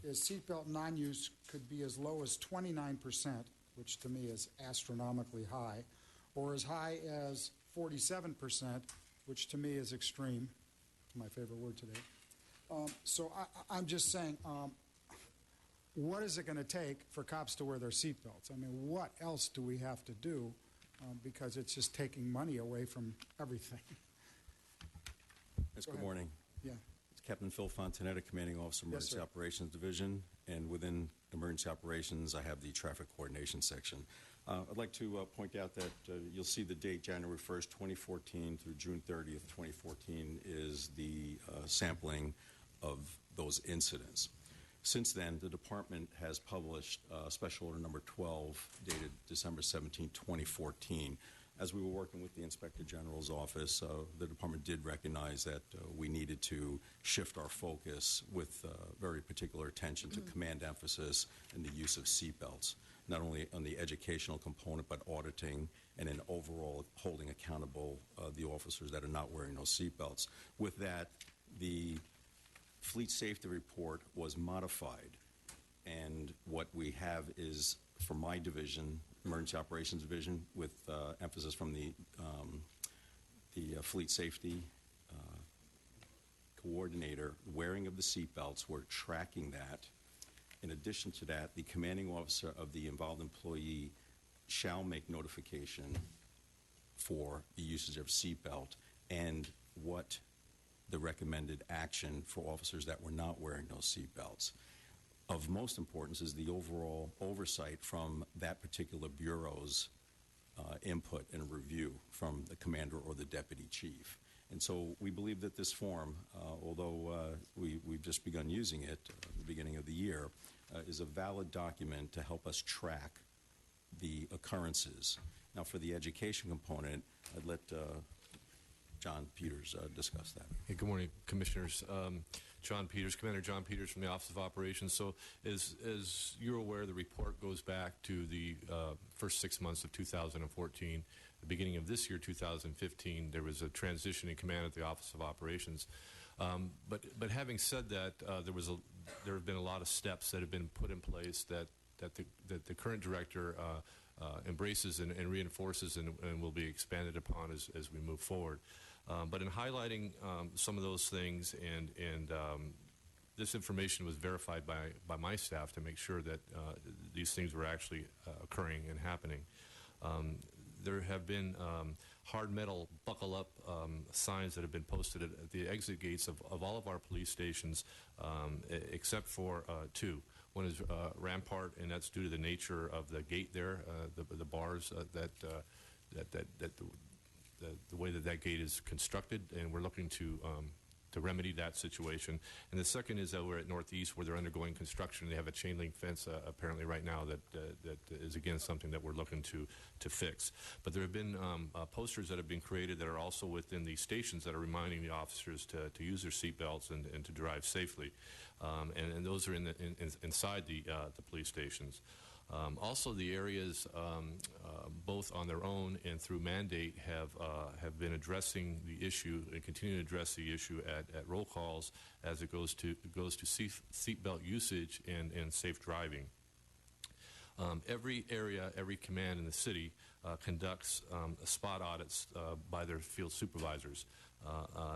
is seatbelt non-use could be as low as 29%, which to me is astronomically high, or as high as 47%, which to me is extreme, my favorite word today. So I'm just saying, what is it going to take for cops to wear their seatbelts? I mean, what else do we have to do? Because it's just taking money away from everything. Yes, Go good ahead. morning. Yeah. It's Captain Phil Fontanetta, Commanding Officer, Yes, Emergency sir. Operations Division, and within Emergency Operations, I have the Traffic Coordination Section. I'd like to point out that you'll see the date, January 1st, 2014 through June 30th, 2014, is the sampling of those incidents. Since then, the department has published Special Order Number 12, dated December 17, 2014. As we were working with the Inspector General's office, the department did recognize that we needed to shift our focus with very particular attention to command emphasis and the use of seatbelts, not only on the educational component, but auditing and in overall holding accountable the officers that are not wearing those seatbelts. With that, the Fleet Safety Report was modified, and what we have is, for my division, Emergency Operations Division, with emphasis from the Fleet Safety Coordinator, wearing of the seatbelts, we're tracking that. In addition to that, the commanding officer of the involved employee shall make notification for the usage of seatbelt and what the recommended action for officers that were not wearing those seatbelts. Of most importance is the overall oversight from that particular bureau's input and review from the commander or the deputy chief. And so we believe that this form, although we've just begun using it at the beginning of the year, is a valid document to help us track the occurrences. Now, for the education component, I'd let John Peters discuss that. Hey, good morning, Commissioners. John Peters, Commander John Peters from the Office of Operations. So as you're aware, the report goes back to the first 6 months of 2014. The beginning of this year, 2015, there was a transition in command at the Office of Operations. But having said that, there have been a lot of steps that have been put in place that the current director embraces and reinforces and will be expanded upon as we move forward. But in highlighting some of those things, and this information was verified by my staff to make sure that these things were actually occurring and happening. There have been hard metal buckle up signs that have been posted at the exit gates of all of our police stations, except for two. One is Rampart, and that's due to the nature of the gate there, the bars the way that gate is constructed, and we're looking to remedy that situation. And the second is over at Northeast, where they're undergoing construction. They have a chain link fence apparently right now that is again something that we're looking to fix. But there have been posters that have been created that are also within the stations that are reminding the officers to use their seatbelts and to drive safely. And those are inside the police stations. Also, the areas, both on their own and through mandate, have been addressing the issue and continue to address the issue at roll calls as it goes to seatbelt usage and safe driving. Every area, every command in the city conducts spot audits by their field supervisors.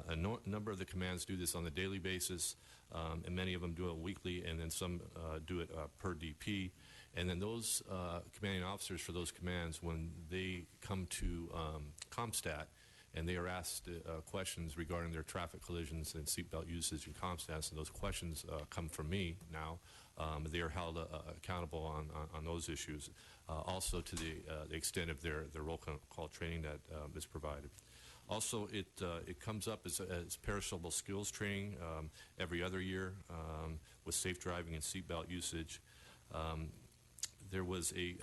A number of the commands do this on a daily basis, and many of them do it weekly, and then some do it per DP. And then those commanding officers for those commands, when they come to CompStat and they are asked questions regarding their traffic collisions and seatbelt usage in CompStat, and those questions come from me now, they are held accountable on those issues, also to the extent of their roll call training that is provided. Also, it comes up as perishable skills training every other year with safe driving and seatbelt usage. There was a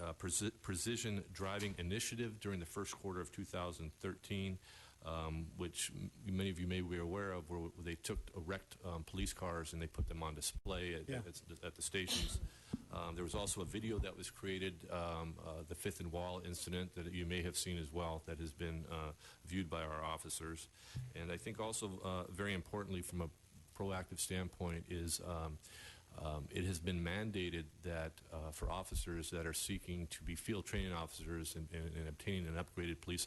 precision driving initiative during the first quarter of 2013, which many of you may be aware of, where they took wrecked police cars and they put them on display at the stations. There was also a video that was created, the Fifth and Wall incident, that you may have seen as well, that has been viewed by our officers. And I think also very importantly from a proactive standpoint is It has been mandated that for officers that are seeking to be field training officers and obtaining an upgraded police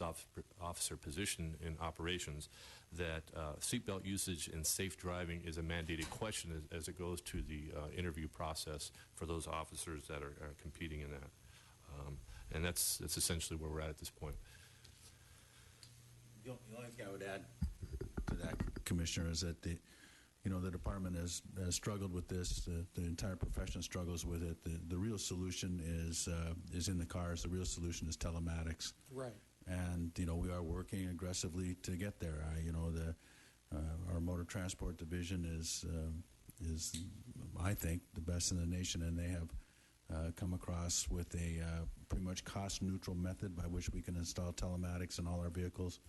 officer position in operations, that seatbelt usage and safe driving is a mandated question as it goes to the interview process for those officers that are competing in that. And that's essentially where we're at this point. The only thing I would add to that, Commissioner, is that the department has struggled with this. The entire profession struggles with it. The real solution is in the cars. The real solution is telematics. Right. And we are working aggressively to get there. Our motor transport division is I think the best in the nation, and they have come across with a pretty much cost-neutral method by which we can install telematics in all our vehicles,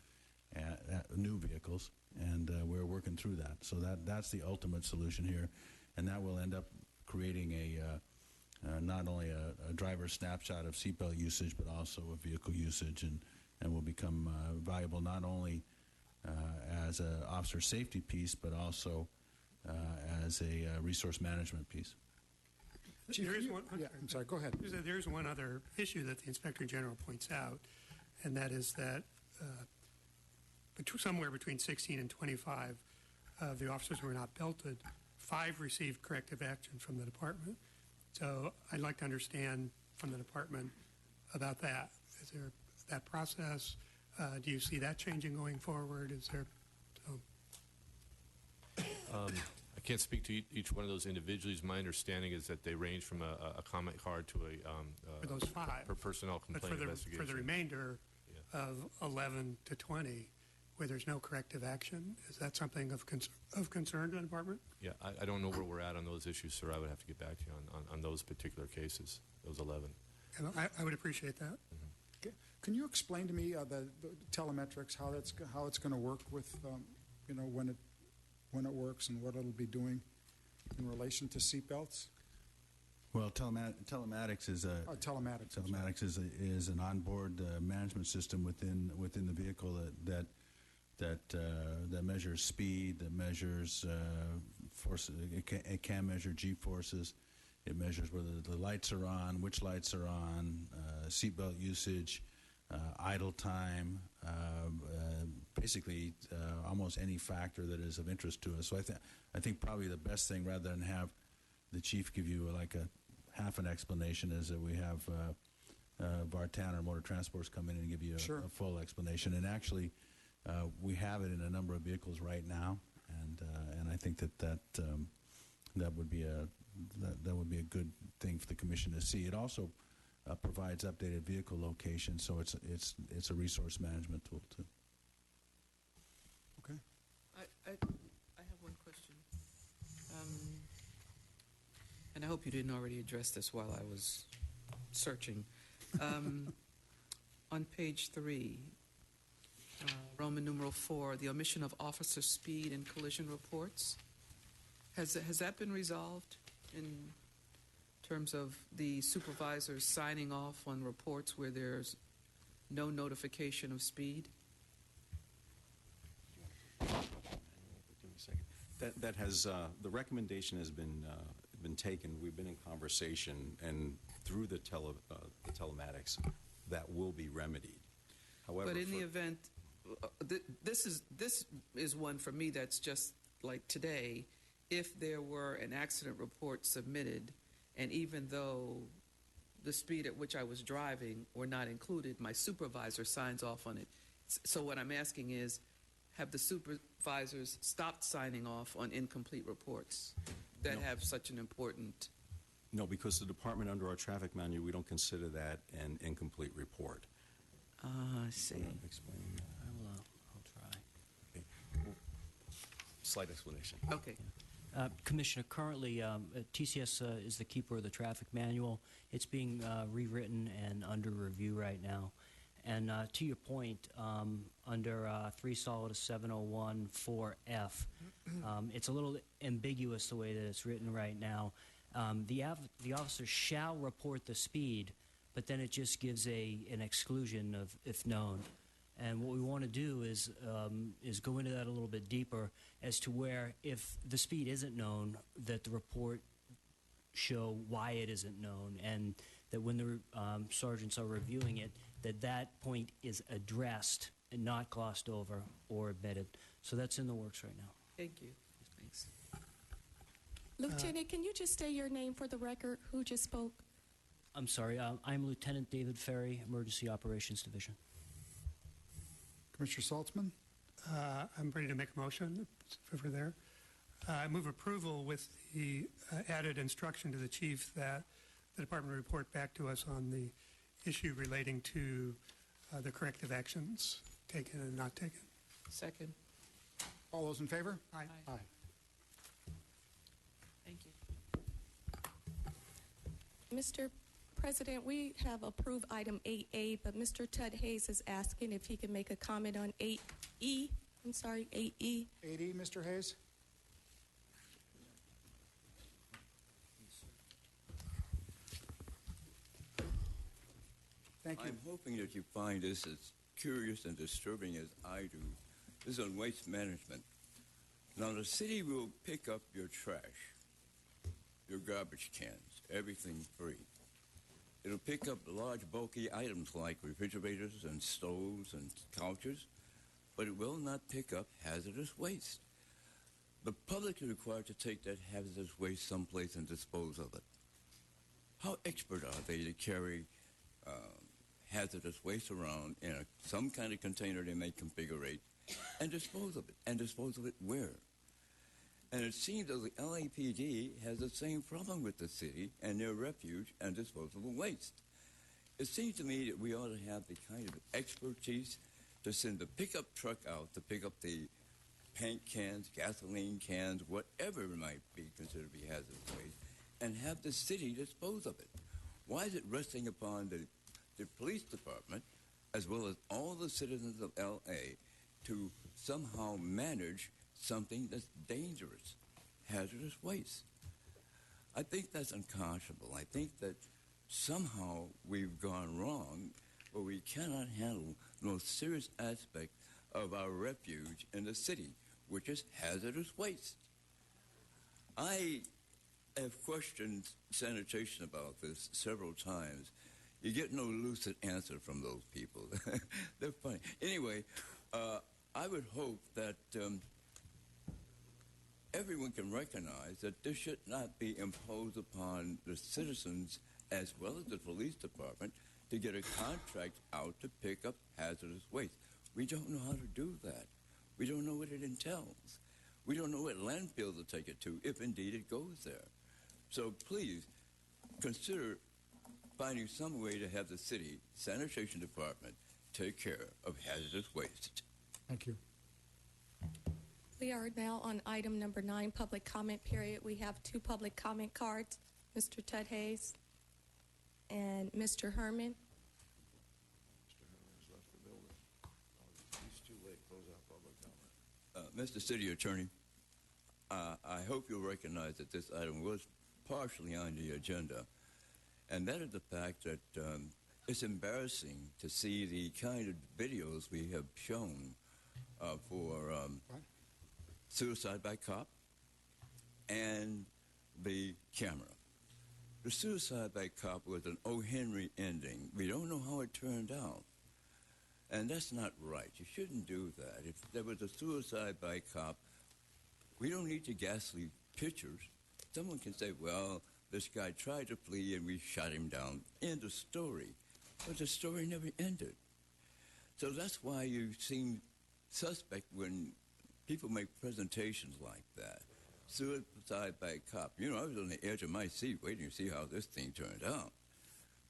new vehicles, and we're working through that. So that's the ultimate solution here, and that will end up creating not only a driver snapshot of seatbelt usage, but also of vehicle usage, and will become valuable not only as an officer safety piece, but also as a resource management piece. I'm sorry, go ahead. There's one other issue that the Inspector General points out, and that is that somewhere between 16 and 25 of the officers who were not belted, 5 received corrective action from the department. So I'd like to understand from the department about that. Is there that process? Do you see that changing going forward? Is there? I can't speak to each one of those individuals. My understanding is that they range from a comment card to For those 5. per personnel complaint investigation. For the remainder of 11 to 20, where there's no corrective action, is that something of concern to the department? Yeah, I don't know where we're at on those issues, sir. I would have to get back to you on those particular cases, those 11. And I would appreciate that. Okay. Can you explain to me the telemetrics, how it's going to work with, when it works and what it'll be doing in relation to seatbelts? Well, telematics is an onboard management system within the vehicle that measures speed, that measures force. It can measure G forces. It measures whether the lights are on, which lights are on, seatbelt usage, idle time, basically almost any factor that is of interest to us. So I think probably the best thing, rather than have the chief give you like a half an explanation, is that we have Vartan, our motor transports, come in and give you a full explanation. And actually, we have it in a number of vehicles right now, and I think that would be a good thing for the commission to see. It also provides updated vehicle location, so it's a resource management tool too. Okay. I have one question, and I hope you didn't already address this while I was searching. On page 3, Roman numeral 4, the omission of officer speed and collision reports. Has that been resolved in terms of the supervisors signing off on reports where there's no notification of speed? Give me a second. That has the recommendation has been taken. We've been in conversation, and through the telematics, that will be remedied. However, but in the event, this is one for me that's just like today. If there were an accident report submitted, and even though the speed at which I was driving were not included, my supervisor signs off on it. So what I'm asking is, have the supervisors stopped signing off on incomplete reports that have such an important... No, because the department, under our traffic manual, we don't consider that an incomplete report. I see. Explain. I'll try. Okay. Slight explanation. Okay. Commissioner, currently TCS is the keeper of the traffic manual. It's being rewritten and under review right now. And to your point, under 3 solid 701 4F, it's a little ambiguous the way that it's written right now. The officer shall report the speed, but then it just gives an exclusion of if known. And what we want to do is go into that a little bit deeper as to where, if the speed isn't known, that the report show why it isn't known, and that when the sergeants are reviewing it, that point is addressed and not glossed over or omitted. So that's in the works right now. Thank you. Thanks. Lieutenant, can you just say your name for the record? Who just spoke? I'm sorry, I'm Lieutenant David Ferry, Emergency Operations Division. Commissioner Saltzman? I'm ready to make a motion, if we're there. I move approval with the added instruction to the chief that the department report back to us on the issue relating to the corrective actions taken and not taken. Second. All those in favor? Aye. Aye. Thank you. Mr. President, we have approved item 8A, but Mr. Tud Hayes is asking if he can make a comment on 8E. I'm sorry, 8E. 8E, Mr. Hayes? Thank you. I'm hoping that you find this as curious and disturbing as I do. This is on waste management. Now, the city will pick up your trash, your garbage cans, everything free. It'll pick up large, bulky items like refrigerators and stoves and couches, but it will not pick up hazardous waste. The public is required to take that hazardous waste someplace and dispose of it. How expert are they to carry hazardous waste around in some kind of container they may configure and dispose of it? And dispose of it where? And it seems that the LAPD has the same problem with the city and their refuge and disposable waste. It seems to me that we ought to have the kind of expertise to send the pickup truck out to pick up the paint cans, gasoline cans, whatever it might be considered to be hazardous waste, and have the city dispose of it. Why is it resting upon the police department, as well as all the citizens of L.A., to somehow manage something that's dangerous, hazardous waste? I think that's unconscionable. I think that somehow we've gone wrong, where we cannot handle the most serious aspect of our refuge in the city, which is hazardous waste. I have questioned sanitation about this several times. You get no lucid answer from those people. They're funny. Anyway, I would hope that everyone can recognize that this should not be imposed upon the citizens as well as the police department to get a contract out to pick up hazardous waste. We don't know how to do that. We don't know what it entails. We don't know what landfill to take it to, if indeed it goes there. So please consider finding some way to have the city sanitation department take care of hazardous waste. Thank you. We are now on item number 9, public comment period. We have 2 public comment cards, Mr. Tud Hayes and Mr. Herman. Mr. Herman's left the building. He's too late. Close out public comment. Mr. City Attorney, I hope you'll recognize that this item was partially on the agenda, and that is the fact that it's embarrassing to see the kind of videos we have shown for suicide by cop and the camera. The suicide by cop was an O. Henry ending. We don't know how it turned out. And that's not right. You shouldn't do that. If there was a suicide by cop, we don't need to ghastly pictures. Someone can say, well, this guy tried to flee and we shot him down. End of story. But the story never ended. So that's why you seem suspect when people make presentations like that. Suicide by cop. You know, I was on the edge of my seat waiting to see how this thing turned out.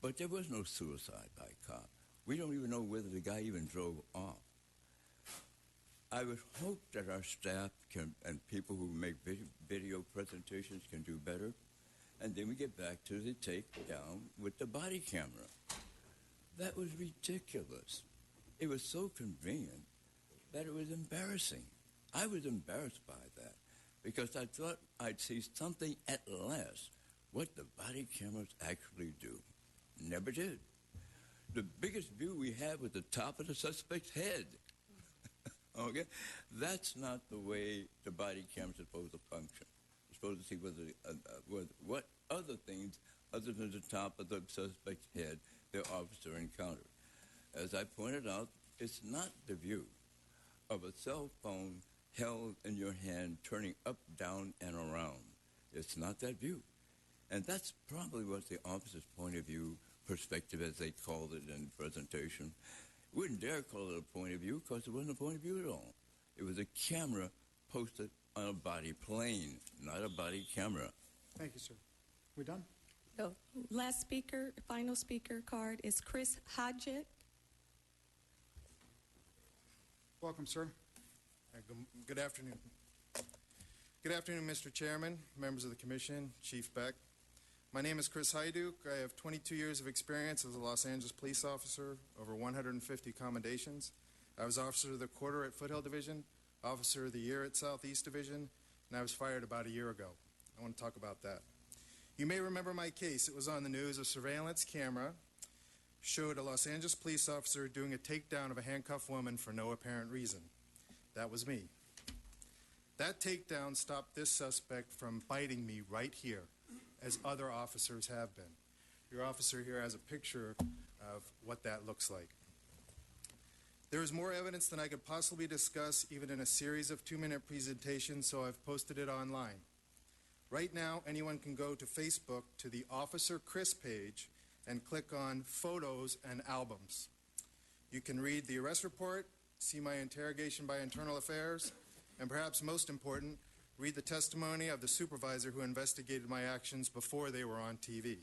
But there was no suicide by cop. We don't even know whether the guy even drove off. I would hope that our staff can, and people who make video presentations can do better. And then we get back to the takedown with the body camera. That was ridiculous. It was so convenient that it was embarrassing. I was embarrassed by that because I thought I'd see something at last, what the body cameras actually do. Never did. The biggest view we had was the top of the suspect's head. Okay? That's not the way the body camera is supposed to function. It's supposed to see what other things, other than the top of the suspect's head, the officer encountered. As I pointed out, it's not the view of a cell phone held in your hand, turning up, down, and around. It's not that view. And that's probably what the officer's point of view, perspective, as they called it in the presentation. Wouldn't dare call it a point of view because it wasn't a point of view at all. It was a camera posted on a body plane, not a body camera. Thank you, sir. We done? The last speaker, final speaker card is Chris Hodgett. Welcome, sir. Good afternoon. Good afternoon, Mr. Chairman, members of the Commission, Chief Beck. My name is Chris Hyduke. I have 22 years of experience as a Los Angeles police officer, over 150 commendations. I was Officer of the Quarter at Foothill Division, Officer of the Year at Southeast Division, and I was fired about a year ago. I want to talk about that. You may remember my case. It was on the news. A surveillance camera showed a Los Angeles police officer doing a takedown of a handcuffed woman for no apparent reason. That was me. That takedown stopped this suspect from biting me right here, as other officers have been. Your officer here has a picture of what that looks like. There is more evidence than I could possibly discuss, even in a series of 2-minute presentations, so I've posted it online. Right now, anyone can go to Facebook to the Officer Chris page and click on Photos and Albums. You can read the arrest report, see my interrogation by Internal Affairs, and perhaps most important, read the testimony of the supervisor who investigated my actions before they were on TV.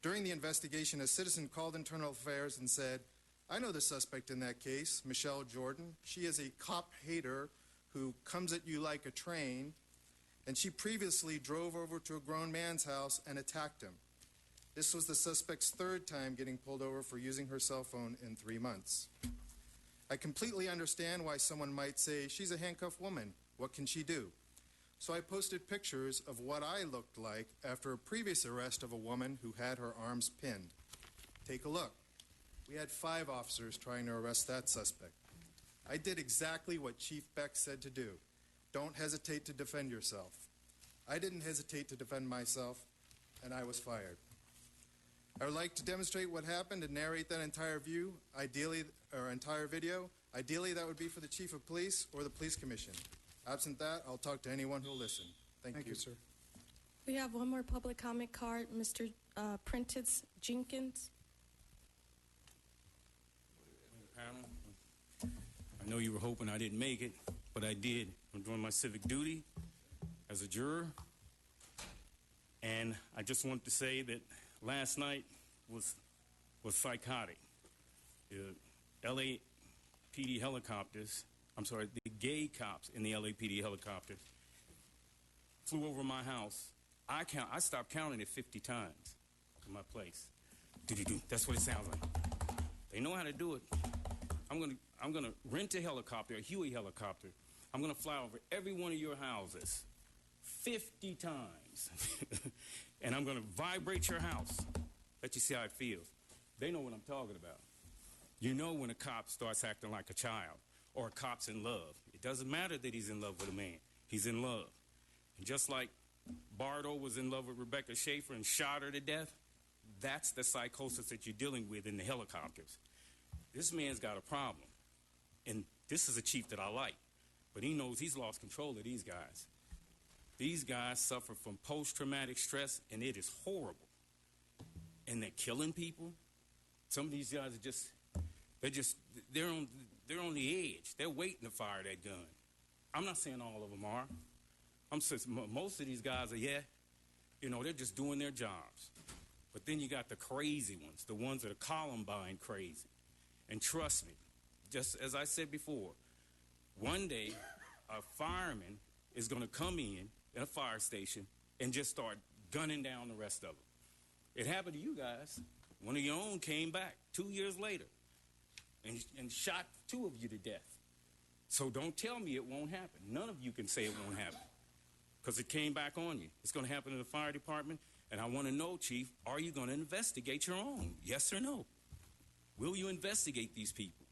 During the investigation, a citizen called Internal Affairs and said, "I know the suspect in that case, Michelle Jordan. She is a cop hater who comes at you like a train, and she previously drove over to a grown man's house and attacked him." This was the suspect's third time getting pulled over for using her cell phone in 3 months. I completely understand why someone might say, "She's a handcuffed woman. What can she do?" So I posted pictures of what I looked like after a previous arrest of a woman who had her arms pinned. Take a look. We had 5 officers trying to arrest that suspect. I did exactly what Chief Beck said to do. Don't hesitate to defend yourself. I didn't hesitate to defend myself, and I was fired. I would like to demonstrate what happened and narrate that entire view, entire video. Ideally, that would be for the Chief of Police or the Police Commission. Absent that, I'll talk to anyone who'll listen. Thank you, sir. We have one more public comment card, Mr. Prentice Jenkins. Panel, I know you were hoping I didn't make it, but I did. I'm doing my civic duty as a juror, and I just want to say that last night was psychotic. The LAPD helicopters, the gay cops in the LAPD helicopters flew over my house. I stopped counting it 50 times in my place. Do-do-do. That's what it sounds like. They know how to do it. I'm gonna rent a helicopter, a Huey helicopter. I'm gonna fly over every one of your houses 50 times. And I'm gonna vibrate your house. Let you see how it feels. They know what I'm talking about. You know when a cop starts acting like a child or a cop's in love. It doesn't matter that he's in love with a man. He's in love. And just like Bardo was in love with Rebecca Schaefer and shot her to death, that's the psychosis that you're dealing with in the helicopters. This man's got a problem. And this is a chief that I like. But he knows he's lost control of these guys. These guys suffer from post-traumatic stress, and it is horrible. And they're killing people. Some of these guys are they're on the edge. They're waiting to fire that gun. I'm not saying all of them are. I'm saying most of these guys are, they're just doing their jobs. But then you got the crazy ones, the ones that are Columbine crazy. And trust me, just as I said before, one day a fireman is going to come in a fire station and just start gunning down the rest of them. It happened to you guys. One of your own came back 2 years later and shot 2 of you to death. So don't tell me it won't happen. None of you can say it won't happen because it came back on you. It's going to happen in the fire department. And I want to know, Chief, are you going to investigate your own? Yes or no? Will you investigate these people?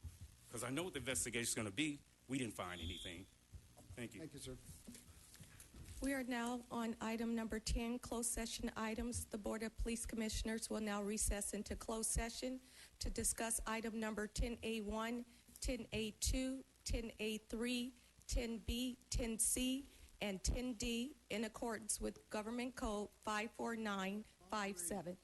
Because I know what the investigation is going to be. We didn't find anything. Thank you. Thank you, sir. We are now on item number 10, closed session items. The Board of Police Commissioners will now recess into closed session to discuss item number 10A1, 10A2, 10A3, 10B, 10C, and 10D in accordance with Government Code 54957.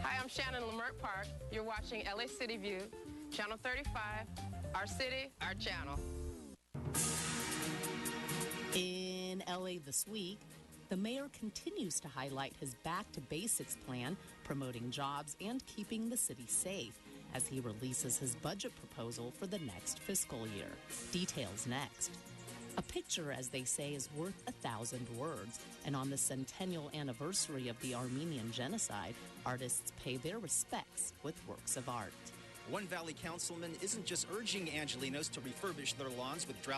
Hi, I'm Shannon Lamert Park. You're watching LA City View, Channel 35, our city, our channel. In LA this week, the mayor continues to highlight his Back to Basics plan, promoting jobs and keeping the city safe as he releases his budget proposal for the next fiscal year. Details next. A picture, as they say, is worth 1,000 words, and on the centennial anniversary of the Armenian genocide, artists pay their respects with works of art. One Valley councilman isn't just urging Angelinos to refurbish their lawns with drought